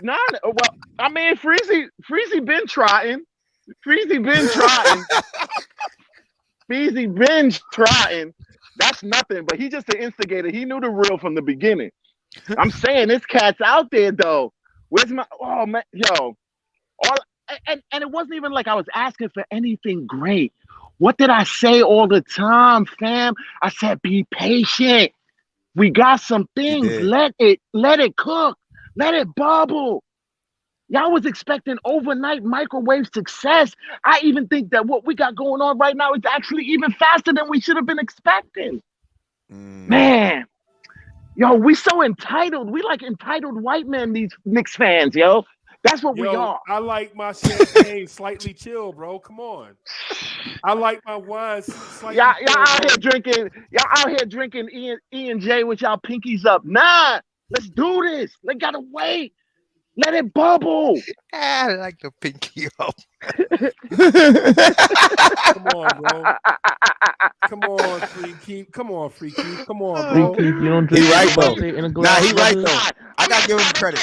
Nah, well, I mean, Freezy been trotting. Freezy been trotting. That's nothing, but he just an instigator. He knew the real from the beginning. I'm saying this cat's out there though. Where's my man, yo? And it wasn't even like I was asking for anything great. What did I say all the time, fam? I said, be patient. We got some things. Let it cook. Let it bubble. Y'all was expecting overnight microwave success. I even think that what we got going on right now is actually even faster than we should have been expecting. Man, yo, we so entitled. We like entitled white men, these Knicks fans, yo. That's what we are. I like my champagne slightly chill, bro. Come on. I like my wine slightly Y'all chill, out here drinking E&J with y'all pinkies up. Nah, let's do this. They gotta wait. Let it bubble. I like the pinky up. Come on, bro. Come on, Free Keith. Come on, Free Keith. Come on, bro. Free Keith, you don't drink He right though. in a Nah, glass he right of though. I gotta give him credit.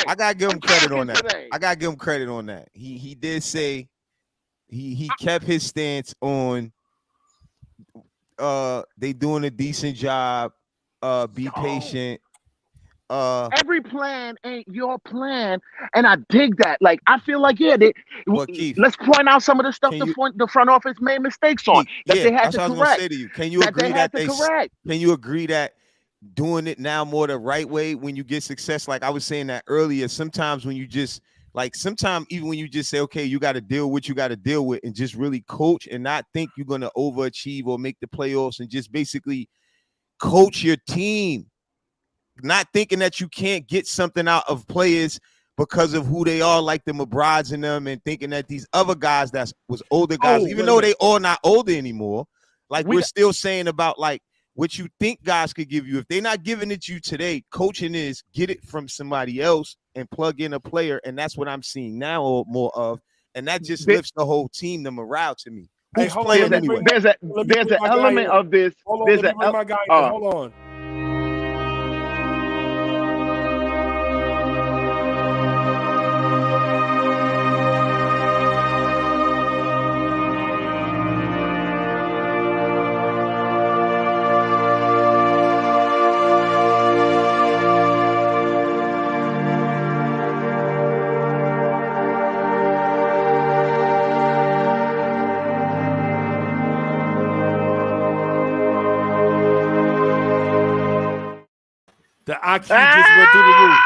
I gotta give him I'm credit talking on that. today. I gotta give him credit on that. He did say he kept his stance on they doing a decent job. Be patient. every plan ain't your plan, and I dig that. Like I feel like Keith, let's point out some of the stuff can the front office made mistakes on that they had that's to what I was correct. gonna say to you. Can you agree that Can you agree that doing it now more the right way when you get success? Like I was saying that earlier. Sometimes when you just sometimes even when you just say, okay, you got to deal with what you got to deal with, and just really coach and not think you're gonna overachieve or make the playoffs, and just basically coach your team. Not thinking that you can't get something out of players because of who they are, like the McBrides and them, and thinking that these other guys that was older guys, even though they all not older anymore, like we're still saying about like what you think guys could give you. If they're not giving it to you today, coaching is get it from somebody else and plug in a player, and that's what I'm seeing now or more of, and that just lifts the whole team, the morale to me. Who's playing anyway? There's an element of this. Hold on. The IQ just went through the roof.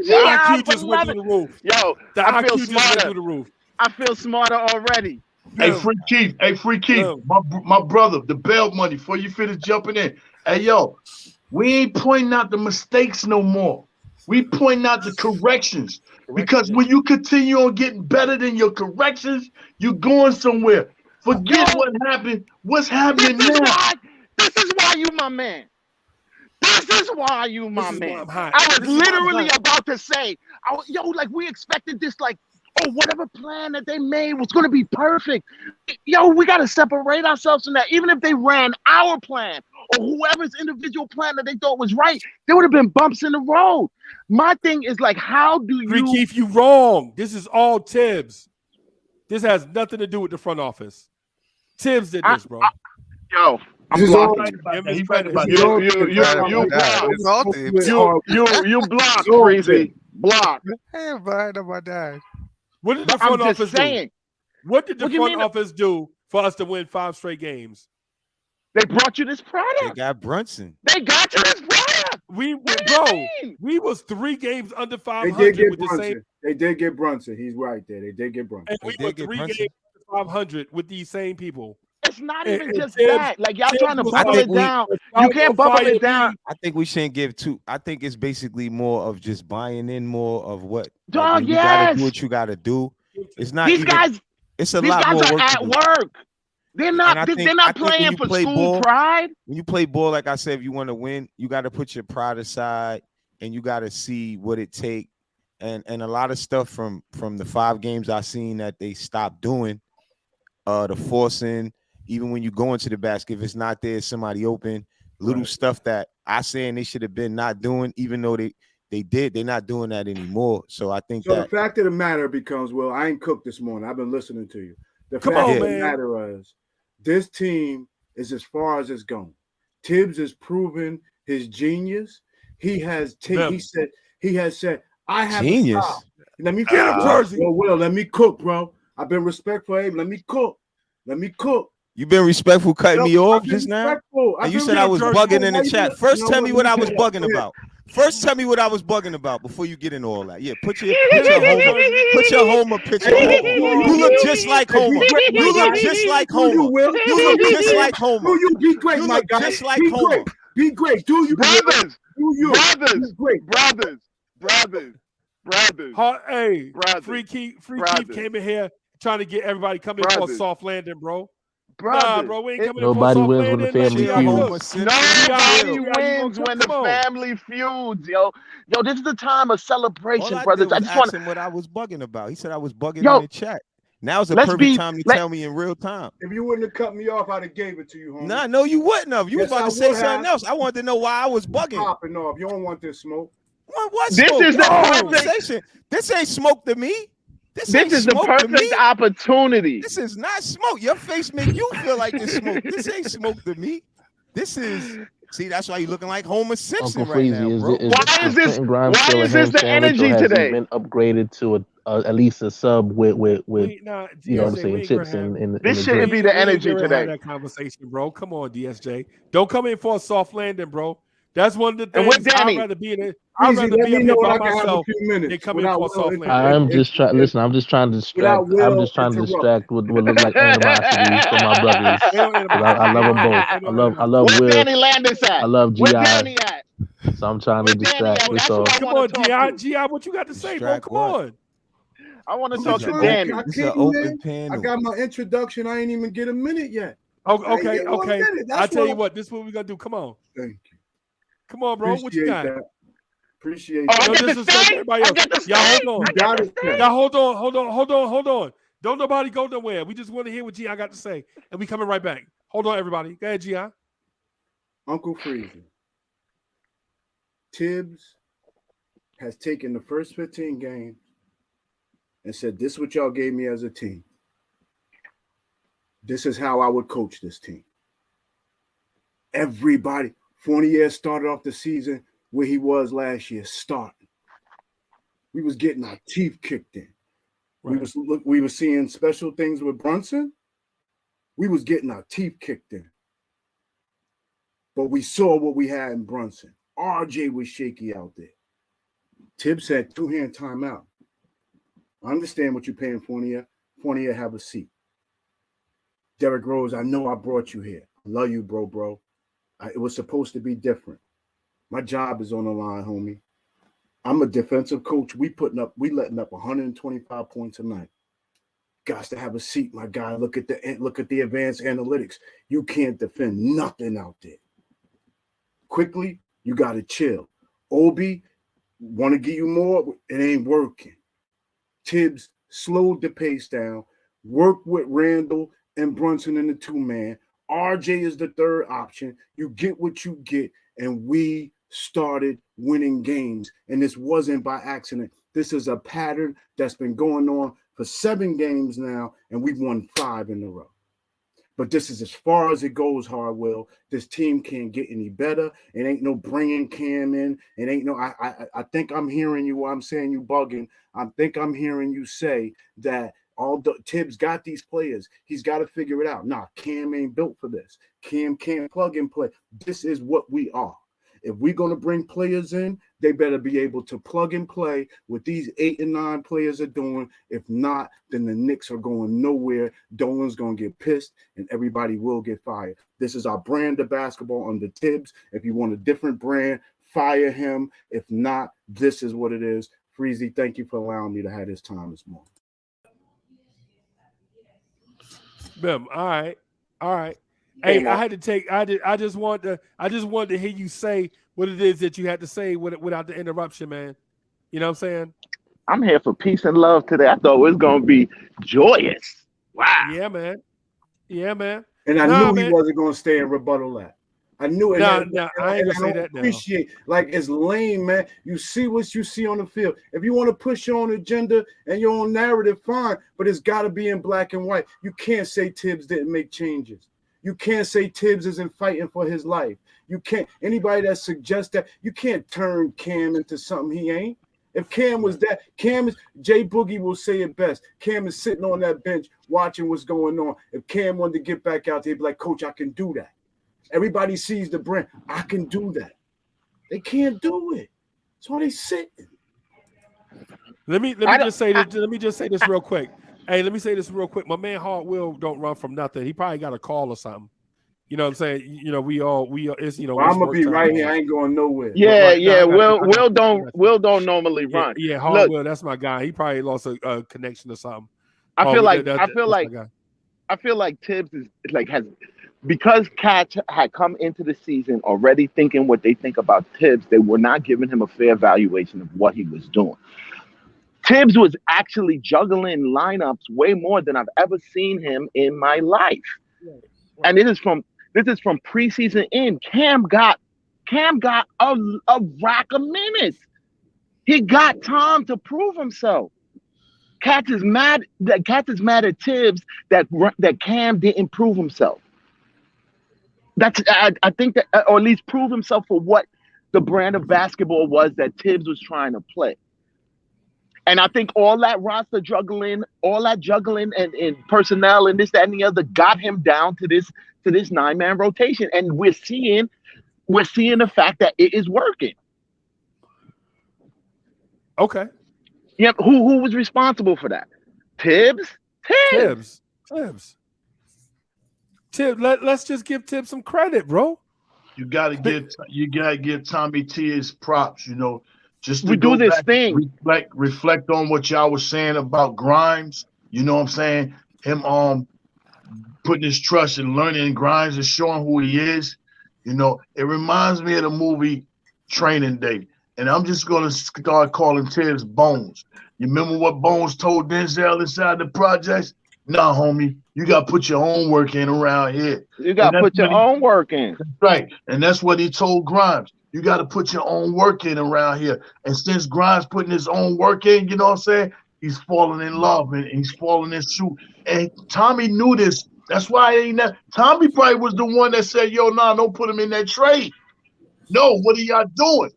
The IQ just went through the roof. Yo, the I feel IQ just went smarter. through the roof. I feel smarter already. Hey, Free Keith, my brother, the bail money, before you finish jumping in. Hey, yo, we ain't pointing out the mistakes no more. We pointing out the corrections. Because when you continue on getting better than your corrections, you're going somewhere. Forget what happened. What's happening now? This is why you my man. This is why you my man. I was literally about to say, like we expected this, like, whatever plan that they made was going to be perfect. Yo, we got to separate ourselves from that. Even if they ran our plan or whoever's individual plan that they thought was right, there would have been bumps in the road. My thing is like, how do you... Keith, you wrong. This is all Tibbs. This has nothing to do with the front office. Tibbs did this, bro. I'm blocking. You blocked, Freezy. Block. Hey, man, oh my dad. What did the front office do? What did the front office do for us to win 5 straight games? They brought you this product. They got Brunson. They got you this product. We was 3 games under 500 They did get with Brunson. the same. They did get Brunson. He's right there. They did get Brunson. And we were 3 games under 500 with these same people. It's not even just that. Like y'all trying to bubble it down. You can't bubble it down. I think we shouldn't give two. I think it's basically more of just buying in more of what. Dog, you gotta do what you gotta do. It's not these even, guys. It's a these lot guys more are work at to do. work. They're not. They're not playing for school pride. When you play ball, like I said, if you want to win, you got to put your pride aside and you got to see what it takes. And a lot of stuff from the 5 games I seen that they stopped doing, the forcing. Even when you go into the basket, if it's not there, somebody open. Little stuff that I saying they should have been not doing, even though they did. They're not doing that anymore. So I think the fact of the matter becomes, well, I ain't cooked this morning. I've been listening to you. The fact of the matter is, this team is as far as it's going. Tibbs has proven his genius. He has said, I have genius. Let me finish. Well, let me cook, bro. I've been respectful. Hey, let me cook. You've been respectful cutting me off just now? And you said I was bugging in the chat. First, tell me what I was bugging about. First, tell me what I was bugging about before you get into all that. Yeah, put your Homer picture. You look just like Homer. You look just like Homer. You look just like Homer. Do you be great, my guy? Just like Homer. Be great. Do you, brothers? Do you, brothers? Hey, Free Keith came in here trying to get everybody coming for a soft landing, bro. Nah, bro, we ain't coming Nobody in for a wins soft when the landing. family feuds. Nobody wins when the family feuds, yo. This is the time of celebration, brothers. I just want him what I was bugging about. He said I was bugging in the chat. Now's the perfect time to tell me in real time. If you wouldn't have cut me off, I'd have gave it to you, homie. Nah, no, you wouldn't have. You was about to say something else. I wanted to know why I was bugging. Popping off. You don't want this smoke. What this smoke? Is the conversation. This ain't smoke to me. This is the perfect opportunity. This is not smoke. Your face make you feel like this smoke. This ain't smoke to me. This is See, that's why you're looking like Homer Simpson Uncle right Freezy, now, bro. is Quentin Grimes still a ham sandwich, or has he been upgraded to at least a sub with you know what I'm saying, chips in the This drink? shouldn't be the energy Have today. that conversation, bro. Come on, DSJ. Don't come in for a soft landing, bro. That's one of the And with things I'd Danny, rather be in it. Easy, I'd rather let be me up know here when by I can have a myself few than minutes come in without for a Will soft landing. I'm just trying. Listen, I'm just trying to distract. Will I'm just trying to interrupt. distract what look like animosity from my brothers. I love them both. I love where Will. Danny Landis at? I love Where GI. Danny at? So I'm trying to distract. That's So who I Come want on, to talk to. GI, what you got to say, bro? Distract Come what? on. I want to I'm talk just to trying. Danny. I This is an came open in. panel. I got my introduction. I ain't even get a minute yet. Okay. I tell you what. what, this is what we're gonna do. Come on. Thank you. Come on, bro. What you Appreciate got? that. Appreciate Oh, that. I No get to disrespect stay? everybody I else. get to Y'all stay? hold on. You got to stay. Y'all hold on. Don't nobody go nowhere. We just want to hear what GI got to say. And we coming right back. Hold on, everybody. Go ahead, GI. Uncle Freezy. Tibbs has taken the first 15 games and said, this is what y'all gave me as a team. This is how I would coach this team. Everybody, Fournier started off the season where he was last year, starting. We was getting our teeth kicked in. Right. We were seeing special things with Brunson. We was getting our teeth kicked in. But we saw what we had in Brunson. RJ was shaky out there. Tibbs said two-hand timeout. I understand what you're paying Fournier. Fournier, have a seat. Derrick Rose, I know I brought you here. I love you, bro. It was supposed to be different. My job is on the line, homie. I'm a defensive coach. We letting up 125 points a night. Got to have a seat, my guy. Look at the advanced analytics. You can't defend nothing out there. Quickly, you got to chill. Obi, want to give you more? It ain't working. Tibbs slowed the pace down. Work with Randall and Brunson in the two-man. RJ is the third option. You get what you get, and we started winning games. And this wasn't by accident. This is a pattern that's been going on for 7 games now, and we've won 5 in a row. But this is as far as it goes, Harwell. This team can't get any better. It ain't no bringing Cam in. It ain't no. I think I'm hearing you. I'm saying you bugging. I think I'm hearing you say that all the Tibbs got these players. He's got to figure it out. Nah, Cam ain't built for this. Cam can't plug and play. This is what we are. If we're going to bring players in, they better be able to plug and play what these 8 and 9 players are doing. If not, then the Knicks are going nowhere. Dolan's going to get pissed, and everybody will get fired. This is our brand of basketball under Tibbs. If you want a different brand, fire him. If not, this is what it is. Freezy, thank you for allowing me to have this time this morning. Bim, all right. Hey, I just wanted to hear you say what it is that you had to say without the interruption, man. You know what I'm saying? I'm here for peace and love today. I thought it was going to be joyous. Wow. Yeah, man. And I knew he wasn't going to stay and rebuttal that. I knew it. I ain't gonna say that now. Appreciate, like, it's lame, man. You see what you see on the field. If you want to push your own agenda and your own narrative, fine. But it's got to be in black and white. You can't say Tibbs didn't make changes. You can't say Tibbs isn't fighting for his life. You can't. Anybody that suggests that, you can't turn Cam into something he ain't. If Cam was that, Jay Boogie will say it best. Cam is sitting on that bench watching what's going on. If Cam wanted to get back out there, he'd be like, Coach, I can do that. Everybody sees the brand. I can do that. They can't do it. That's why they sitting. Let me just say this real quick. Hey, let me say this real quick. My man Hard Will don't run from nothing. He probably got a call or something. You know what I'm saying? You know, we all it's Well, I'm gonna be right here. I ain't going nowhere. Yeah. Will don't normally run. Yeah, Hard Will, that's my guy. He probably lost a connection or something. I feel like Tibbs is has because Cats had come into the season already thinking what they think about Tibbs. They were not giving him a fair evaluation of what he was doing. Tibbs was actually juggling lineups way more than I've ever seen him in my life. Right. And this is from preseason in. Cam got a rack of minutes. He got time to prove himself. Cats is mad at Tibbs that Cam didn't prove himself. I think that, or at least prove himself for what the brand of basketball was that Tibbs was trying to play. And I think all that roster juggling, and personnel and this, that, and the other got him down to this 9-man rotation. And we're seeing the fact that it is working. Okay. Yep. Who was responsible for that? Tibbs. Tibbs. Let's just give Tibbs some credit, bro. You gotta give Tommy T his props, you know. Just to we do this thing. Reflect on what y'all was saying about Grimes. You know what I'm saying? Him putting his trust and learning Grimes and showing who he is. You know, it reminds me of the movie Training Day. And I'm just gonna start calling Tibbs Bones. You remember what Bones told Denzel inside the projects? Nah, homie, you gotta put your own work in around here. You gotta put your own work in. Right. And that's what he told Grimes. You got to put your own work in around here. And since Grimes putting his own work in, you know what I'm saying? He's falling in love and he's falling in suit. And Tommy knew this. That's why Tommy probably was the one that said, yo, nah, don't put him in that trade. No, what are y'all doing?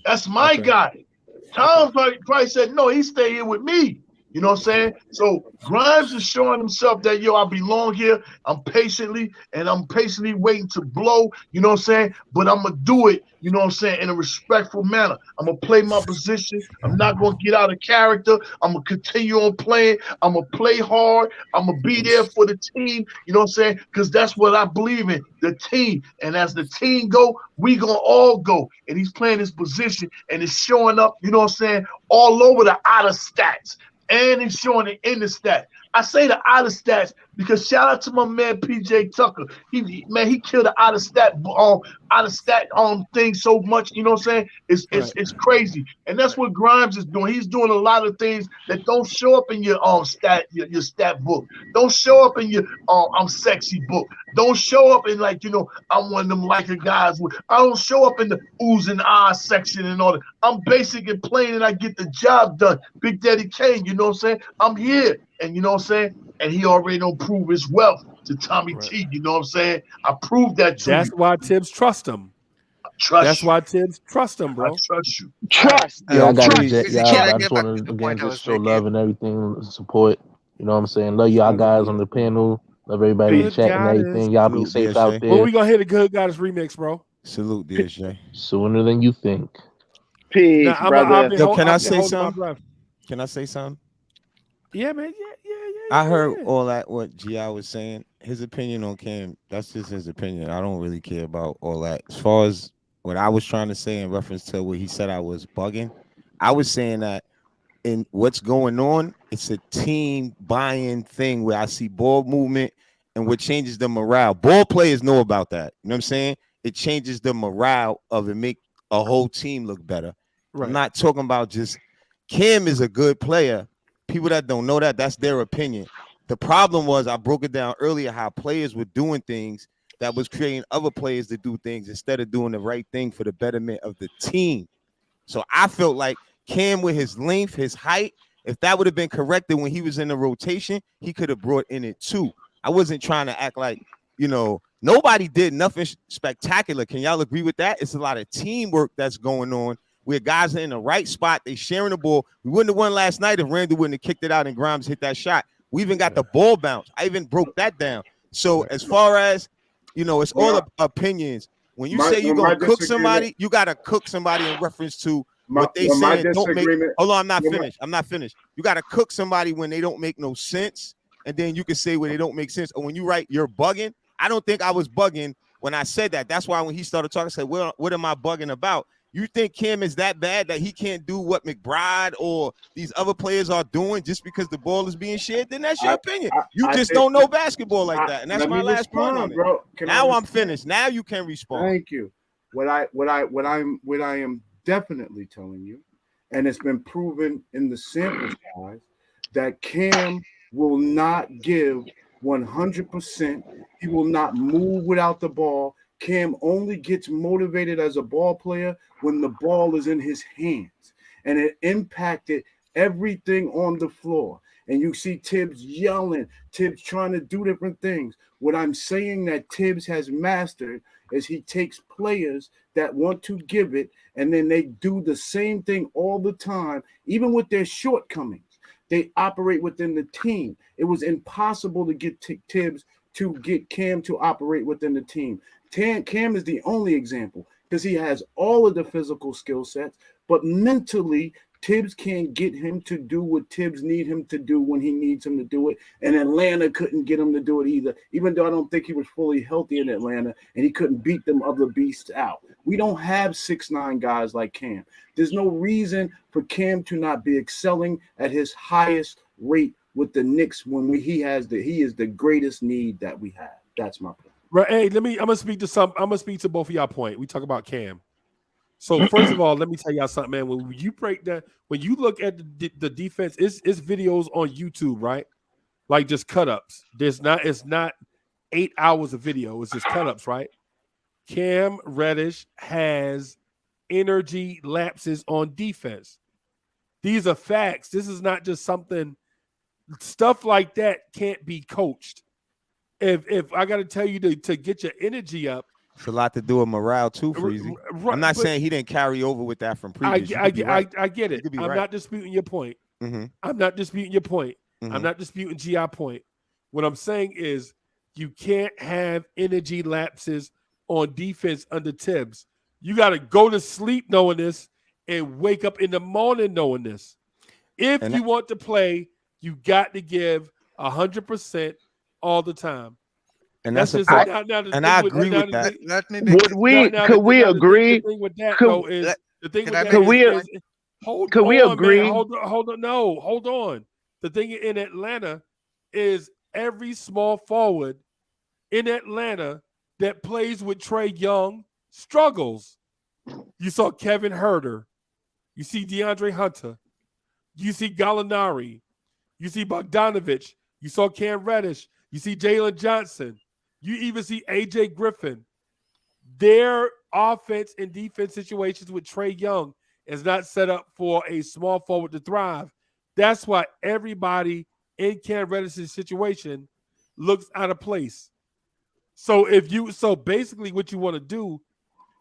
That's my guy. Tom probably said, no, he stay here with me. You know what I'm saying? So Grimes is showing himself that, yo, I belong here. I'm patiently waiting to blow. You know what I'm saying? But I'm going to do it, you know what I'm saying, in a respectful manner. I'm going to play my position. I'm not going to get out of character. I'm going to continue on playing. I'm going to play hard. I'm going to be there for the team. You know what I'm saying? Because that's what I believe in, the team. And as the team go, we going to all go. And he's playing his position and it's showing up, you know what I'm saying, all over the outer stats. And he's showing it in the stats. I say the outer stats because shout out to my man PJ Tucker. He killed the outer stat thing so much. You know what I'm saying? It's crazy, and that's what Grimes is doing. He's doing a lot of things that don't show up in your your stat book. Don't show up in your I'm sexy book. Don't show up in I'm one of them liker guys. I don't show up in the oohs and ahs section and all that. I'm basic and plain, and I get the job done. Big Daddy Kane, you know what I'm saying? I'm here. And you know what I'm saying? And he already don't prove his wealth to Tommy T. You know what I'm saying? I proved that to That's you. why Tibbs trust him. That's why Tibbs trust him, bro. I trust you. Trust. Yeah, I just want to again just show love and everything, support. You know what I'm saying? Love y'all guys on the panel. Love everybody in the chat and everything. Y'all be safe out there. When we gonna hit a Good Goddess remix, bro? Salute, DSJ. Sooner than you think. Peace, brother. Yo, can I say something? Can I say something? Yeah, man. I heard all that what G.I. was saying. His opinion on Cam, that's just his opinion. I don't really care about all that. As far as what I was trying to say in reference to what he said I was bugging, I was saying that in what's going on, it's a team buy-in thing where I see ball movement and what changes the morale. Ball players know about that. You know what I'm saying? It changes the morale of it, make a whole team look better. Right. I'm not talking about just Cam is a good player. People that don't know that, that's their opinion. The problem was I broke it down earlier how players were doing things that was creating other players to do things instead of doing the right thing for the betterment of the team. So I felt like Cam with his length, his height, if that would have been corrected when he was in the rotation, he could have brought in it too. I wasn't trying to act like, nobody did nothing spectacular. Can y'all agree with that? It's a lot of teamwork that's going on where guys are in the right spot. They sharing the ball. We wouldn't have won last night if Randall wouldn't have kicked it out and Grimes hit that shot. We even got the ball bounce. I even broke that down. So as far as, it's all opinions. When you say you're going to cook somebody, you got to cook somebody in reference to what they say. Don't make. Hold on, I'm not finished. You got to cook somebody when they don't make no sense. And then you can say when they don't make sense. Or when you write, you're bugging. I don't think I was bugging when I said that. That's why when he started talking, I said, well, what am I bugging about? You think Cam is that bad that he can't do what McBride or these other players are doing just because the ball is being shared? Then that's your opinion. You just don't know basketball like that. And that's my last point on it. Bro. Now I'm finished. Now you can respond. Thank you. What I am definitely telling you, and it's been proven in the sample size, that Cam will not give 100%. He will not move without the ball. Cam only gets motivated as a ball player when the ball is in his hands, and it impacted everything on the floor. and you see Tibbs yelling, Tibbs trying to do different things. What I'm saying that Tibbs has mastered is he takes players that want to give it, and then they do the same thing all the time, even with their shortcomings. They operate within the team. It was impossible to get Tibbs to get Cam to operate within the team. Cam is the only example because he has all of the physical skill sets, but mentally, Tibbs can't get him to do what Tibbs need him to do when he needs him to do it. And Atlanta couldn't get him to do it either, even though I don't think he was fully healthy in Atlanta, and he couldn't beat them other beasts out. We don't have 6'9" guys like Cam. There's no reason for Cam to not be excelling at his highest rate with the Knicks when he is the greatest need that we have. That's my point. Right. Hey, I'm gonna speak to both of y'all point. We talk about Cam. So first of all, let me tell y'all something, man. When you break that, when you look at the defense, it's videos on YouTube, right? Like just cut ups. It's not 8 hours of video. It's just cut ups, right? Cam Reddish has energy lapses on defense. These are facts. This is not just something. Stuff like that can't be coached. If I got to tell you to get your energy up, it's a lot to do with morale too, Freezy. I'm not saying he didn't carry over with that from previous. I get it. I'm not disputing your point. Mm-hmm. I'm not disputing your point. Mm-hmm. I'm not disputing GI point. What I'm saying is you can't have energy lapses on defense under Tibbs. You got to go to sleep knowing this and wake up in the morning knowing this. If you want to play, you got to give 100% all the time. And that's just I agree with that. Could we agree? Could we agree? Man, hold on. No, hold on. The thing in Atlanta is every small forward in Atlanta that plays with Trae Young struggles. You saw Kevin Huerter. You see DeAndre Hunter. You see Gallinari. You see Bogdanovich. You saw Cam Reddish. You see Jalen Johnson. You even see AJ Griffin. Their offense and defense situations with Trae Young is not set up for a small forward to thrive. That's why everybody in Cam Reddish's situation looks out of place. So basically what you want to do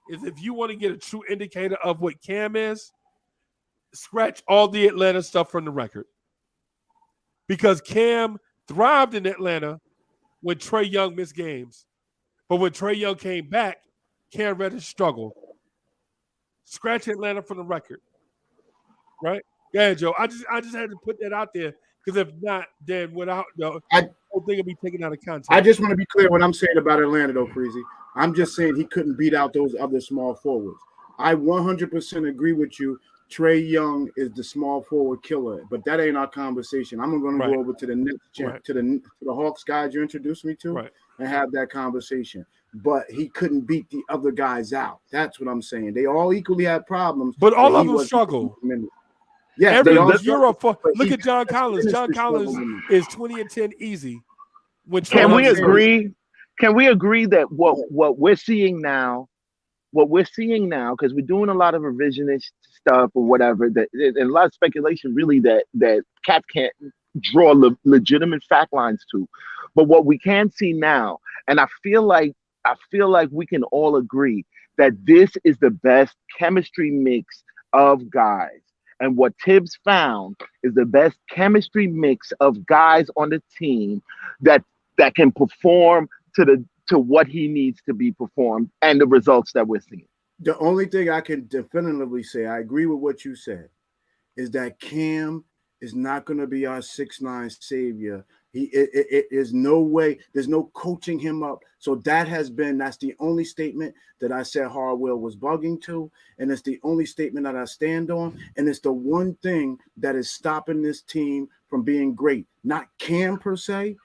is if you want to get a true indicator of what Cam is, scratch all the Atlanta stuff from the record. Because Cam thrived in Atlanta when Trae Young missed games. But when Trae Young came back, Cam Reddish struggled. Scratch Atlanta from the record. Right? Yeah, Joe. I just had to put that out there because if not, then without the whole thing will be taken out of context. I just want to be clear what I'm saying about Atlanta, though, Freezy. I'm just saying he couldn't beat out those other small forwards. I 100% agree with you. Trae Young is the small forward killer, but that ain't our conversation. I'm going to go over to the Knicks, to the Hawks guys you introduced me to, and have that conversation. But he couldn't beat the other guys out. That's what I'm saying. They all equally had problems, but all of them struggle. Yeah, look at John Collins. John Collins is 20-10 easy. Can we agree? Can we agree that what we're seeing now, because we're doing a lot of revisionist stuff or whatever, and a lot of speculation really that cats can't draw legitimate fact lines to. But what we can see now, and I feel like we can all agree that this is the best chemistry mix of guys. And what Tibbs found is the best chemistry mix of guys on the team that can perform to what he needs to be performed and the results that we're seeing. The only thing I can definitively say, I agree with what you said, is that Cam is not going to be our 6'9" savior. It is no way. There's no coaching him up. So that's the only statement that I said Harwell was bugging to, and it's the only statement that I stand on, and it's the one thing that is stopping this team from being great. Not Cam per se.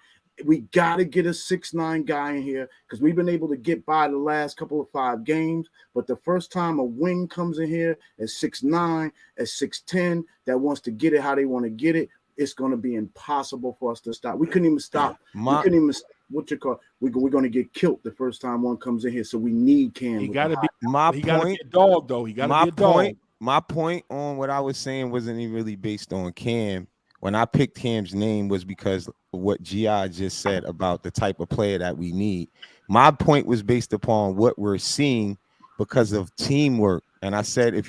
We got to get a 6'9" guy in here because we've been able to get by the last couple of 5 games. But the first time a wing comes in here at 6'9", at 6'10", that wants to get it how they want to get it, it's going to be impossible for us to stop. We couldn't even stop. We're going to get killed the first time one comes in here. So we need Cam. He got to be a dog, though. He got to be a dog. My point on what I was saying wasn't even really based on Cam. when I picked Cam's name was because of what G.I. just said about the type of player that we need. My point was based upon what we're seeing because of teamwork. And I said, if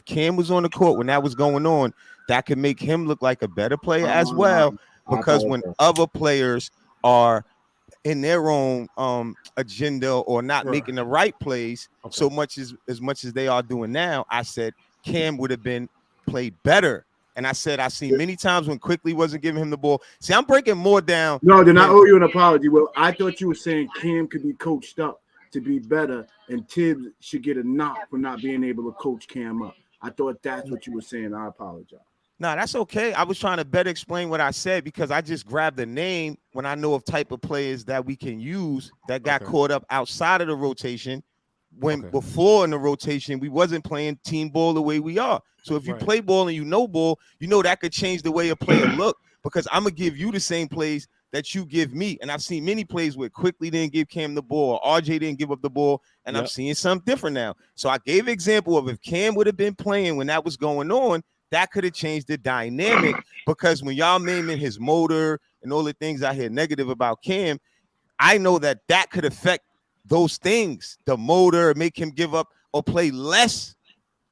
Cam was on the court when that was going on, that could make him look like a better player as well. Because when other players are in their own agenda or not making the right plays so much as much as they are doing now, I said Cam would have been played better. And I said I've seen many times when Quickly wasn't giving him the ball. See, I'm breaking more down. No, then I owe you an apology. Well, I thought you were saying Cam could be coached up to be better, and Tibbs should get a knock for not being able to coach Cam up. I thought that's what you were saying. I apologize. No, that's okay. I was trying to better explain what I said because I just grabbed the name when I know of type of players that we can use that got caught up outside of the rotation. When before in the rotation, we wasn't playing team ball the way we are. So if you play ball and you know ball, you know that could change the way a player look because I'm going to give you the same plays that you give me. And I've seen many plays where Quickly didn't give Cam the ball, or RJ didn't give up the ball, and I'm seeing something different now. So I gave an example of if Cam would have been playing when that was going on, that could have changed the dynamic because when y'all naming his motor and all the things I hear negative about Cam, I know that could affect those things, the motor, make him give up or play less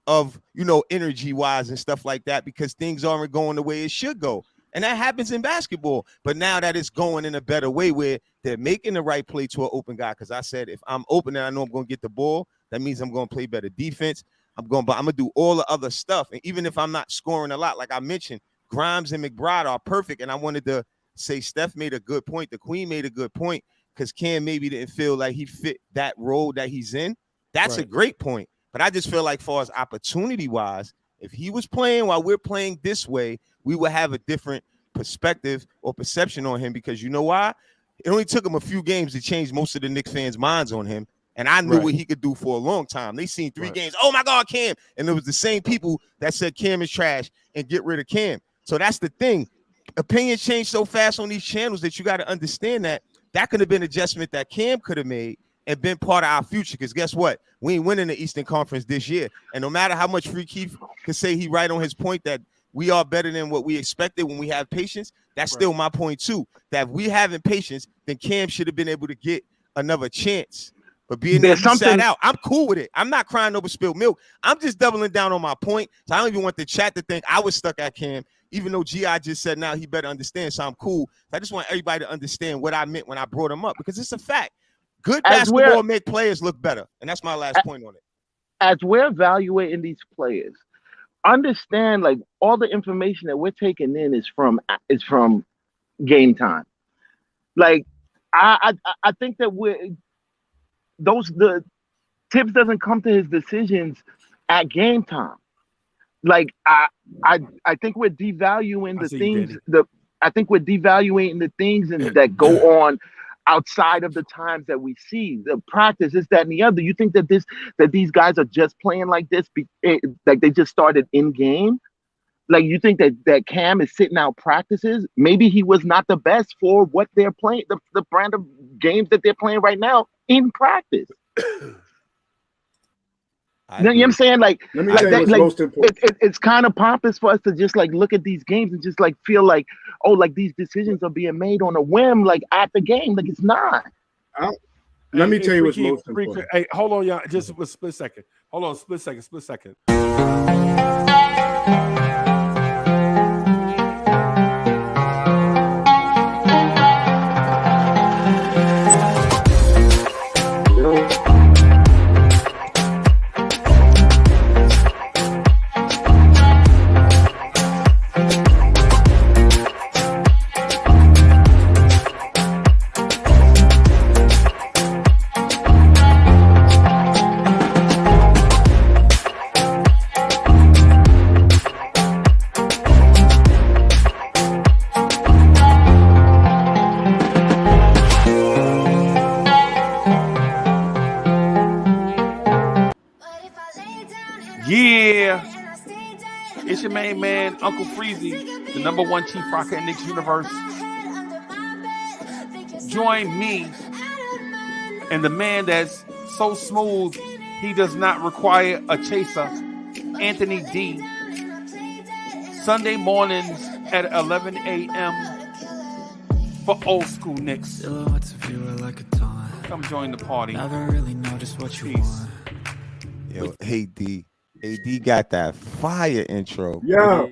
of, energy wise and stuff like that because things aren't going the way it should go. And that happens in basketball. But now that it's going in a better way where they're making the right play to an open guy. Because I said, if I'm open and I know I'm going to get the ball, that means I'm going to play better defense. I'm going to do all the other stuff. And even if I'm not scoring a lot, like I mentioned, Grimes and McBride are perfect. And I wanted to say Steph made a good point. The Queen made a good point because Cam maybe didn't feel like he fit that role that he's in. That's a great point. But I just feel like far as opportunity-wise, if he was playing while we're playing this way, we would have a different perspective or perception on him because you know why? It only took him a few games to change most of the Knicks fans' minds on him. And I knew what he could do for a long time. They seen 3 games. Oh, my God, Cam. And it was the same people that said Cam is trash and get rid of Cam. So that's the thing. Opinions change so fast on these channels that you got to understand that could have been an adjustment that Cam could have made and been part of our future. Because guess what? We ain't winning the Eastern Conference this year. And no matter how much Free Keith could say he right on his point that we are better than what we expected when we have patience, that's still my point too. That if we having patience, then Cam should have been able to get another chance. But being there, sat out. I'm cool with it. I'm not crying over spilled milk. I'm just doubling down on my point. So I don't even want the chat to think I was stuck at Cam, even though G.I. just said now he better understand. So I'm cool. I just want everybody to understand what I meant when I brought him up because it's a fact. Good basketball make players look better. And that's my last point on it. As we're evaluating these players, understand like all the information that we're taking in is from game time. Like I think that the Tibbs doesn't come to his decisions at game time. Like I think we're devaluing the things I think we're devaluing the things that go on outside of the times that we see the practice, this, that, and the other. You think that these guys are just playing like this, like they just started in game? Like you think that Cam is sitting out practices? Maybe he was not the best for what they're playing, the brand of games that they're playing right now in practice. You know what I'm saying? Like, let me tell you what's most important. It's kind of pompous for us to just like look at these games and just like feel like, oh, like these decisions are being made on a whim, like at the game. Like it's not. Let me tell you what's most important. Hey, hold on, y'all. Just a split second. Hold on, split second. It's your main man, Uncle Freezy, the #1 chief rocker in Knicks universe. Join me and the man that's so smooth he does not require a chaser, Anthony D. Sunday mornings at 11 a.m. for old school Knicks. Come join the party. Never really know just what you want. Yo, hey D. AD got that fire intro. Yeah.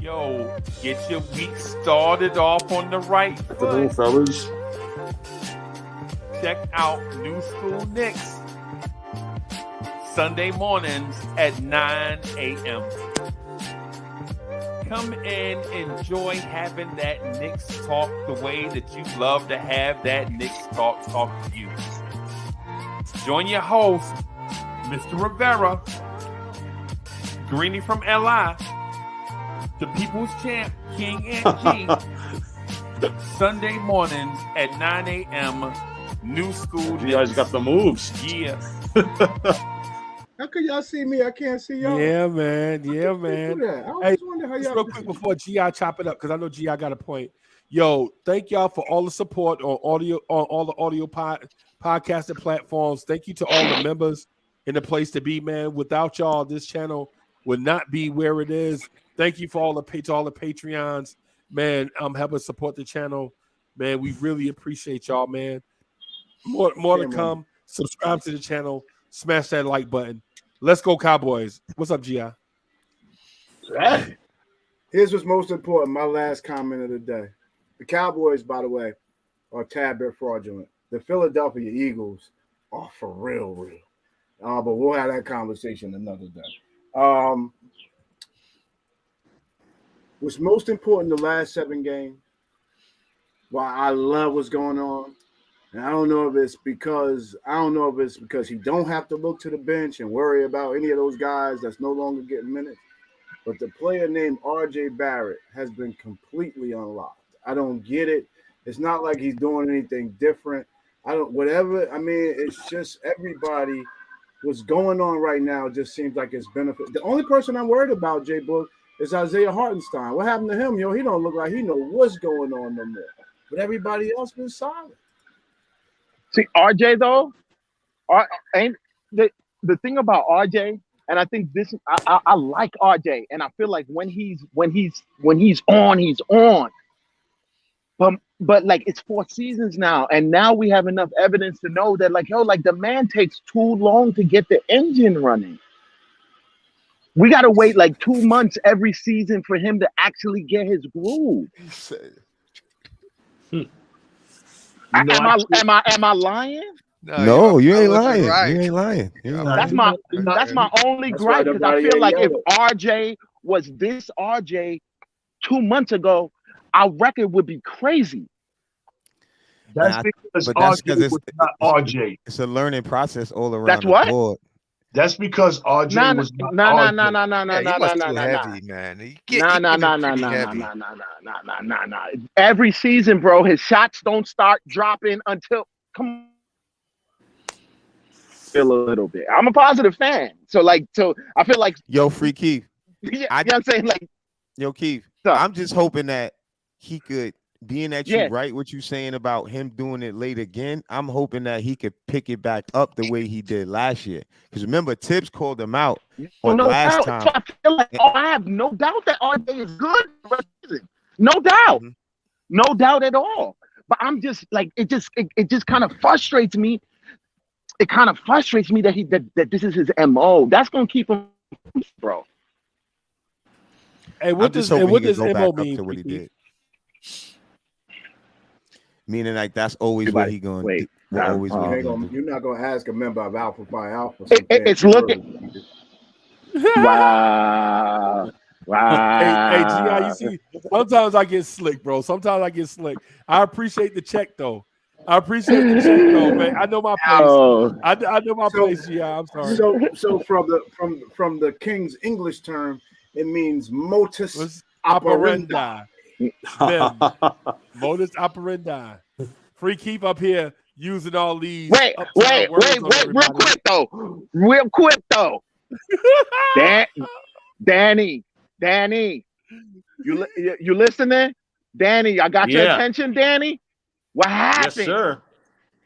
Yo, get your week started off on the right foot. Fellas. Check out New School Knicks Sunday mornings at 9 a.m. Come in, enjoy having that Knicks talk the way that you love to have that Knicks talk to you. Join your host, Mr. Rivera, Greeny from LI, the People's Champ, King and G, Sunday mornings at 9 a.m. New School. You guys got the moves. Yeah. How can y'all see me? I can't see y'all. Yeah, man. Yeah, man. I always Hey, wonder how just y'all real quick before GI chop it up, because I know GI got a point. Yo, thank y'all for all the support on audio, on all the audio podcasting platforms. Thank you to all the members in the place to be, man. Without y'all, this channel would not be where it is. Thank you for all the Patreons, man. Helping support the channel, man. We really appreciate y'all, man. More to come. Subscribe to the channel. Smash that like button. Let's go, Cowboys. What's up, GI? Here's what's most important. My last comment of the day. The Cowboys, by the way, are a tad bit fraudulent. The Philadelphia Eagles are for real. But we'll have that conversation another day. What's most important the last 7 games, why I love what's going on, and I don't know if it's because he don't have to look to the bench and worry about any of those guys that's no longer getting minutes. But the player named R.J. Barrett has been completely unlocked. I don't get it. It's not like he's doing anything different. It's just everybody. What's going on right now just seems like it's benefit. The only person I'm worried about, J Book, is Isaiah Hartenstein. What happened to him? He don't look like he know what's going on no more. But everybody else been solid. See, RJ though, ain't the thing about RJ, and I think this I like RJ, and I feel like when he's on, he's on. But like it's 4 seasons now, and now we have enough evidence to know that the man takes too long to get the engine running. We gotta wait like 2 months every season for him to actually get his groove. Am I lying? No, you ain't lying. Right. You ain't lying. That's my only gripe, because I feel like if RJ was this RJ 2 months ago, our record would be crazy. That's because RJ was not RJ. It's a learning process all around. That's what? The board. That's because RJ was not RJ. Nah. Every season, bro, his shots don't start dropping until a little bit. I'm a positive fan, so I feel like Free Keith. Yeah, you know what I'm saying? Keith, I'm just hoping that he could, being that you right what you saying about him doing it late again, I'm hoping that he could pick it back up the way he did last year. Because remember, Tibbs called him out last time. So I feel like I have no doubt that RJ is good. No doubt. No doubt at all. But I'm just like, it just kind of frustrates me. It kind of frustrates me that this is his MO. That's gonna keep him, bro. Hey, what does MO mean? To what he did? Meaning that's always what he going to do. You're not going to ask a member of Alpha Phi Alpha. It's looking. Wow. Hey, G.I., you see, sometimes I get slick, bro. I appreciate the check, though. Man. I know my place. I know my place, G.I. I'm sorry. So from the King's English term, it means modus operandi. Modus operandi. Free Keep up here using all these. Wait, real quick though. Danny, you listening? Danny, I got your attention, Danny. What happened? Yes, sir.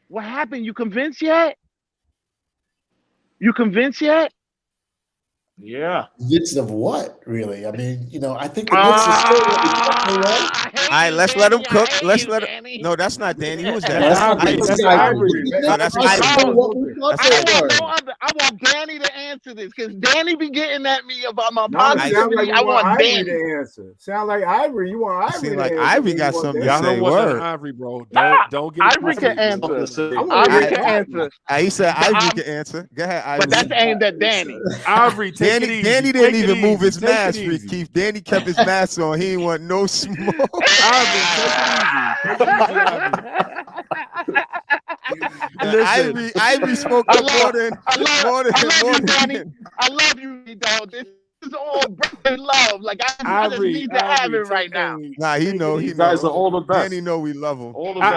What happened? You convinced yet? Yeah. Convinced of what, really? I mean, I think the Knicks are still what we thought they were. All right, let's let him cook. Let's let him. No, that's not Danny. Who is that? That's Ivory. Ivory. That's Guys, Ivory. No, that's are still Ivory. what we thought That's they Ivory. were. I want Danny to answer this because Danny be getting at me about my No, it sounds like positivity. you I want want Ivory Danny. to answer. Sound like Ivory. You want Ivory Seem to like answer. Ivory You got want something to Danny. Y'all say. don't want Word. that Ivory, bro. Nah, Don't get it Ivory twisted. can answer. I want Ivory to can hear answer. He said But Ivory I'm- can answer. Go ahead, Ivory. But that's aimed at Danny. Ivory, take it Danny, easy. Danny Take didn't it even move easy. his Take it mask, easy. Keith. Danny kept his mask on. He ain't want no smoke. Ivory, take it easy. Take it easy, Ivory. Ivory spoke I up more love than you, Danny. I love you, dog. This is all brotherly love. Like I just need to have it right now. Nah, he know. He You guys know. are all the best. Danny know we love him. All the best.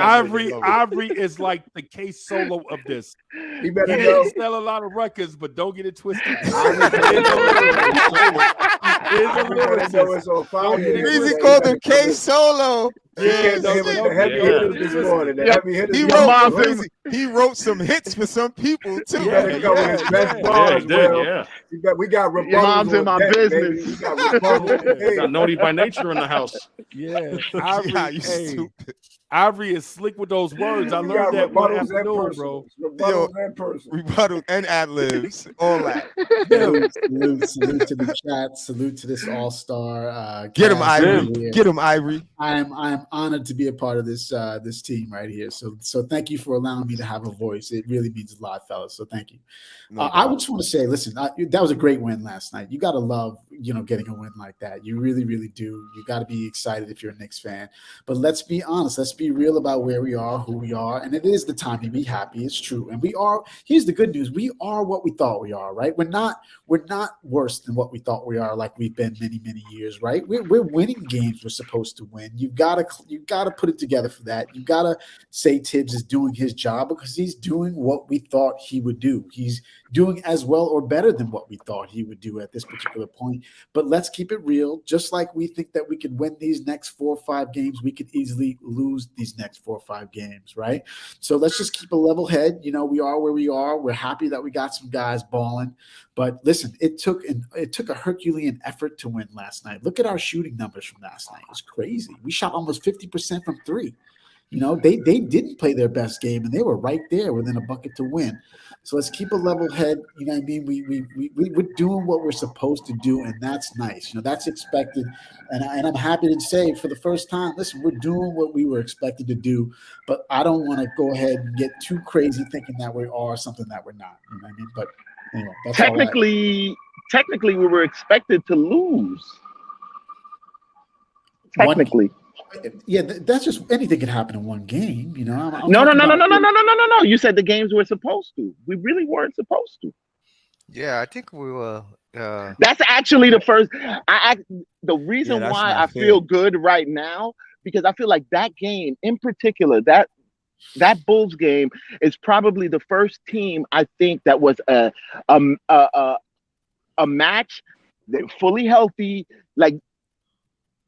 Ivory is like the case solo of this. He He better didn't know. sell a lot of records, but don't get it twisted. He's a You better know lyricist. it's on fire. Don't get it Breezy twisted. called him K Solo. He came to him with the heavy hitters this morning. The heavy hitters. He this wrote morning. Breezy. He wrote some hits for some people too. You better go with his best bars, he did, Will. yeah. We got rebuttals. Your mom's in on my deck, business. baby. We got rebuttals. We got Naughty by Nature in the house. Yeah, Yeah, Ivory, you stupid. Ivory is slick with those words. I We learned got that one rebuttals and afternoon, bro. personals. Yo, Rebuttals and personals. Rebuttal and ad libs, all that. Salute to the chat. Salute to this all-star. Get him, cast Ivory. here. Get him, Ivory. I am honored to be a part of this this team right here. So thank you for allowing me to have a voice. It really means a lot, fellas. So thank you. I would just want to say, listen, that was a great win last night. You got to love, getting a win like that. You really, really do. You got to be excited if you're a Knicks fan. But let's be honest. Let's be real about where we are, who we are, and it is the time to be happy. It's true, and we are. Here's the good news: we are what we thought we are. Right? We're not worse than what we thought we are. Like we've been many, many years. Right? We're winning games we're supposed to win. You gotta put it together for that. You gotta say Tibbs is doing his job because he's doing what we thought he would do. He's doing as well or better than what we thought he would do at this particular point. But let's keep it real. Just like we think that we could win these next 4 or 5 games, we could easily lose these next 4 or 5 games, right? So let's just keep a level head. We are where we are. We're happy that we got some guys balling. But listen, it took a Herculean effort to win last night. Look at our shooting numbers from last night. It was crazy. We shot almost 50% from 3. They didn't play their best game, and they were right there within a bucket to win. So let's keep a level head. You know what I mean? We're doing what we're supposed to do, and that's nice. That's expected. And I'm happy to say for the first time, listen, we're doing what we were expected to do, but I don't want to go ahead and get too crazy thinking that we are something that we're not. You know what I mean? But anyway, that's technically, we were expected to lose. Technically. Yeah, that's just anything can happen in one game. I'm No. talking about- You said the games were supposed to. We really weren't supposed to. Yeah, I think we were. That's actually the first. The reason that's why not I fair. feel good right now because I feel like that game in particular, that Bulls game is probably the first team I think that was a match, fully healthy, like.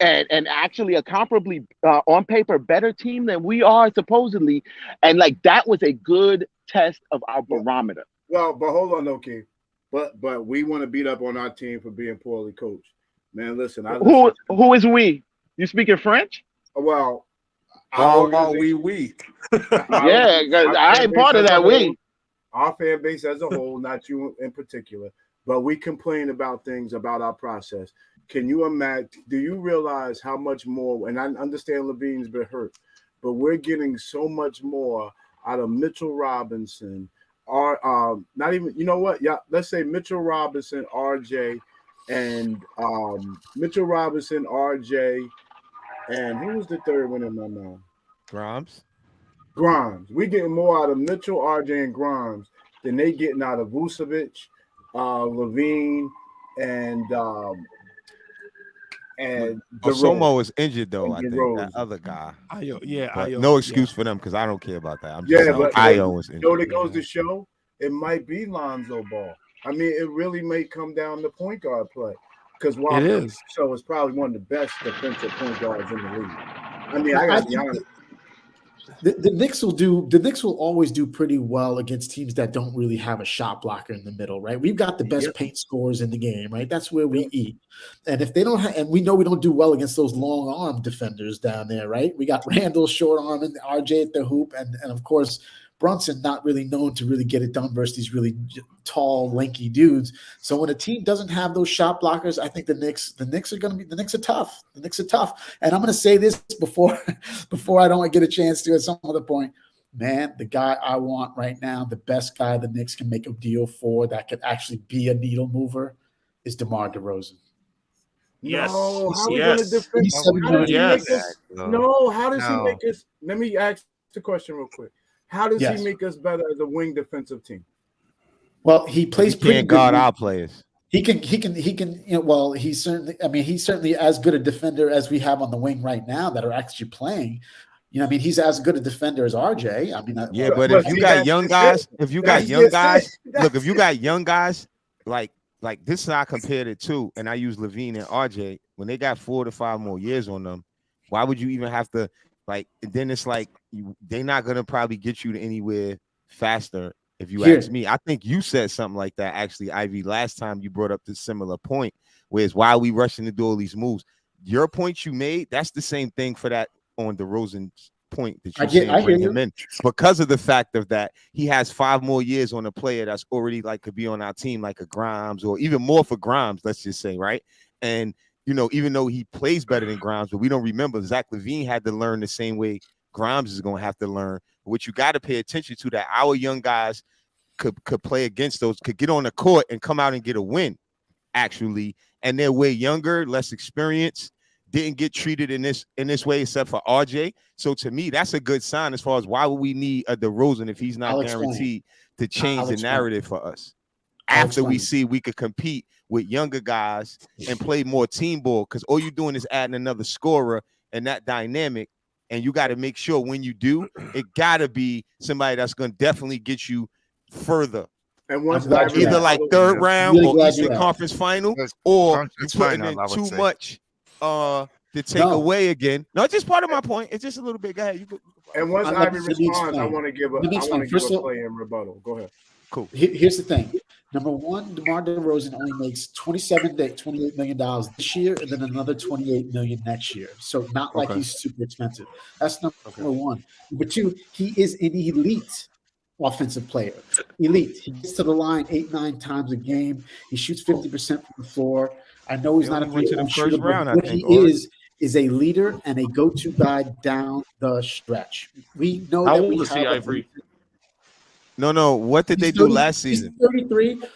And actually a comparably on paper better team than we are supposedly, and like that was a good test of our barometer. Well, but hold on, though, Keith. But we want to beat up on our team for being poorly coached. Man, listen. Who is we? You speaking French? Well, we. Yeah, I ain't part of that. We. Our fan base as a whole, not you in particular, but we complain about things about our process. Can you imagine? Do you realize how much more? And I understand Levine's been hurt, but we're getting so much more out of Mitchell Robinson. Not even. You know what? Yeah, let's say Mitchell Robinson, RJ, and Mitchell Robinson, RJ, and who was the third one in my mind? Grimes. We getting more out of Mitchell, RJ, and Grimes than they getting out of Vucevic, Levine, and Somo was injured though. I think Rose. that other guy. Ayo, no excuse for them because I don't care about that. I'm just Yeah, saying but Ayo was injured. that goes to show it might be Lonzo Ball. I mean, it really may come down to point guard play because It is. So it's probably one of the best defensive point guards in the league. I mean, I gotta be honest. The Knicks will always do pretty well against teams that don't really have a shot blocker in the middle, right? We've got the best paint scorers in the game, right? That's where we eat. And if they don't have, and we know we don't do well against those long arm defenders down there, right? We got Randall short arm and RJ at the hoop, and of course Brunson not really known to really get it done versus these really tall, lanky dudes. So when a team doesn't have those shot blockers, I think the Knicks are tough. The Knicks are tough. And I'm going to say this before I don't get a chance to at some other point. Man, the guy I want right now, the best guy the Knicks can make a deal for that could actually be a needle mover is DeMar DeRozan. Yes. No, how yes. does he make us? Let me ask the question real quick. How does he make us better as a wing defensive team? Well, he plays pretty can't good. guard our players. He can. Well, he's certainly as good a defender as we have on the wing right now that are actually playing. He's as good a defender as RJ. But if you got young guys, if you got young guys, like this is how I compared it to, and I use Levine and RJ when they got 4 to 5 more years on them. Why would you even have to? Then it's like they're not gonna probably get you to anywhere faster. If you ask me, I think you said something like that actually, Ivy. Last time you brought up this similar point, whereas why are we rushing to do all these moves? Your point you made, that's the same thing for that on DeRozan's point that you bring him in because of the fact of that he has 5 more years on a player that's already could be on our team like a Grimes or even more for Grimes. Let's just say and. Even though he plays better than Grimes, but we don't remember Zach LaVine had to learn the same way Grimes is going to have to learn. What you got to pay attention to that our young guys could play against those, could get on the court and come out and get a win, actually. And they're way younger, less experienced, didn't get treated in this way except for RJ. So to me, that's a good sign as far as why would we need a DeRozan if he's not guaranteed to change the narrative for us. After we see we could compete with younger guys and play more team ball, because all you're doing is adding another scorer and that dynamic. And you got to make sure when you do, it got to be somebody that's going to definitely get you further. And once either third round or Eastern Conference Final, or you're putting in too much to take away again. No, it's just part of my point. It's just a little bit. Go ahead. And once Ivy responds, I want to give a play in rebuttal. Go ahead. Cool. Here's the thing. Number one, DeMar DeRozan only makes $28 million this year, and then another $28 million next year. So not like he's super expensive. That's number one. Number two, he is an elite offensive player. Elite. He gets to the line 8-9 times a game. He shoots 50% from the floor. I know he's not a great shooter, but what he is a leader and a go-to guy down the stretch. We know How that old we is he, have Ivory? No. What did they do last season?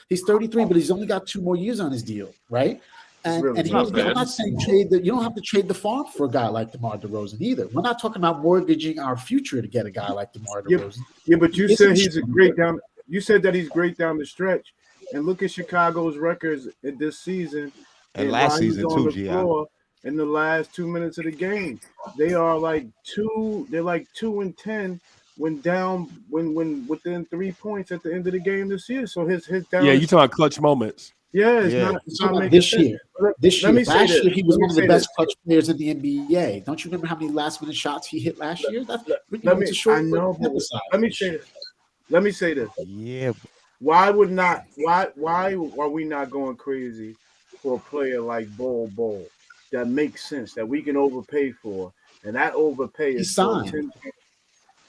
He's 33, but he's only got 2 more years on his deal, right? And I'm not saying you don't have to trade the farm for a guy like DeMar DeRozan either. We're not talking about mortgaging our future to get a guy like DeMar DeRozan. Yeah, but you said he's great down. You said that he's great down the stretch, and look at Chicago's records in this season and last season too. G.I. In the last 2 minutes of the game, they are like 2-10. When down, when within 3 points at the end of the game this year. So his down. Yeah, you talking clutch moments. Yeah, it's not making this sense. year. Last year he was one of the best clutch players in the NBA. Don't you remember how many last minute shots he hit last year? Let me say this. Yeah. Why are we not going crazy for a player like Bol that makes sense that we can overpay for, and that overpay is signed.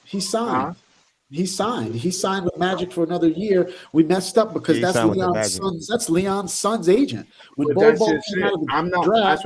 He signed. He signed with Magic for another year. We messed up because that's Leon's son's agent. When that's what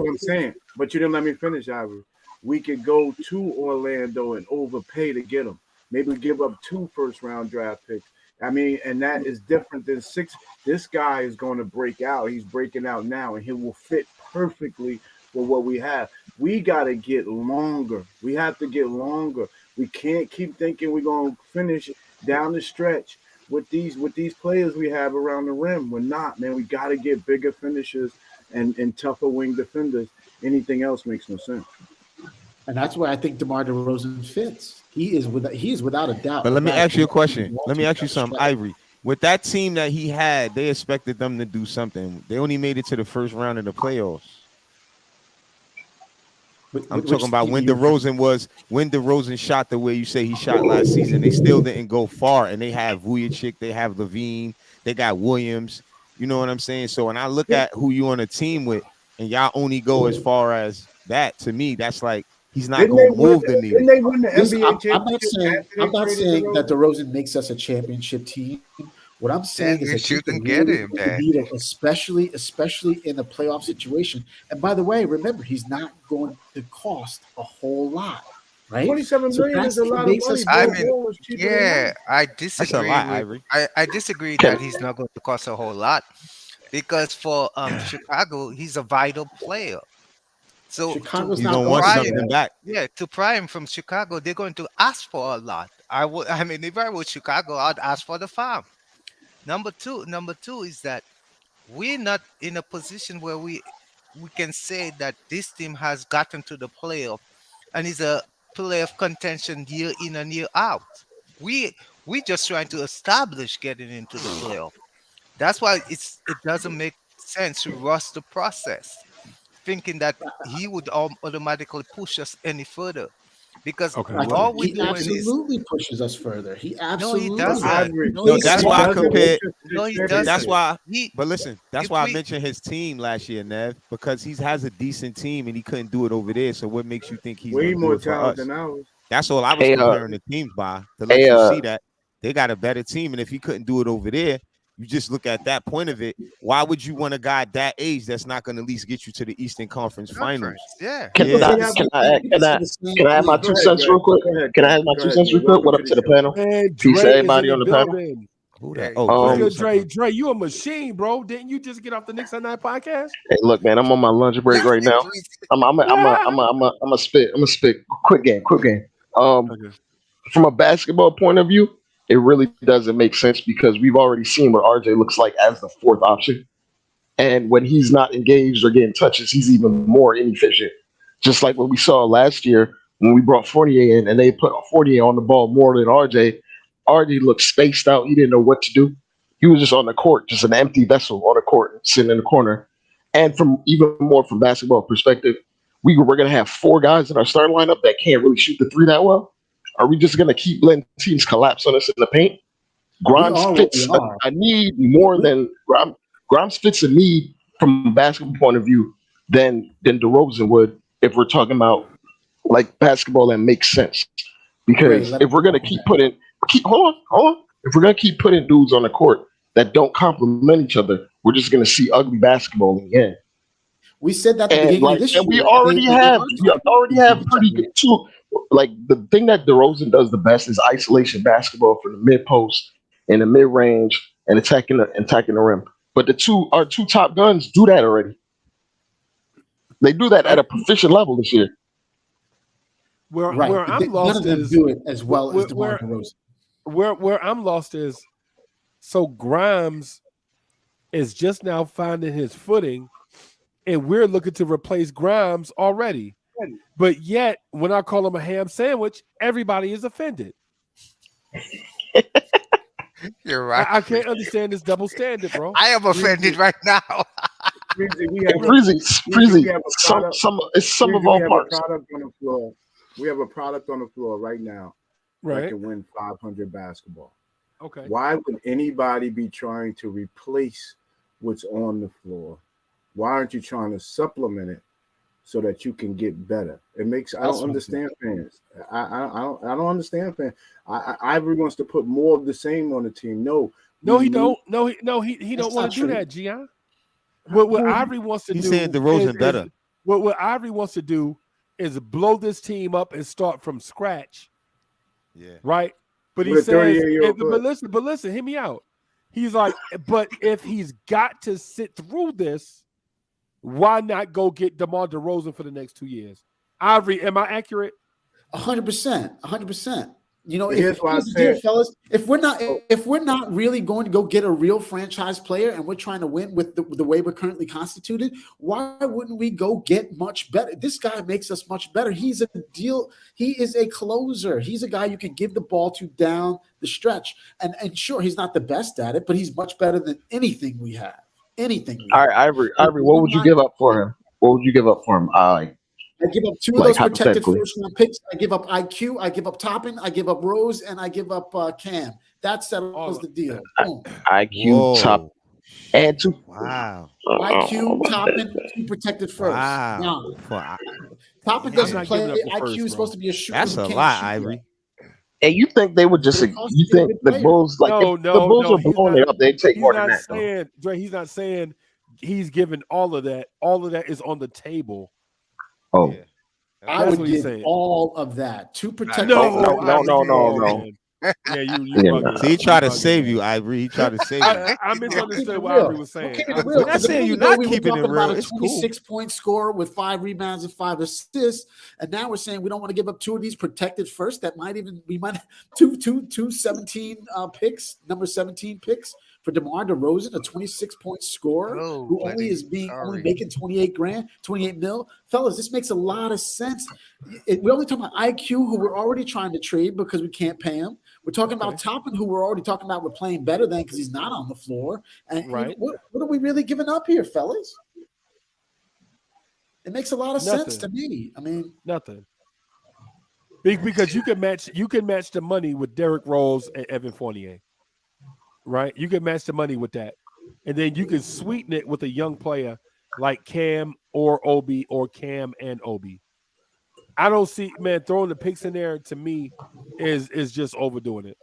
I'm saying. But you didn't let me finish, Ivory. We could go to Orlando and overpay to get him. Maybe give up 2 first-round draft picks. I mean, and that is different than 6. This guy is going to break out. He's breaking out now, and he will fit perfectly for what we have. We got to get longer. We have to get longer. We can't keep thinking we're going to finish down the stretch with these players we have around the rim. We're not, man. We got to get bigger finishers and tougher wing defenders. Anything else makes no sense. And that's where I think DeMar DeRozan fits. He is without a doubt. But let me ask you a question. Let me ask you something, Ivory. With that team that he had, they expected them to do something. They only made it to the first round of the playoffs. I'm talking about when DeRozan shot the way you say he shot last season. They still didn't go far, and they have Vujicic, they have Levine, they got Williams. You know what I'm saying? So when I look at who you on a team with, and y'all only go as far as that, to me, that's like he's not Didn't going they to win? move the needle. Didn't they win the Listen, NBA I'm not championship saying after they I'm not traded saying that DeRozan? DeRozan makes us a championship team. What I'm Then saying is you that you shouldn't can get really him move the then. needle, especially in a playoff situation. And by the way, remember, he's not going to cost a whole lot, right? 27 So million is that's a what lot of makes money, us I bro. better. mean, Ball is cheaper than yeah, money. I That's a disagree lot, with. Ivory. I disagree Can that he's not going to cost a whole lot because for Chicago, he's a vital player. So to Chicago's He's not gonna to want going pry something anywhere. back. yeah, to pry him from Chicago, they're going to ask for a lot. I mean, if I were Chicago, I'd ask for the farm. Number two is that we're not in a position where we can say that this team has gotten to the playoff and is a playoff contention year in and year out. We we just trying to establish getting into the playoff. That's why it doesn't make sense to rush the process, thinking that he would automatically push us any further, because Okay, all we're He doing is absolutely pushes us further. He no, he absolutely. But doesn't. Ivory, No, No, he that's he why I doesn't. doesn't make compared. us to No, the he That's doesn't. championship. why. He But listen, that's if why I we mentioned his team last year, Nev, because he has a decent team and he couldn't do it over there. So what makes you think he's Way gonna do more it for talent us? than ours. That's all I was Hey, comparing the teams by to let hey, you see that they got a better team. And if he couldn't do it over there, you just look at that point of it. Why would you want a guy that age that's not going to at least get you to the Eastern Conference Finals? conference, yeah. can Yeah. I It's can the I same- can it's I the same can I have my thing. Go 2 ahead, cents Dre. real quick? Go ahead, Can I Dre. have my Go 2 ahead, cents Dre. real quick? Welcome What to up the to the show. panel? Man, Peace to Dre is everybody in the on the panel. building. Who that? Hey, Oh, What's Um, Dre or good, Dre? something. Dre, you a machine, bro. Didn't you just get off the Knicks at Night podcast? hey, look, man, I'm on my lunch break right now. I'm a spit. I'm a spit. Quick game. Quick game. Um, Okay. from a basketball point of view, it really doesn't make sense because we've already seen what RJ looks like as the fourth option. And when he's not engaged or getting touches, he's even more inefficient. Just like what we saw last year when we brought Fournier in and they put Fournier on the ball more than RJ. RJ looked spaced out. He didn't know what to do. He was just on the court, just an empty vessel on the court, sitting in the corner. And from even more from basketball perspective, we're going to have four guys in our starting lineup that can't really shoot the three that well. Are we just going to keep letting teams collapse on us in the paint? We Grimes are what we fits are. a need more than Grimes fits a need from a basketball point of view than DeRozan would if we're talking about like basketball that makes sense. Dre, Because let me if we're gonna keep hold on. If we're gonna keep putting dudes on the court that don't complement each other, we're just gonna see ugly basketball in the end. We said that at the And beginning of like, this and year. They are we trying to already complement have with each pretty other. good too. Like the thing that DeRozan does the best is isolation basketball for the mid post and the mid range and attacking the rim. But our two top guns do that already. They do that at a proficient level this year. Where Right, where but I'm none lost of them is do it as well as where DeMar where DeRozan. where I'm lost is so Grimes is just now finding his footing, and we're looking to replace Grimes already. But yet, when I call him a ham sandwich, everybody is offended. you're right. I can't understand this double standard, bro. I am offended right now. Freezy, we Hey, have Freezy, we have a some product. it's some of Freezy, we all have a parts. product on the floor. We have a product on the floor right now that Right. can win 500 basketball. Okay. Why would anybody be trying to replace what's on the floor? Why aren't you trying to supplement it so that you can get better? It makes I That's don't what I'm saying. understand fans. I don't understand fans. Ivory wants to put more of the same on the team. No, No, we he need- don't. No, he That's don't want not to do true. that, Gian. What Who- Ivory wants to He's do saying DeRozan better. what Ivory wants to do is blow this team up and start from scratch, Yeah. right? But he With a says, 38-year-old but listen, hear me out. He's like, but if he's got to sit through this, why not go get DeMar DeRozan for the next 2 years? Ivory, am I accurate? 100%. 100%. You know, But here's why I here's the deal, said- fellas. If we're not really going to go get a real franchise player and we're trying to win with the way we're currently constituted, why wouldn't we go get much better? This guy makes us much better. He is a closer. He's a guy you can give the ball to down the stretch. And sure, he's not the best at it, but he's much better than anything we have. Anything we All have. right, Ivory, what would you give up for him? What would you give up for him? I give up two of Like those protected hypothetically. first round picks. I give up IQ. I give up Toppin. I give up Rose, and I give up Cam. That settles the deal. Boom. IQ top Whoa. and two. Wow. IQ, Toppin, two protected first. Wow. Now, Toppin I'm doesn't not play. giving up the IQ first, is bro. supposed to be a shooter. That's who a can't lot, shoot Ivory. yet. And you think they would just? But it costs You to be a think good the player. Bulls like if the Bulls were blowing it up, they'd take He's more than not that. Though. saying, Dre. He's not saying he's giving all of that. All of that is on the table. Oh, I That's would what he's give saying. all of that. Two protected. No. Yeah, you Yeah, bugging. So he tried to You save bugging, you, man. Ivory. He tried to save you. I misunderstood what real. Ivory was saying. Keeping it We're real. not 'Cause a saying minute you're ago, not we were keeping it talking real. about a It's cool. 26-point scorer with 5 rebounds and 5 assists, and now we're saying we don't want to give up 2 of these protected first. That might even we might two 17 picks, number 17 picks for DeMar DeRozan, a 26-point scorer who only is only making 28 mil. Fellas, this makes a lot of sense. We're only talking about IQ, who we're already trying to trade because we can't pay him. We're talking about Toppin, who we're already talking about we're playing better than because he's not on the floor. And you know, what are we really giving up here, fellas? It makes a lot of sense to me. I mean, nothing. Because you can match the money with Derrick Rose and Evan Fournier. Right? You can match the money with that. And then you can sweeten it with a young player like Cam or Obi or Cam and Obi. I don't see, man, throwing the picks in there to me is just overdoing it.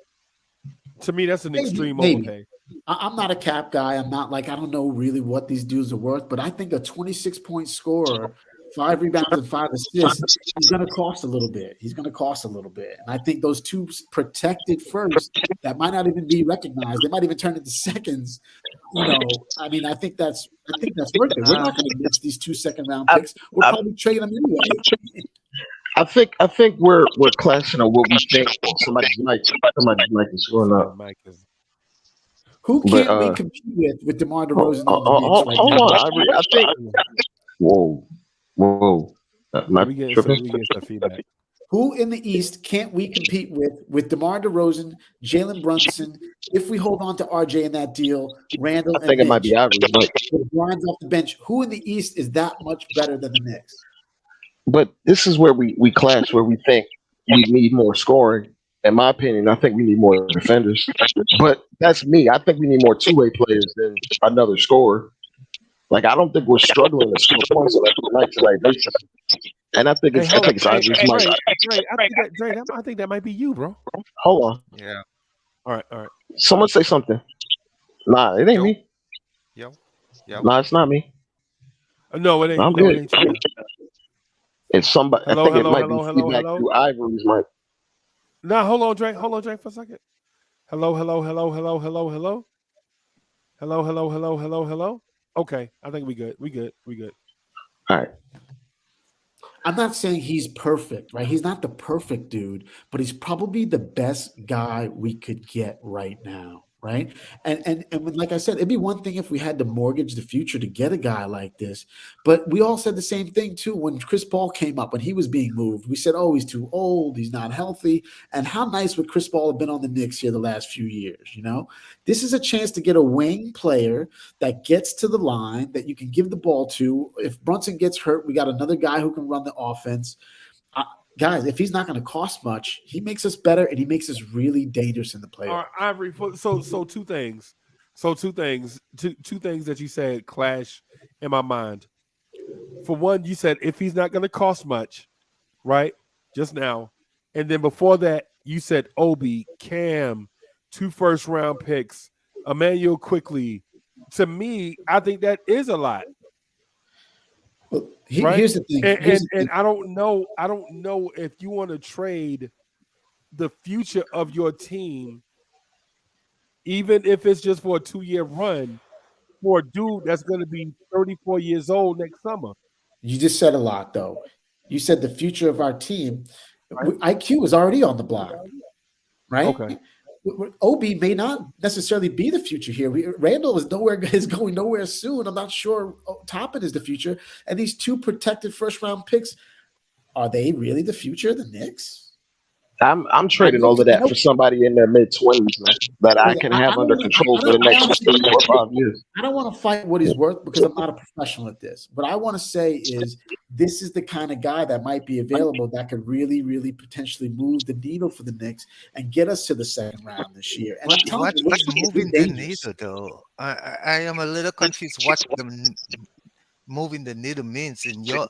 To me, that's an extreme overpay. I'm not a cap guy. I'm not like, I don't know really what these dudes are worth, but I think a 26-point scorer, 5 rebounds and 5 assists, he's going to cost a little bit. And I think those 2 protected first that might not even be recognized. They might even turn into seconds. You know, I mean, I think that's worth it. We're not going to miss these 2 second-round picks. We'll probably trade them anyway. I think we're clashing on what we think. Somebody's mic is going up. Who can't we compete with DeMar DeRozan on the Knicks right Hold now? on, I think. Whoa. We getting some feedback. Who in the East can't we compete with DeMar DeRozan, Jalen Brunson, if we hold on to RJ in that deal, Randall, I think it might be Ivory, but Brian's off the bench. Who in the East is that much better than the Knicks? But this is where we clash, where we think we need more scoring. In my opinion, I think we need more defenders. But that's me. I think we need more two-way players than another scorer. Like, I don't think we're struggling to score points on a night-to-night basis. And I think it's Ivory's mic. I think that might be you, bro. Hold on. Yeah. All right. Someone say something. Nah, it ain't me. Yo. Nah, it's not me. No, it ain't. I'm No, good. it ain't you. It's somebody. I think it might be hello. feedback through Ivory's mic. Nah, hold on, Drake for a second. Hello. Okay, I think we good. We good. All right. I'm not saying he's perfect, right? He's not the perfect dude, but he's probably the best guy we could get right now, right? And like I said, it'd be one thing if we had to mortgage the future to get a guy like this, but we all said the same thing too when Chris Paul came up, when he was being moved. We said, oh, he's too old, he's not healthy. And how nice would Chris Paul have been on the Knicks here the last few years, you know? This is a chance to get a wing player that gets to the line, that you can give the ball to. If Brunson gets hurt, we got another guy who can run the offense. Guys, if he's not going to cost much, he makes us better and he makes us really dangerous in the playoffs. All right, Ivory. So two things. Two things that you said clash in my mind. For one, you said if he's not going to cost much, right? Just now, and then before that, you said Obi, Cam, 2 first-round picks, Emmanuel Quickly. To me, I think that is a lot. Well, right? Here's the thing. And I don't know if you want to trade the future of your team, even if it's just for a 2-year run, for a dude that's going to be 34 years old next summer. You just said a lot, though. You said the future of our team. Right. IQ is already on the block, right? Okay. Obi may not necessarily be the future here. Randall is going nowhere soon. I'm not sure Toppin is the future. And these 2 protected first-round picks, are they really the future of the Knicks? I'm trading all of that for somebody in their mid-20s, man, that I can have under control for the next 3, 4, 5 years. I don't want to fight what he's worth because I'm not a professional at this. What I want to say is this is the kind of guy that might be available that could really, really potentially move the needle for the Knicks and get us to the second round this year. And I'm telling you, What's this moving is the dangerous. needle, though? I am a little confused. What moving the needle means in your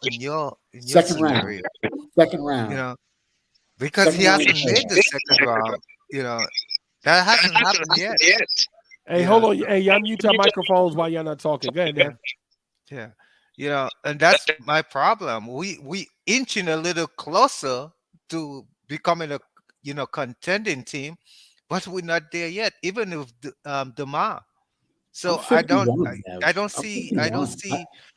Second round. scenario. Second round. You know, because he Second round hasn't made the second round. You know, that hasn't happened yet. Hey, hold on. Hey, y'all mute your microphones while y'all not talking. Go ahead, Nev. Yeah, you know, and that's my problem. We inching a little closer to becoming a contending team, but we're not there yet. Even with Demar. So I don't see.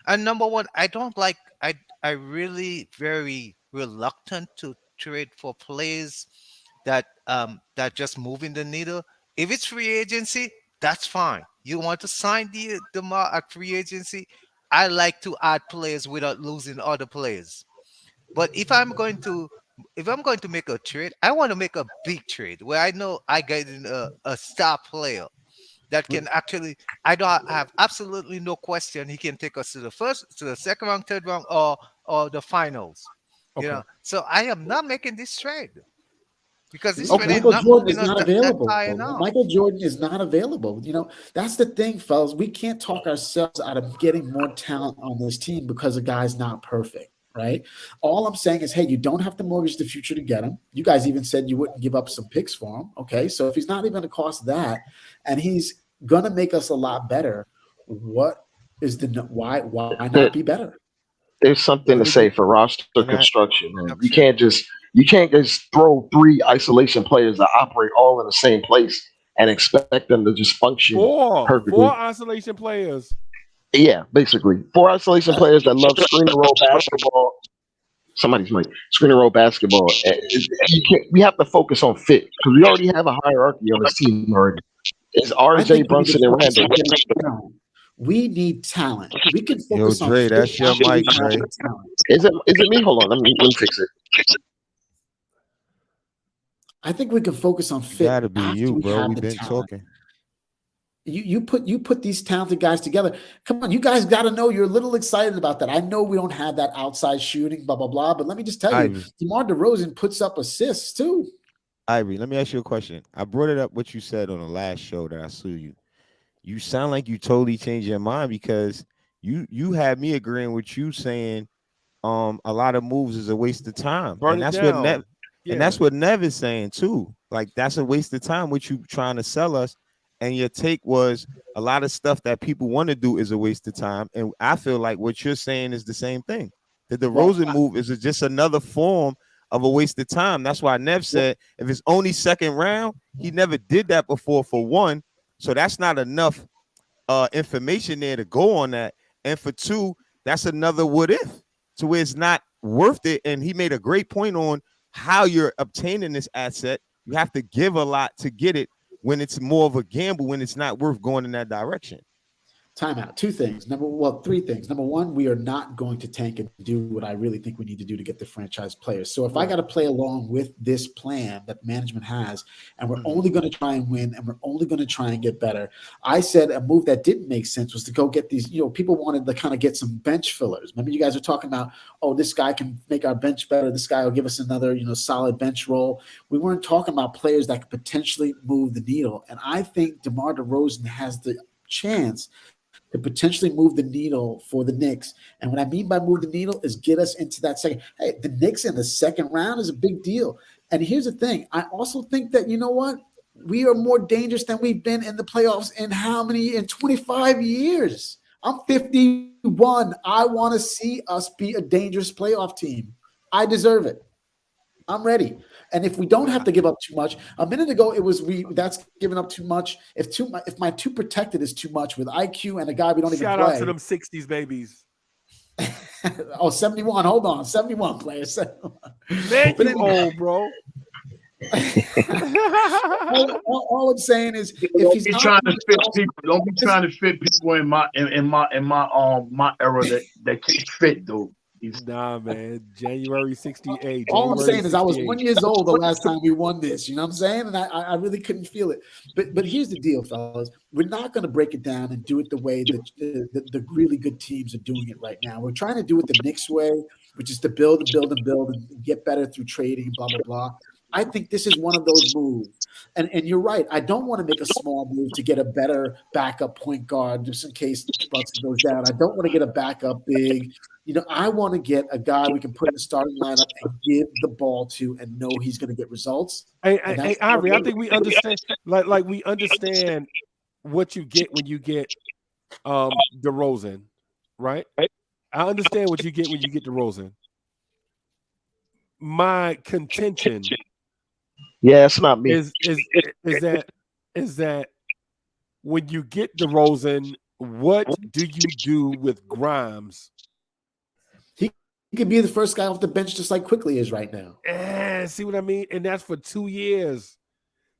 And number one, I don't like. I really very reluctant to trade for players that just moving the needle. If it's free agency, that's fine. You want to sign the DeMar at free agency? I like to add players without losing other players. But if I'm going to make a trade, I want to make a big trade where I know I get in a star player that can actually. I don't have absolutely no question he can take us to the second round, third round, or the finals. Okay. You know, so I am not making this trade because this trade Michael not Jordan is moving us not that available. high now. Michael Jordan is not available. You know, that's the thing, fellas. We can't talk ourselves out of getting more talent on this team because a guy's not perfect, right? All I'm saying is, hey, you don't have to mortgage the future to get him. You guys even said you wouldn't give up some picks for him. Okay, so if he's not even going to cost that, and he's going to make us a lot better, what is why not be better? There's something to say for roster construction, man. You can't just throw 3 isolation players that operate all in the same place and expect them to just function perfectly. 4 isolation players. Yeah, basically 4 isolation players that love screen and roll basketball. Somebody's like screen and roll basketball. We have to focus on fit because we already have a hierarchy on this team already. It's RJ, Brunson, and Randall. We need talent. We can focus on Dre, that's your mic, Dre. Is it me? Hold on, let me fix it. I think we can focus on fit. Gotta be you, bro. We've been talking. You put these talented guys together. Come on, you guys got to know you're a little excited about that. I know we don't have that outside shooting, blah blah blah. But let me just tell you, DeMar DeRozan puts up assists too. Ivory, let me ask you a question. I brought it up what you said on the last show that I saw you. You sound like you totally changed your mind because you had me agreeing with you saying a lot of moves is a waste of time. And that's what Nev and that's what Nev is saying too. Like that's a waste of time what you trying to sell us. And your take was a lot of stuff that people want to do is a waste of time. And I feel like what you're saying is the same thing. That the DeRozan move is just another form of a waste of time. That's why Nev said if it's only second round, he never did that before for one. So that's not enough information there to go on that. And for 2, that's another what if to where it's not worth it. And he made a great point on how you're obtaining this asset. You have to give a lot to get it when it's more of a gamble, when it's not worth going in that direction. Timeout. 2 things. 3 things. Number 1, we are not going to tank and do what I really think we need to do to get the franchise players. So if I got to play along with this plan that management has, and we're only going to try and win, and we're only going to try and get better, I said a move that didn't make sense was to go get these. People wanted to kind of get some bench fillers. Remember, you guys were talking about, oh, this guy can make our bench better. This guy will give us another, solid bench role. We weren't talking about players that could potentially move the needle. And I think DeMar DeRozan has the chance to potentially move the needle for the Knicks. And what I mean by move the needle is get us into that second. Hey, the Knicks in the second round is a big deal. And here's the thing. I also think that, you know what? We are more dangerous than we've been in the playoffs in 25 years. I'm 51. I want to see us be a dangerous playoff team. I deserve it. I'm ready. And if we don't have to give up too much, a minute ago it was that's giving up too much. If my 2 protected is too much with IQ and a guy we don't even play. Shout out to them 60s babies. 71. Hold on, 71 players. Man, you old, bro. all I'm saying is, if he's trying to fit people, don't be trying to fit people in my era that can't fit, though. Nah, man. January 68. All I'm January saying is I was 68. 1 year old the last time we won this. You know what I'm saying? And I really couldn't feel it. But here's the deal, fellas. We're not going to break it down and do it the way that the really good teams are doing it right now. We're trying to do it the Knicks way, which is to build and build and build and get better through trading and blah, blah, blah. I think this is one of those moves. And you're right. I don't want to make a small move to get a better backup point guard just in case Brunson goes down. I don't want to get a backup big. You know, I want to get a guy we can put in the starting lineup and give the ball to and know he's going to get results. Hey, Ivory, I think we understand. Like we understand what you get when you get DeRozan, right? I understand what you get when you get DeRozan. My contention, yeah, it's not me. Is that when you get DeRozan, what do you do with Grimes? He could be the first guy off the bench just like Quickly is right now. See what I mean? And that's for 2 years.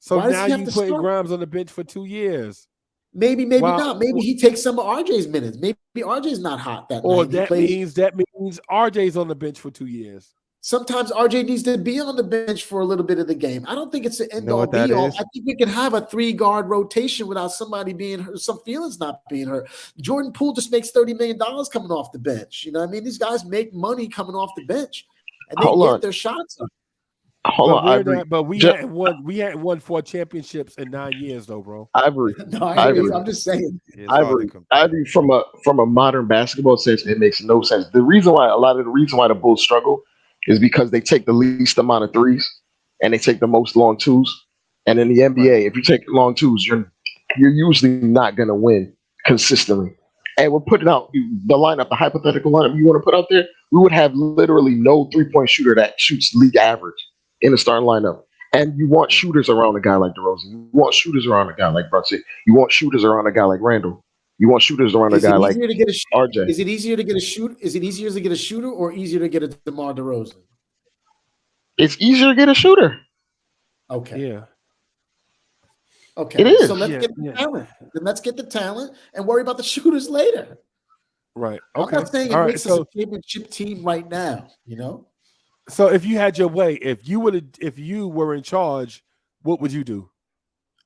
So Why does now he have you to putting start? Grimes on the bench for 2 years. Maybe not. Maybe he takes some of RJ's minutes. Maybe RJ's not hot that Or night. He that means RJ's on the bench for 2 years. Sometimes RJ needs to be on the bench for a little bit of the game. I don't think it's an end all be all. I think we can have a 3-guard rotation without somebody being hurt, some feelings not being hurt. Jordan Poole just makes $30 million coming off the bench. You know what I mean? These guys make money coming off the bench, and they get their shots up. But we hadn't won 4 championships in 9 years, though, bro. Ivory. No, I'm just saying. Ivory, from a modern basketball sense, it makes no sense. The reason why the Bulls struggle is because they take the least amount of threes and they take the most long twos. And in the NBA, if you take long twos, you're usually not going to win consistently. And we're putting out the lineup, the hypothetical lineup you want to put out there. We would have literally no 3-point shooter that shoots league average in the starting lineup. And you want shooters around a guy like DeRozan. You want shooters around a guy like Brunson. You want shooters around a guy like Randall. You want shooters around a guy like RJ. Is it easier to get a shoot? Is it easier to get a shooter or easier to get a DeMar DeRozan? It's easier to get a shooter. Okay. Yeah. Okay. It is. So let's get the talent. Then let's get the talent and worry about the shooters later. Right. Okay. I'm not saying it makes us a championship team right now, you know? So if you had your way, if you were in charge, what would you do?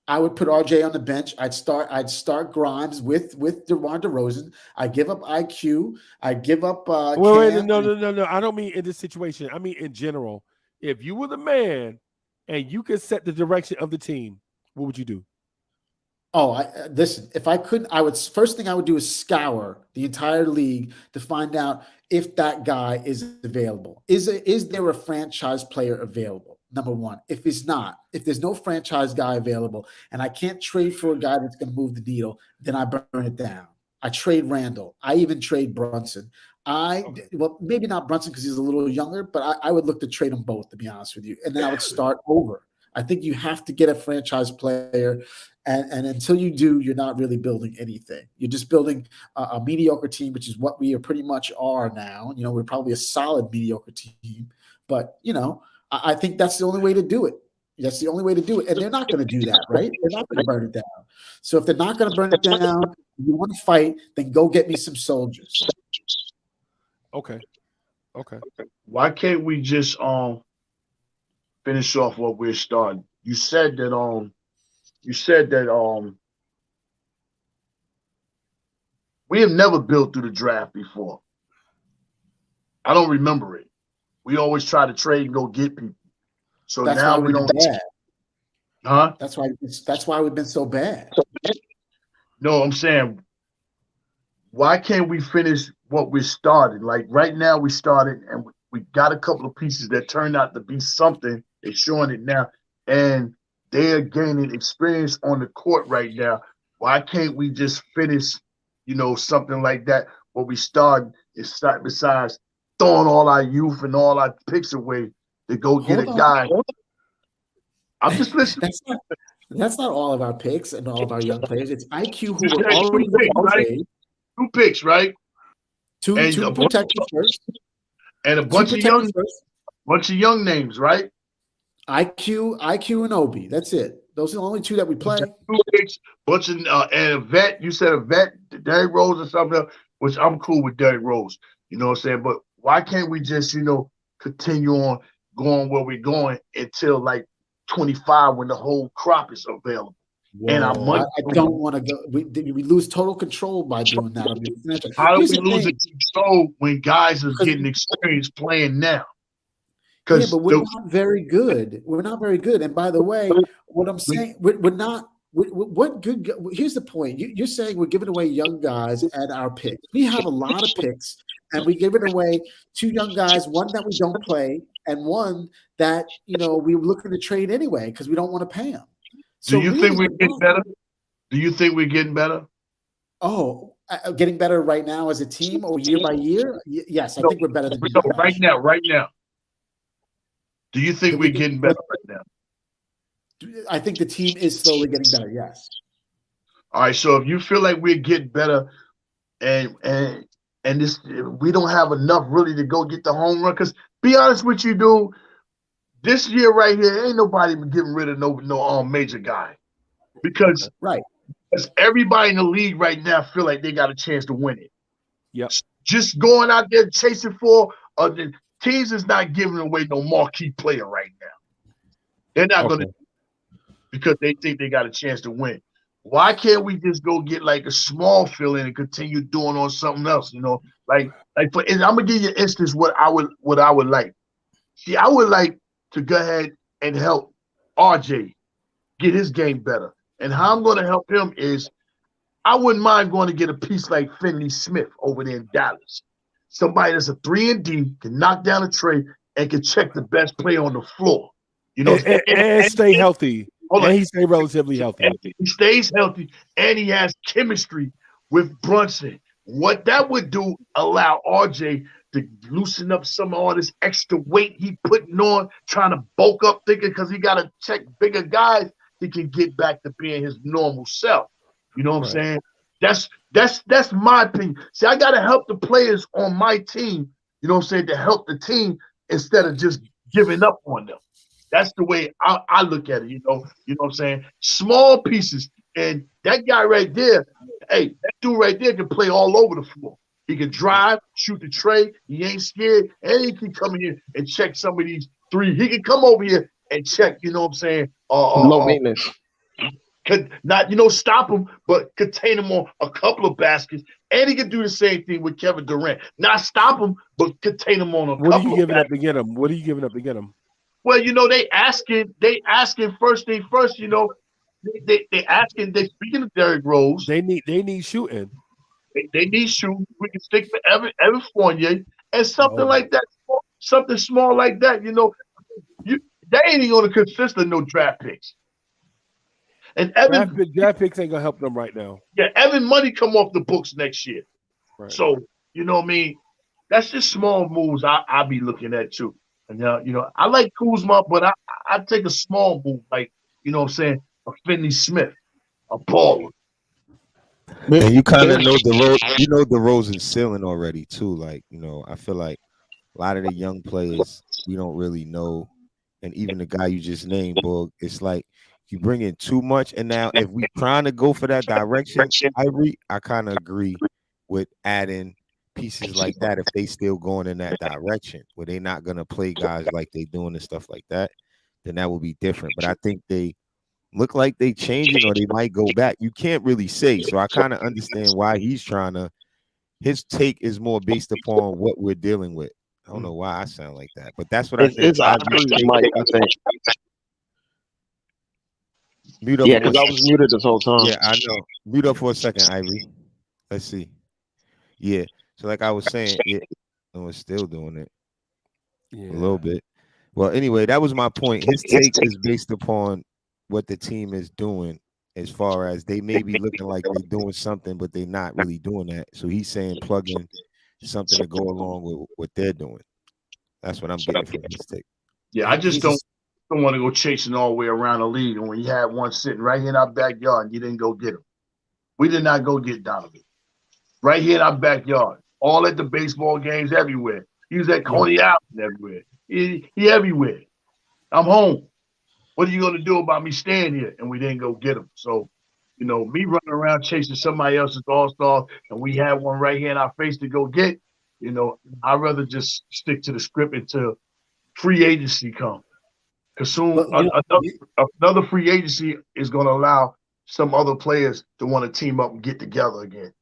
I would put RJ on the bench. I'd start Grimes with DeMar DeRozan. I give up IQ. I give up Wait, no. I don't mean in this situation. I mean in general. If you were the man and you could set the direction of the team, what would you do? Oh, listen, if I couldn't, first thing I would do is scour the entire league to find out if that guy is available. Is there a franchise player available? Number one. If it's not, if there's no franchise guy available and I can't trade for a guy that's going to move the needle, then I burn it down. I trade Randall. I even trade Brunson. Well, maybe not Brunson because he's a little younger, but I would look to trade them both, to be honest with you. And then I would start over. I think you have to get a franchise player. And until you do, you're not really building anything. You're just building a mediocre team, which is what we pretty much are now. You know, we're probably a solid mediocre team. But, you know, I think that's the only way to do it. That's the only way to do it. And they're not going to do that, right? They're not going to burn it down. So if they're not going to burn it down, you want to fight, then go get me some soldiers. Okay. Why can't we just finish off what we're starting? You said that we have never built through the draft before. I don't remember it. We always try to trade and go get people. So That's now why we don't. bad. Huh? That's why we've been so bad. No, I'm saying, why can't we finish what we started? Like right now, we started and we got a couple of pieces that turned out to be something. They're showing it now, and they are gaining experience on the court right now. Why can't we just finish, something like that? What we started is besides throwing all our youth and all our picks away to go get a guy. I'm just listening. That's not all of our picks and all of our young players. It's IQ who Two were already picks, right? 2 picks, right? Two protected first. And a bunch of young names, right? IQ, and Obi. That's it. Those are the only 2 that we play. 2 picks, bunch of and a vet. You said a vet, Derrick Rose or something else, which I'm cool with Derrick Rose. You know what I'm saying? But Why can't we just, continue on going where we're going until like 25 when the whole crop is available? And our Whoa, money. I don't want to go. We lose total control by doing that of your franchise. How do Here's we the lose thing. control when guys are getting experience playing now? Yeah, but we're not very good. We're not very good. And by the way, what I'm saying, we're not. What good? Here's the point. You're saying we're giving away young guys at our picks. We have a lot of picks, and we're giving away 2 young guys, one that we don't play, and one that we were looking to trade anyway because we don't want to pay them. So Do you think we're getting better? Do you think we're getting better? Oh, getting better right now as a team or year by year? Yes, I think we're better than right now. Right now. Do you think we're getting better right now? I think the team is slowly getting better. Yes. All right. So if you feel like we're getting better, and this we don't have enough really to go get the home run, because be honest with you, dude, this year right here ain't nobody been getting rid of no major guy, because everybody in the league right now feel like they got a chance to win it. Yep. Just going out there chasing for the teams is not giving away no marquee player right now. They're not going to, because they think they got a chance to win. Why can't we just go get like a small fill in and continue doing on something else? Like I'm gonna give you an instance what I would like. See, I would like to go ahead and help RJ get his game better. And how I'm going to help him is I wouldn't mind going to get a piece like Finney Smith over there in Dallas. Somebody that's a 3-and-D, can knock down a trade, and can check the best player on the floor. And stay healthy. And he stay relatively healthy. He stays healthy, and he has chemistry with Brunson. What that would do, allow RJ to loosen up some of all this extra weight he putting on, trying to bulk up, thinking because he got to check bigger guys, he can get back to being his normal self. You know what I'm saying? That's my opinion. See, I got to help the players on my team, you know what I'm saying, to help the team instead of just giving up on them. That's the way I look at it, you know what I'm saying? Small pieces. And that guy right there, that dude right there can play all over the floor. He can drive, shoot the tray. He ain't scared. And he can come in here and check some of these three. He can come over here and check, you know what I'm saying? Low maintenance. Could not, stop him, but contain him on a couple of baskets. And he can do the same thing with Kevin Durant. Not stop him, but contain him on a couple of baskets. What are you giving up to get him? What are you giving up to get him? Well, they asking first thing first, they speaking of Derrick Rose. They need shooting. They need shooting. We can stick for Evan Fournier and something like that, something small like that. They ain't going to consist of no draft picks. And Evan draft picks ain't gonna help them right now. Yeah, Evan money come off the books next year. Right. So you know what I mean. That's just small moves I be looking at too. And I like Kuzma, but I take a small move like what I'm saying, a Finney Smith, a baller. And you kind of know the Rosen's ceiling already too. Like I feel like a lot of the young players we don't really know, and even the guy you just named, Boog, it's like you bring in too much. And now if we trying to go for that direction, I kind of agree with adding pieces like that if they still going in that direction where they not gonna play guys like they doing and stuff like that, then that will be different. But I think they look like they changing or they might go back. You can't really say. So I kind of understand why he's trying to. His take is more based upon what we're dealing with. I don't know why I sound like that, but that's what I think. It's Mike, I think. Mute up. Yeah, because I was muted this whole time. Yeah, I know. Mute up for a second, Ivory. Let's see. Yeah. So like I was saying, and we're still doing it a little bit. Well, anyway, that was my point. His take is based upon what the team is doing as far as they may be looking like they're doing something, but they're not really doing that. So he's saying plug in something to go along with what they're doing. That's what I'm getting from his take. Yeah, I just don't want to go chasing all the way around the league. And when you had one sitting right here in our backyard, you didn't go get him. We did not go get Donovan. Right here in our backyard. All at the baseball games everywhere. He was at Coney Island everywhere. He everywhere. I'm home. What are you going to do about me staying here? And we didn't go get him. So, me running around chasing somebody else's all-star, and we had one right here in our face to go get, You know, I'd rather just stick to the script until free agency comes. Because soon Well, another free agency is going to allow some other players to want to team up and get together again.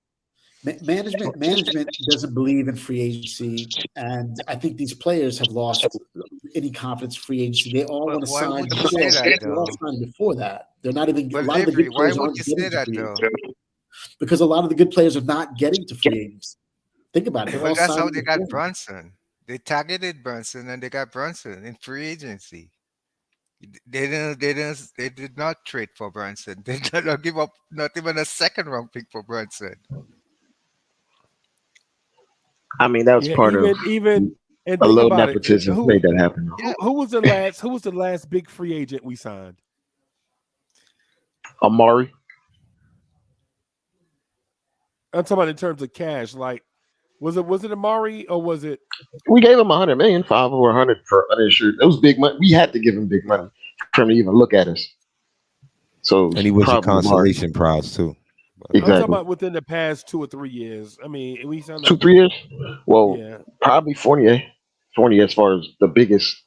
Management doesn't believe in free agency, and I think these players have lost any confidence in free agency. They all want to Why sign would you say that, They're all though? signing before that. They're not even a But lot of the Avery, good why players would aren't you getting say to that, free though? agency because a lot of the good players are not getting to free agency. Think about it. They're Well, all that's how signing they got before. Brunson. They targeted Brunson, and they got Brunson in free agency. They did not trade for Brunson. They did not give up not even a second round pick for Brunson. I mean, that was Yeah, part of even and a think little about it. nepotism Who made that happen. who was the last big free agent we signed? Amari, I'm talking about in terms of cash. Like, was it Amari or was it? we gave him 100 million, 5 or 100 for uninsured. It was big money. We had to give him big money for him to even look at us. So And he was a probably Amari. consolation prize too. I'm talking Exactly. about within the past 2 or 3 years. I mean, we signed 2, 3 years. Well, Yeah. probably Fournier. Fournier as far as the biggest,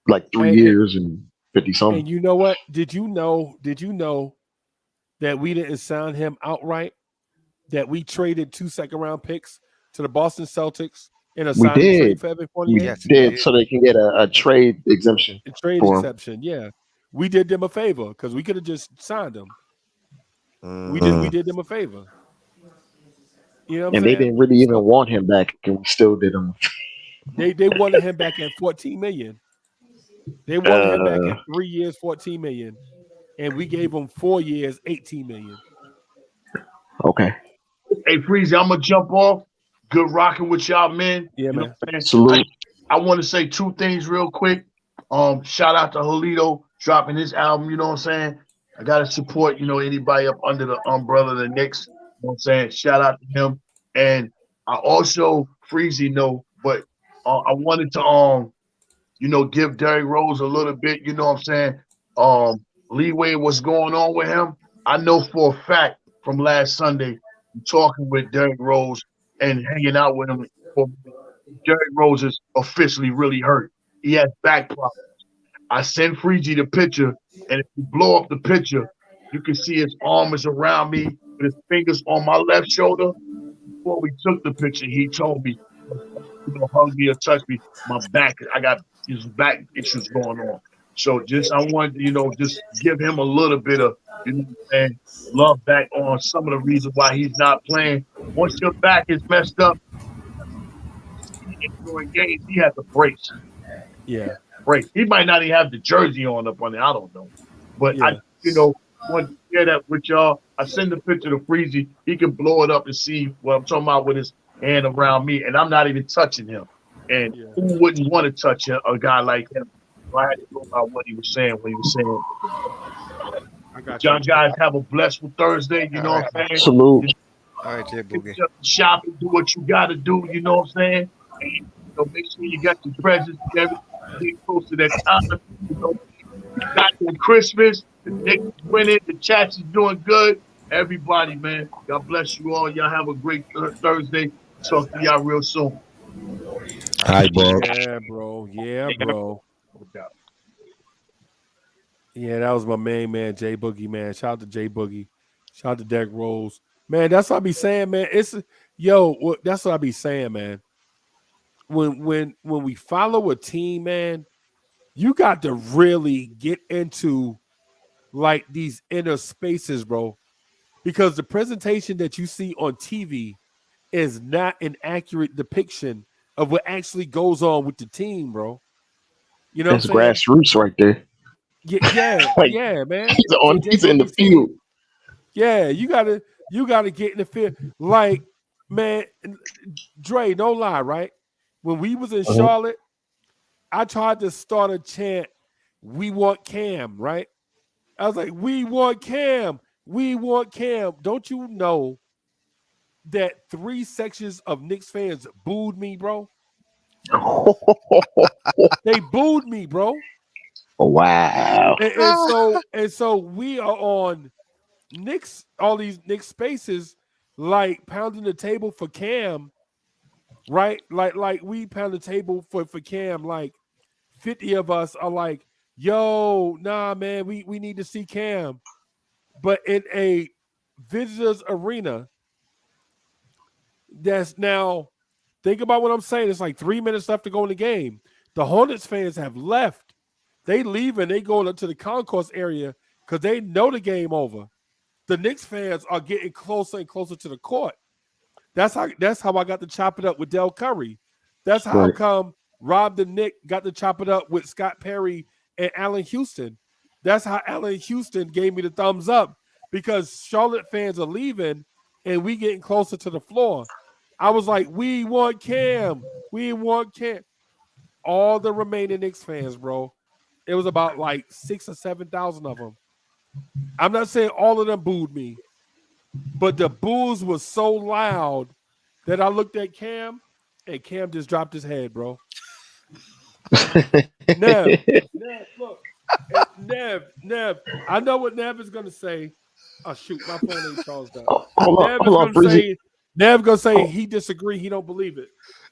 like 3 years and 50 something. And you know what? Did you know that we didn't sign him outright? That we traded 2 second-round picks to the Boston Celtics in a We sign and trade did. for Evan We Fournier? did so they can get a trade exemption A trade for him. exception, yeah. We did them a favor because we could have just signed them. We did them a favor. You know what I'm And they saying? didn't really even want him back, and we still did him. They wanted him back at 14 million. They wanted him back at 3 years, 14 million, and we gave him 4 years, 18 million. Okay. Hey, Freezy, I'm gonna jump off. Good rocking with y'all, man. Yeah, you know man. What I'm saying? Salute. I want to say 2 things real quick. Shout out to Julito dropping his album. You know what I'm saying? I gotta support, anybody up under the umbrella of the Knicks. You know what I'm saying? Shout out to him. And I also Freezy know, but I wanted to give Derrick Rose a little bit, you know what I'm saying? Leeway, what's going on with him. I know for a fact from last Sunday, talking with Derrick Rose and hanging out with him. Derrick Rose is officially really hurt. He has back problems. I sent Freezy the picture, and if you blow up the picture, you can see his arm is around me with his fingers on my left shoulder. Before we took the picture, he told me, hug me or touch me. My back, I got his back issues going on. So I wanted to, just give him a little bit of, love back on some of the reasons why he's not playing. Once your back is messed up, during games, he has a brace. Yeah. Brace. He might not even have the jersey on up on it. I don't know. But Yeah. want to share that with y'all. I send the picture to Freezy. He can blow it up and see what I'm talking about with his hand around me, and I'm not even touching him. And who wouldn't want to touch a guy like him? So I had to go about what he was saying when he was saying. I got Y'all guys have a blessful Thursday. You know what I'm saying? Salute. All right, Jay Boogie. Shop and do what you got to do. You know what I'm saying? And, make sure you got your presents and everything. Get close to that time. We got the Christmas. The Knicks winning. The Chats is doing good. Everybody, man. God bless you all. Y'all have a great Thursday. Talk to y'all real soon. Hi, bro. Yeah, bro. Yeah, bro. Yeah, that was my main man, Jay Boogie, man. Shout out to Jay Boogie. Shout out to Derrick Rose. Man, that's what I be saying, man. That's what I be saying, man. When we follow a team, man, you got to really get into like these inner spaces, bro. Because the presentation that you see on TV is not an accurate depiction of what actually goes on with the team, bro. You know That's what I'm saying? grassroots right there. Yeah, Like, yeah, man. He's in the field. Yeah, you gotta get in the field. Like, man, Dre, no lie, right? When we was in Charlotte, I tried to start a chant, "We want Cam," right? I was like, "We want Cam, we want Cam." Don't you know that 3 sections of Knicks fans booed me, bro? They booed me, bro. Wow. And so we are on Knicks, all these Knicks spaces, like pounding the table for Cam. right? Like we pound the table for Cam. Like 50 of us are like, yo, nah, man, we need to see Cam. But in a visitors arena, that's now, think about what I'm saying. It's like 3 minutes left to go in the game. The Hornets fans have left. They leaving. They going up to the concourse area because they know the game over. The Knicks fans are getting closer and closer to the court. That's how I got to chop it up with Del Curry. That's how Right. come Rob the Nick got to chop it up with Scott Perry and Allen Houston. That's how Allen Houston gave me the thumbs up because Charlotte fans are leaving and we getting closer to the floor. I was like, we want Cam. We want Cam. All the remaining Knicks fans, bro. It was about like 6,000 or 7,000 of them. I'm not saying all of them booed me, but the boos was so loud that I looked at Cam and Cam just dropped his head, bro. Nev, look. Nev, I know what Nev is gonna say. Oh shoot, my phone ain't charged up. Nev gonna say he disagree, he don't believe it.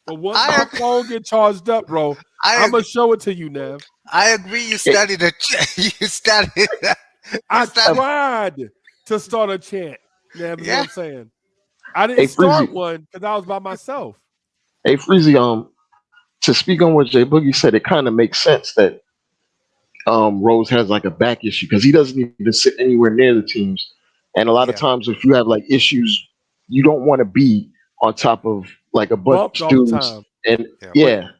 But once my phone get charged up, bro, I'm gonna show it to you, Nev. I agree. You started you started. I tried to start a chant. Nev, is what I'm saying. I didn't Hey, start Freezy. one because I was by myself. Hey, Freezy, to speak on what Jay Boogie said, it kind of makes sense that Rose has like a back issue because he doesn't even sit anywhere near the teams. And a lot of times, if you have like issues, you don't want to be on top of like a bunch Bumped of all the dudes. time. And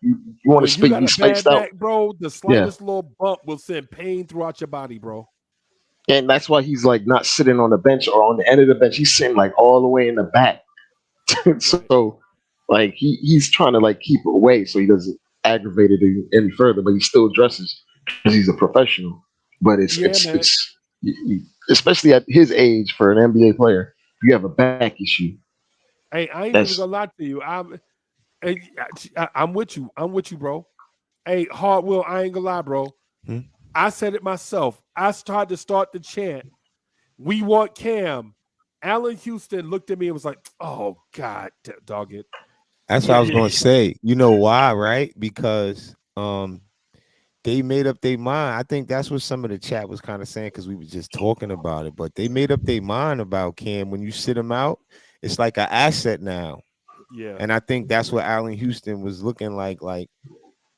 you want When to you got be a spaced bad out. back, bro, the slightest little bump will send pain throughout your body, bro. And that's why he's like not sitting on the bench or on the end of the bench. He's sitting like all the way in the back. So like he's trying to like keep it away so he doesn't aggravate it any further, but he still dresses because he's a professional. But it's especially at his age for an NBA player, you have a back issue. Hey, I ain't even gonna lie to you. I'm with you. I'm with you, bro. Hey, Hardwill, I ain't gonna lie, bro. I said it myself. I tried to start the chant. We want Cam. Allen Houston looked at me and was like, "Oh God, dog it." That's what I was gonna say. You know why, right? Because they made up their mind. I think that's what some of the chat was kind of saying because we were just talking about it. But they made up their mind about Cam. When you sit him out, it's like an asset now. Yeah. And I think that's what Allen Houston was looking like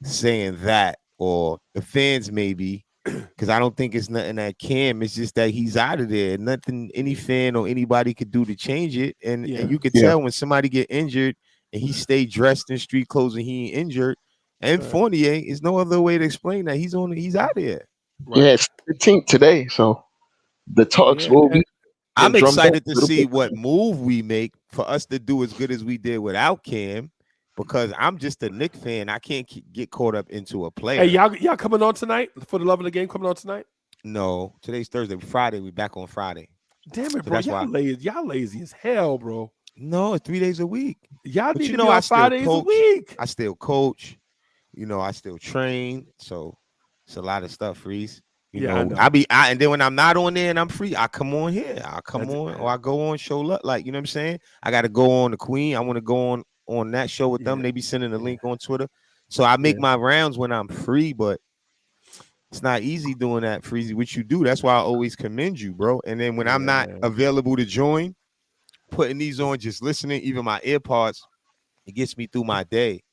saying that, or the fans maybe, because I don't think it's nothing that Cam. It's just that he's out of there. Nothing any fan or anybody could do to change it. And you could tell when somebody get injured and he stay dressed in street clothes and he ain't injured. And Fournier is no other way to explain that he's out there. Yeah, it's 15th today, so the talks will be. I'm drummed up excited a to little see bit. what move we make for us to do as good as we did without Cam, because I'm just a Knicks fan. I can't get caught up into a player. Hey, y'all coming on tonight for the love of the game? Coming on tonight? No, today's Thursday. Friday, we back on Friday. Damn it, So bro! that's why. Y'all lazy as hell, bro. No, it's 3 days a week. Y'all But need you to know, be I on still 5 days a coach. week. I still coach. You know, I still train. So it's a lot of stuff, Freeze. You Yeah, I know, know. and then when I'm not on there and I'm free, I come on here. I come That's on, or I go on show up. Like, you know what I'm saying? I got to go on the Queen. I want to go on that show with them. They be sending the link on Twitter. So I make my rounds when I'm free, but it's not easy doing that, Freezy, which you do. That's why I always commend you, bro. And then when I'm not available to join, putting these on, just listening, even my AirPods, it gets me through my day.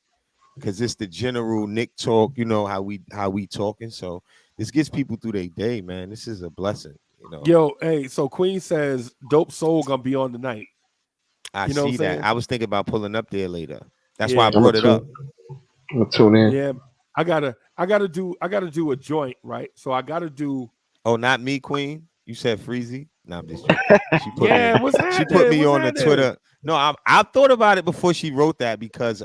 Because it's the general Nick talk, you know, how we talking. So this gets people through their day, man. This is a blessing, you know. Yo, hey, so Queen says Dope Soul gonna be on tonight. I You know see what I'm that. saying? I was thinking about pulling up there later. That's Yeah. why I brought it up. I'm gonna tune in. Yeah, I gotta do a joint, right? So I gotta do. Oh, not me, Queen. You said Freezy. No, I'm just joking. She put Yeah, me. what's She happening? put me What's on the happening? Twitter. No, I thought about it before she wrote that because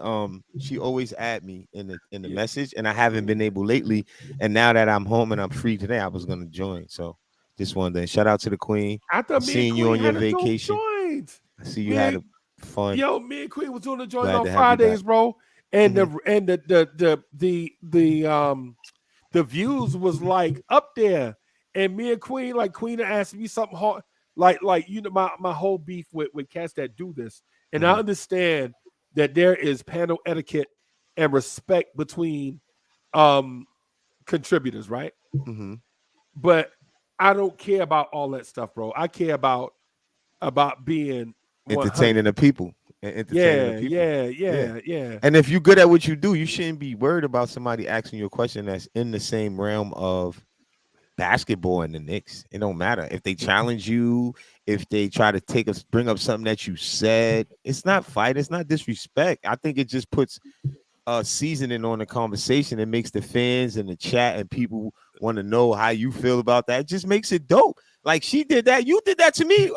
she always add me in the message, and I haven't been able lately. And now that I'm home and I'm free today, I was gonna join. So just wanted to shout out to the Queen. I thought me and Seeing you Queen on your had a dope vacation. joint. I see you had fun. Yo, me and Queen was doing the joint Glad on to have you Fridays, back. bro. And the views was like up there. And me and Queen asked me something hard, like you know my whole beef with cats that do this. And I understand that there is panel etiquette and respect between contributors, right? Mm-hmm. But I don't care about all that stuff, bro. I care about being 100. Entertaining the people. And entertaining the people. Yeah. And if you're good at what you do, you shouldn't be worried about somebody asking you a question that's in the same realm of basketball and the Knicks. It don't matter if they challenge you, if they try to bring up something that you said. It's not fight, it's not disrespect. I think it just puts seasoning on the conversation. It makes the fans and the chat and people want to know how you feel about that. It just makes it dope. Like she did that, you did that to me.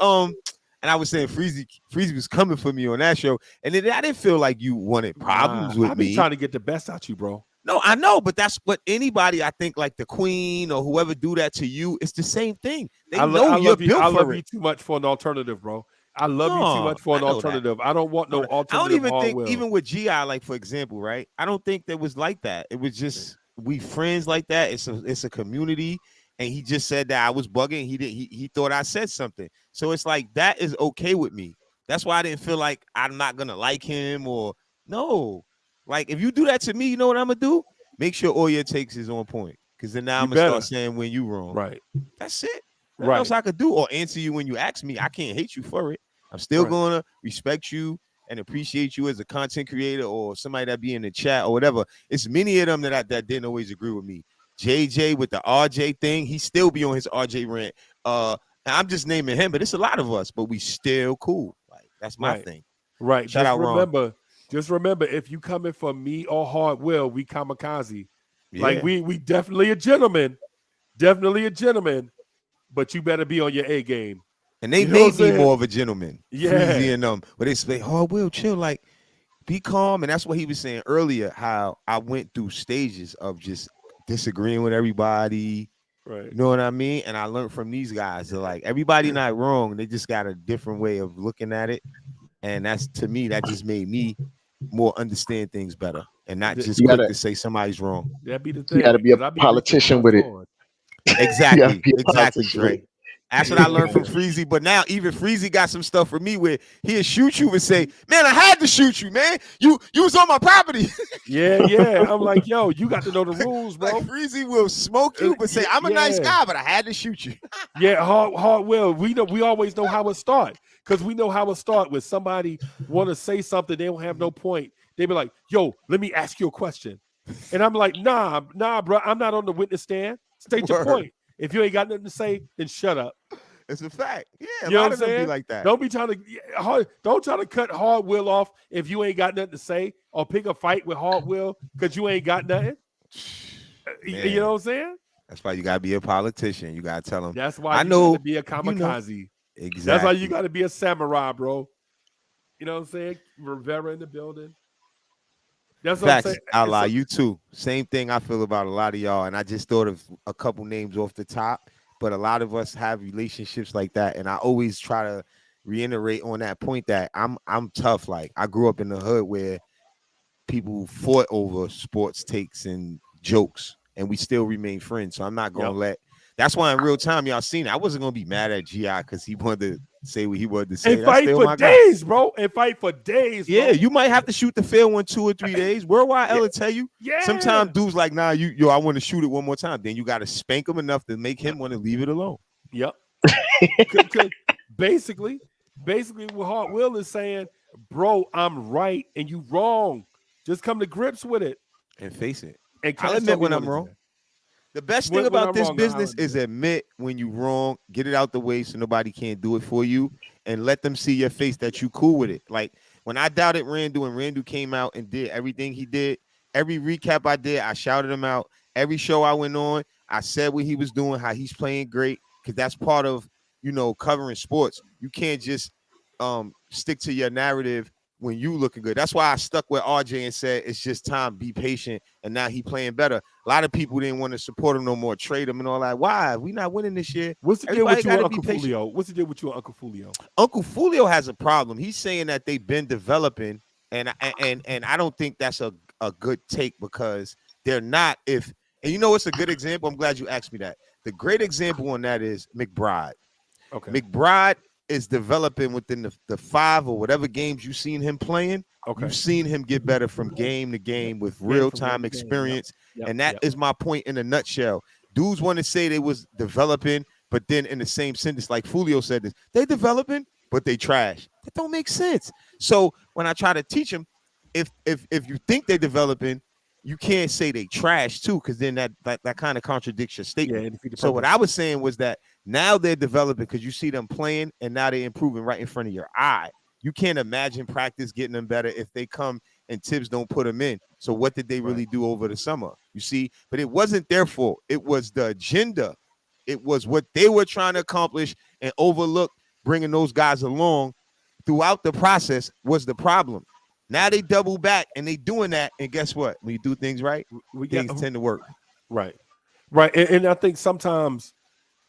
And I was saying Freezy was coming for me on that show, and then I didn't feel like you wanted problems with I've me. been trying to get the best out you, bro. No, I know, but that's what anybody, I think, like the Queen or whoever do that to you, it's the same thing. They know you're built for it. I love you too much for an alternative, bro. I love you too much for an alternative. I don't want no alternative. I don't even think, even with GI, like for example, right? I don't think that was like that. It was just we friends like that. It's a community, and he just said that I was bugging. He thought I said something, so it's like that is okay with me. That's why I didn't feel like I'm not gonna like him or no. Like if you do that to me, you know what I'm gonna do? Make sure all your takes is on point, because then now I'm gonna start saying when you wrong. Right. That's it. What else I could do or answer you when you ask me? I can't hate you for it. I'm still gonna respect you and appreciate you as a content creator or somebody that be in the chat or whatever. It's many of them that didn't always agree with me. JJ with the RJ thing, he still be on his RJ rant. I'm just naming him, but it's a lot of us, but we still cool. Like that's my thing. Right. Shout out Ron. Just remember, if you coming for me or Hard Will, we kamikaze. Yeah. Like we definitely a gentleman, but you better be on your A game. And they made me more of a gentleman. Yeah. Freezy and but they say, Hard Will, chill, like be calm. And that's what he was saying earlier, how I went through stages of just disagreeing with everybody. Right. You know what I mean? And I learned from these guys that like everybody not wrong. They just got a different way of looking at it. And that's, to me, that just made me more understand things better and not just quick to say somebody's wrong. That be the thing. You got to be a politician with it. Exactly, Dre. That's what I learned from Freezy. But now even Freezy got some stuff for me where he'll shoot you and say, "Man, I had to shoot you, man. You was on my property." Yeah. I'm like, yo, you got to know the rules, bro. Like Freezy will smoke you, but say, "I'm a nice guy, but I had to shoot you." Yeah, hard will. We always know how it start. Because we know how it start when somebody want to say something, they don't have no point. They be like, yo, let me ask you a question. And I'm like, nah, bro, I'm not on the witness stand. State your point. If you ain't got nothing to say, then shut up. It's a fact. Yeah, you know a lot what of them I'm be like that. Don't try to cut Hard Will off if you ain't got nothing to say, or pick a fight with Hard Will because you ain't got nothing. You know what I'm saying? That's why you gotta be a politician. You gotta tell them. That's why you gotta be a kamikaze. You know, exactly. That's why you gotta be a samurai, bro. You know what I'm saying? Rivera in the building. That's what I'm saying. Allah, you too. Same thing I feel about a lot of y'all, and I just thought of a couple names off the top. But a lot of us have relationships like that, and I always try to reiterate on that point that I'm tough. Like I grew up in the hood where people fought over sports takes and jokes, and we still remain friends. So I'm not gonna let. That's why in real time, y'all seen it. I wasn't gonna be mad at GI because he wanted to say what he wanted to say. And fight for days, bro. And fight for days. Yeah, bro. you might have to shoot the fair one 2 or 3 days. Worldwide Ella tell you. Yeah. Sometimes dudes like, nah, I want to shoot it one more time. Then you got to spank him enough to make him want to leave it alone. Yep. Basically, what Hard Will is saying, bro, I'm right and you wrong. Just come to grips with it and face it. And I'll admit when I'm wrong. The best thing about this business is admit when you're wrong, get it out the way so nobody can't do it for you, and let them see your face that you cool with it. Like when I doubted Randall and Randall came out and did everything he did, every recap I did, I shouted him out. Every show I went on, I said what he was doing, how he's playing great, because that's part of, covering sports. You can't just stick to your narrative when you looking good. That's why I stuck with RJ and said it's just time, be patient, and now he playing better. A lot of people didn't want to support him no more, trade him and all that. Why? We not winning this year. What's the deal with you and Uncle Fulio? What's the deal with you and Uncle Fulio? Uncle Fulio has a problem. He's saying that they've been developing, and I don't think that's a good take because they're not. And it's a good example. I'm glad you asked me that. The great example on that is McBride. Okay. McBride is developing within the 5 or whatever games you've seen him playing. Okay. You've seen him get better from game to game with real-time experience. And that is my point in a nutshell. Dudes want to say they was developing, but then in the same sentence, like Fulio said this, they developing, but they trash. That don't make sense. So when I try to teach them, if you think they're developing, you can't say they trash too, because then that kind of contradicts your statement. So what I was saying was that now they're developing because you see them playing and now they're improving right in front of your eye. You can't imagine practice getting them better if they come and Tibbs don't put them in. So what did they really do over the summer? You see, but it wasn't their fault. It was the agenda. It was what they were trying to accomplish, and overlook bringing those guys along throughout the process was the problem. Now they double back and they doing that, and guess what? When you do things right, things tend to work. Right. And I think sometimes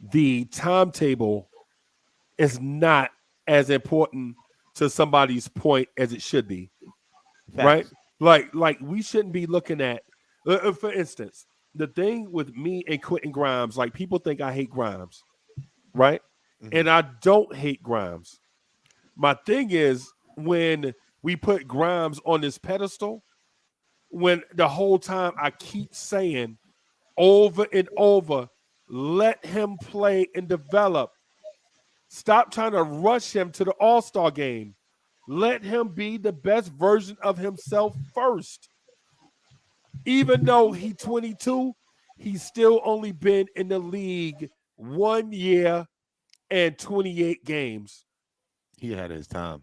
the timetable is not as important to somebody's point as it should be. Facts. Right? Like we shouldn't be looking at, for instance, the thing with me and Quentin Grimes, like people think I hate Grimes, right? And I don't hate Grimes. My thing is when we put Grimes on this pedestal, when the whole time I keep saying over and over, let him play and develop. Stop trying to rush him to the All-Star game. Let him be the best version of himself first. Even though he's 22, he's still only been in the league 1 year and 28 games. He had his time.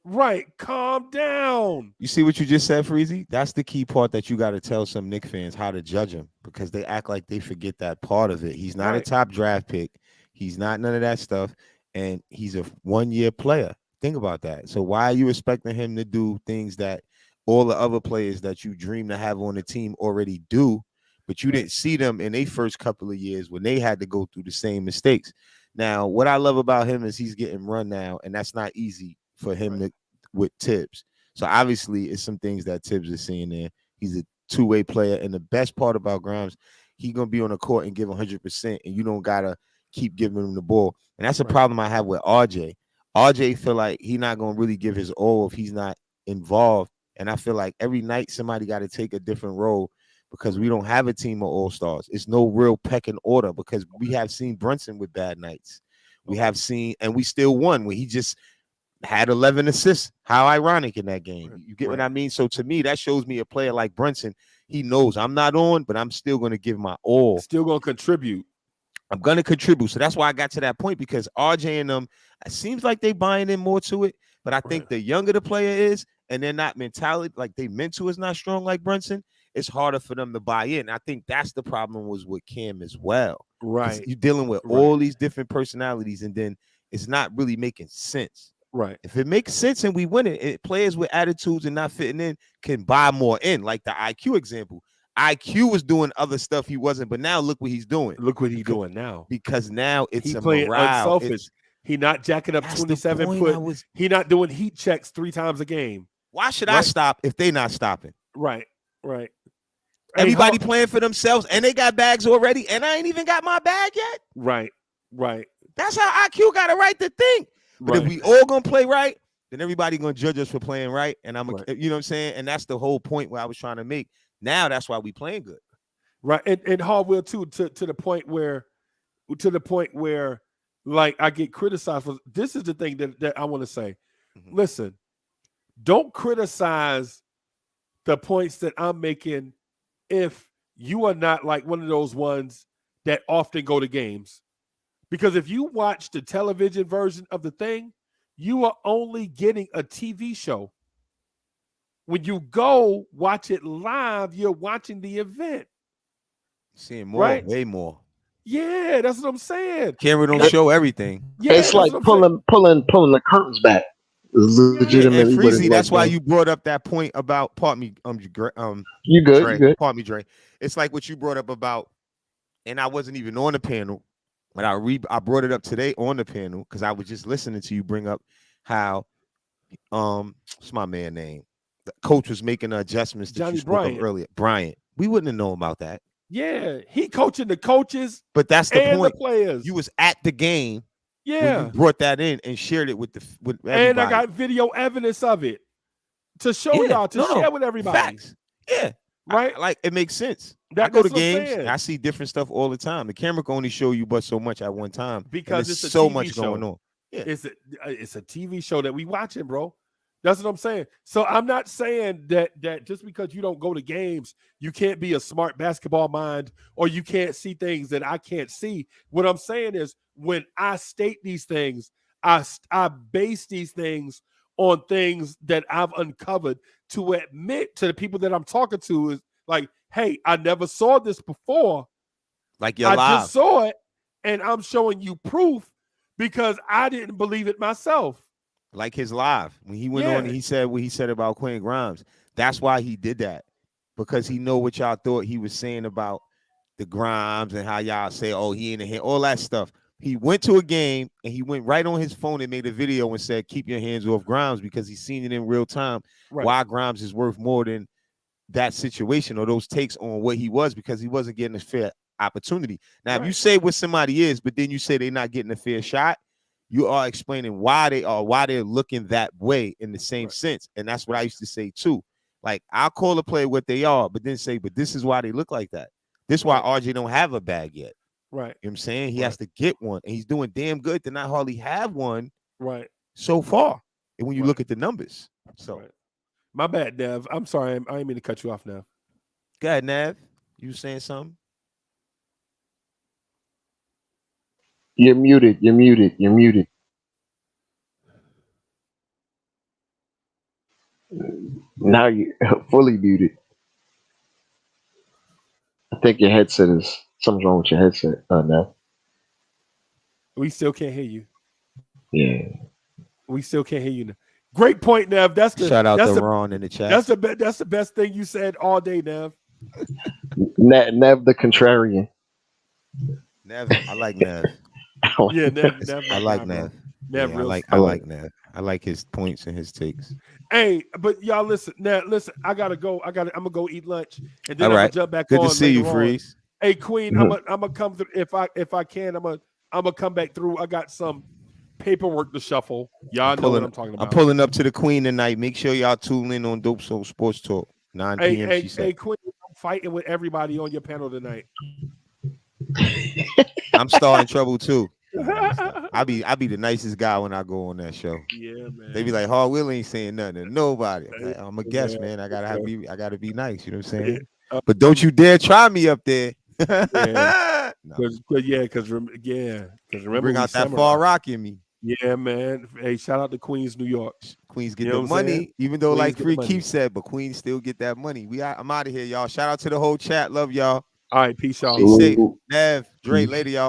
Right. Calm down. You see what you just said, Freezy? That's the key part that you got to tell some Knicks fans how to judge him, because they act like they forget that part of it. He's not a top draft pick. He's not none of that stuff. And he's a 1 year player. Think about that. So why are you expecting him to do things that all the other players that you dream to have on the team already do, but you didn't see them in their first couple of years when they had to go through the same mistakes? Now, what I love about him is he's getting run now, and that's not easy for him to with Tibbs. So obviously it's some things that Tibbs is seeing there. He's a two-way player, and the best part about Grimes, he's gonna be on the court and give 100%, and you don't gotta keep giving him the ball. And that's a problem I have with RJ. RJ feel like he's not gonna really give his all if he's not involved. And I feel like every night somebody got to take a different role, because we don't have a team of all-stars. It's no real pecking order, because we have seen Brunson with bad nights. We have seen, and we still won when he just had 11 assists. How ironic in that game. You get what I mean? So to me, that shows me a player like Brunson. He knows I'm not on, but I'm still going to give my all. Still going to contribute. I'm going to contribute. So that's why I got to that point, because RJ and them, it seems like they buying in more to it. But I think the younger the player is, and they're not mentality, like they mental is not strong like Brunson, it's harder for them to buy in. I think that's the problem was with Cam as well. Right. You're dealing with all these different personalities, and then it's not really making sense. Right. If it makes sense and we win it, players with attitudes and not fitting in can buy more in, like the IQ example. IQ was doing other stuff he wasn't, but now look what he's doing. Look what he's doing now. Because now it's He a playing morale. unselfish. He not jacking up 27 foot. He not doing heat checks 3 times a game. Why should I stop if they not stopping? Right. Everybody playing for themselves, and they got bags already, and I ain't even got my bag yet. Right. That's how IQ got a right to think. But if we all gonna play right, then everybody gonna judge us for playing right. And I'm, you know what I'm saying? And that's the whole point where I was trying to make. Now that's why we playing good. Right. And Hardwell too, to the point where like I get criticized for this is the thing that I want to say. Listen, don't criticize the points that I'm making if you are not like one of those ones that often go to games. Because if you watch the television version of the thing, you are only getting a TV show. When you go watch it live, you're watching the event. Seeing more, way more. Yeah, that's what I'm saying. Camera don't show everything. Yeah, it's like pulling the curtains back. Legitimately, and Freezy, that's why you brought up that point about. Pardon me, you good? Dre, You good? Pardon me, Dre. It's like what you brought up about, and I wasn't even on the panel, but I brought it up today on the panel because I was just listening to you bring up how, what's my man name? The coach was making adjustments that you spoke of earlier. Bryant. We wouldn't have known about that. Yeah, he coaching the coaches, but that's the and point. The players. You was at the game, when you brought that in and shared it with everybody. And I got video evidence of it to show y'all, to share with everybody. Facts. Yeah. Right? Like it makes sense. I That's go to what I'm games saying. and I see different stuff all the time. The camera can only show you but so much at one time. Because there's it's a so TV much show. going on. Yeah. It's a TV show that we watching, bro. That's what I'm saying. So I'm not saying that just because you don't go to games, you can't be a smart basketball mind or you can't see things that I can't see. What I'm saying is when I state these things, I base these things on things that I've uncovered to admit to the people that I'm talking to is like, hey, I never saw this before. Like you're I live. just saw it and I'm showing you proof because I didn't believe it myself. Like his live when he went on and he said what he said about Quentin Grimes. That's why he did that, because he know what y'all thought he was saying about the Grimes and how y'all say, oh, he ain't a hit, all that stuff. He went to a game and he went right on his phone and made a video and said, keep your hands off Grimes, because he's seen it in real time. Right. Why Grimes is worth more than that situation or those takes on what he was, because he wasn't getting a fair opportunity. Now, if you say what somebody is, but then you say they're not getting a fair shot, you are explaining why they're looking that way in the same sense. And that's what I used to say too. Like, I'll call a player what they are, but then say, but this is why they look like that. This is why RJ don't have a bag yet. Right. You know what I'm saying? He has to get one, and he's doing damn good to not hardly have one so far. And when you look at the numbers. So my bad, Nev. I'm sorry. I didn't mean to cut you off now. Go ahead, Nev. You saying something? You're muted. You're muted. You're muted. Now you're fully muted. I think your headset is something's wrong with your headset. No. We still can't hear you. Yeah. We still can't hear you now. Great point, Nev. That's the shout out that's to the, Ron in the chat. That's the best thing you said all day, Nev. Nev the contrarian. Nev, I like Nev. Yeah, Nev. I like Nev. Nev, Yeah, real I like Nev. I like his points and his takes. Hey, but y'all listen. Now, listen. I gotta go. I'm gonna go eat lunch, and then All I'm right. gonna jump back Good on. to see you, later on. Freeze. Hey, Queen, I'm gonna come through if I can. I'm gonna come back through. I got some paperwork to shuffle. Y'all know what I'm talking about. I'm pulling up to the Queen tonight. Make sure y'all tune in on Dope Soul Sports Talk, 9 p.m. Hey, she said. hey, Queen, I'm fighting with everybody on your panel tonight. I'm starting trouble too. I be the nicest guy when I go on that show. Yeah, man. They be like, "Hard Will ain't saying nothing to nobody." I'm a guest, man. I gotta be nice. You know what I'm saying? But don't you dare try me up there. Yeah, because remember Bring out that far rock in me. Yeah, man. Hey, shout out to Queens, New York. Queens get You know the what I'm saying? money, even though Queens like get the Free money. Keith said, but Queens still get that money. I'm out of here, y'all. Shout out to the whole chat. Love y'all. All right, peace, y'all. Be safe. Nev, Dre, later, y'all.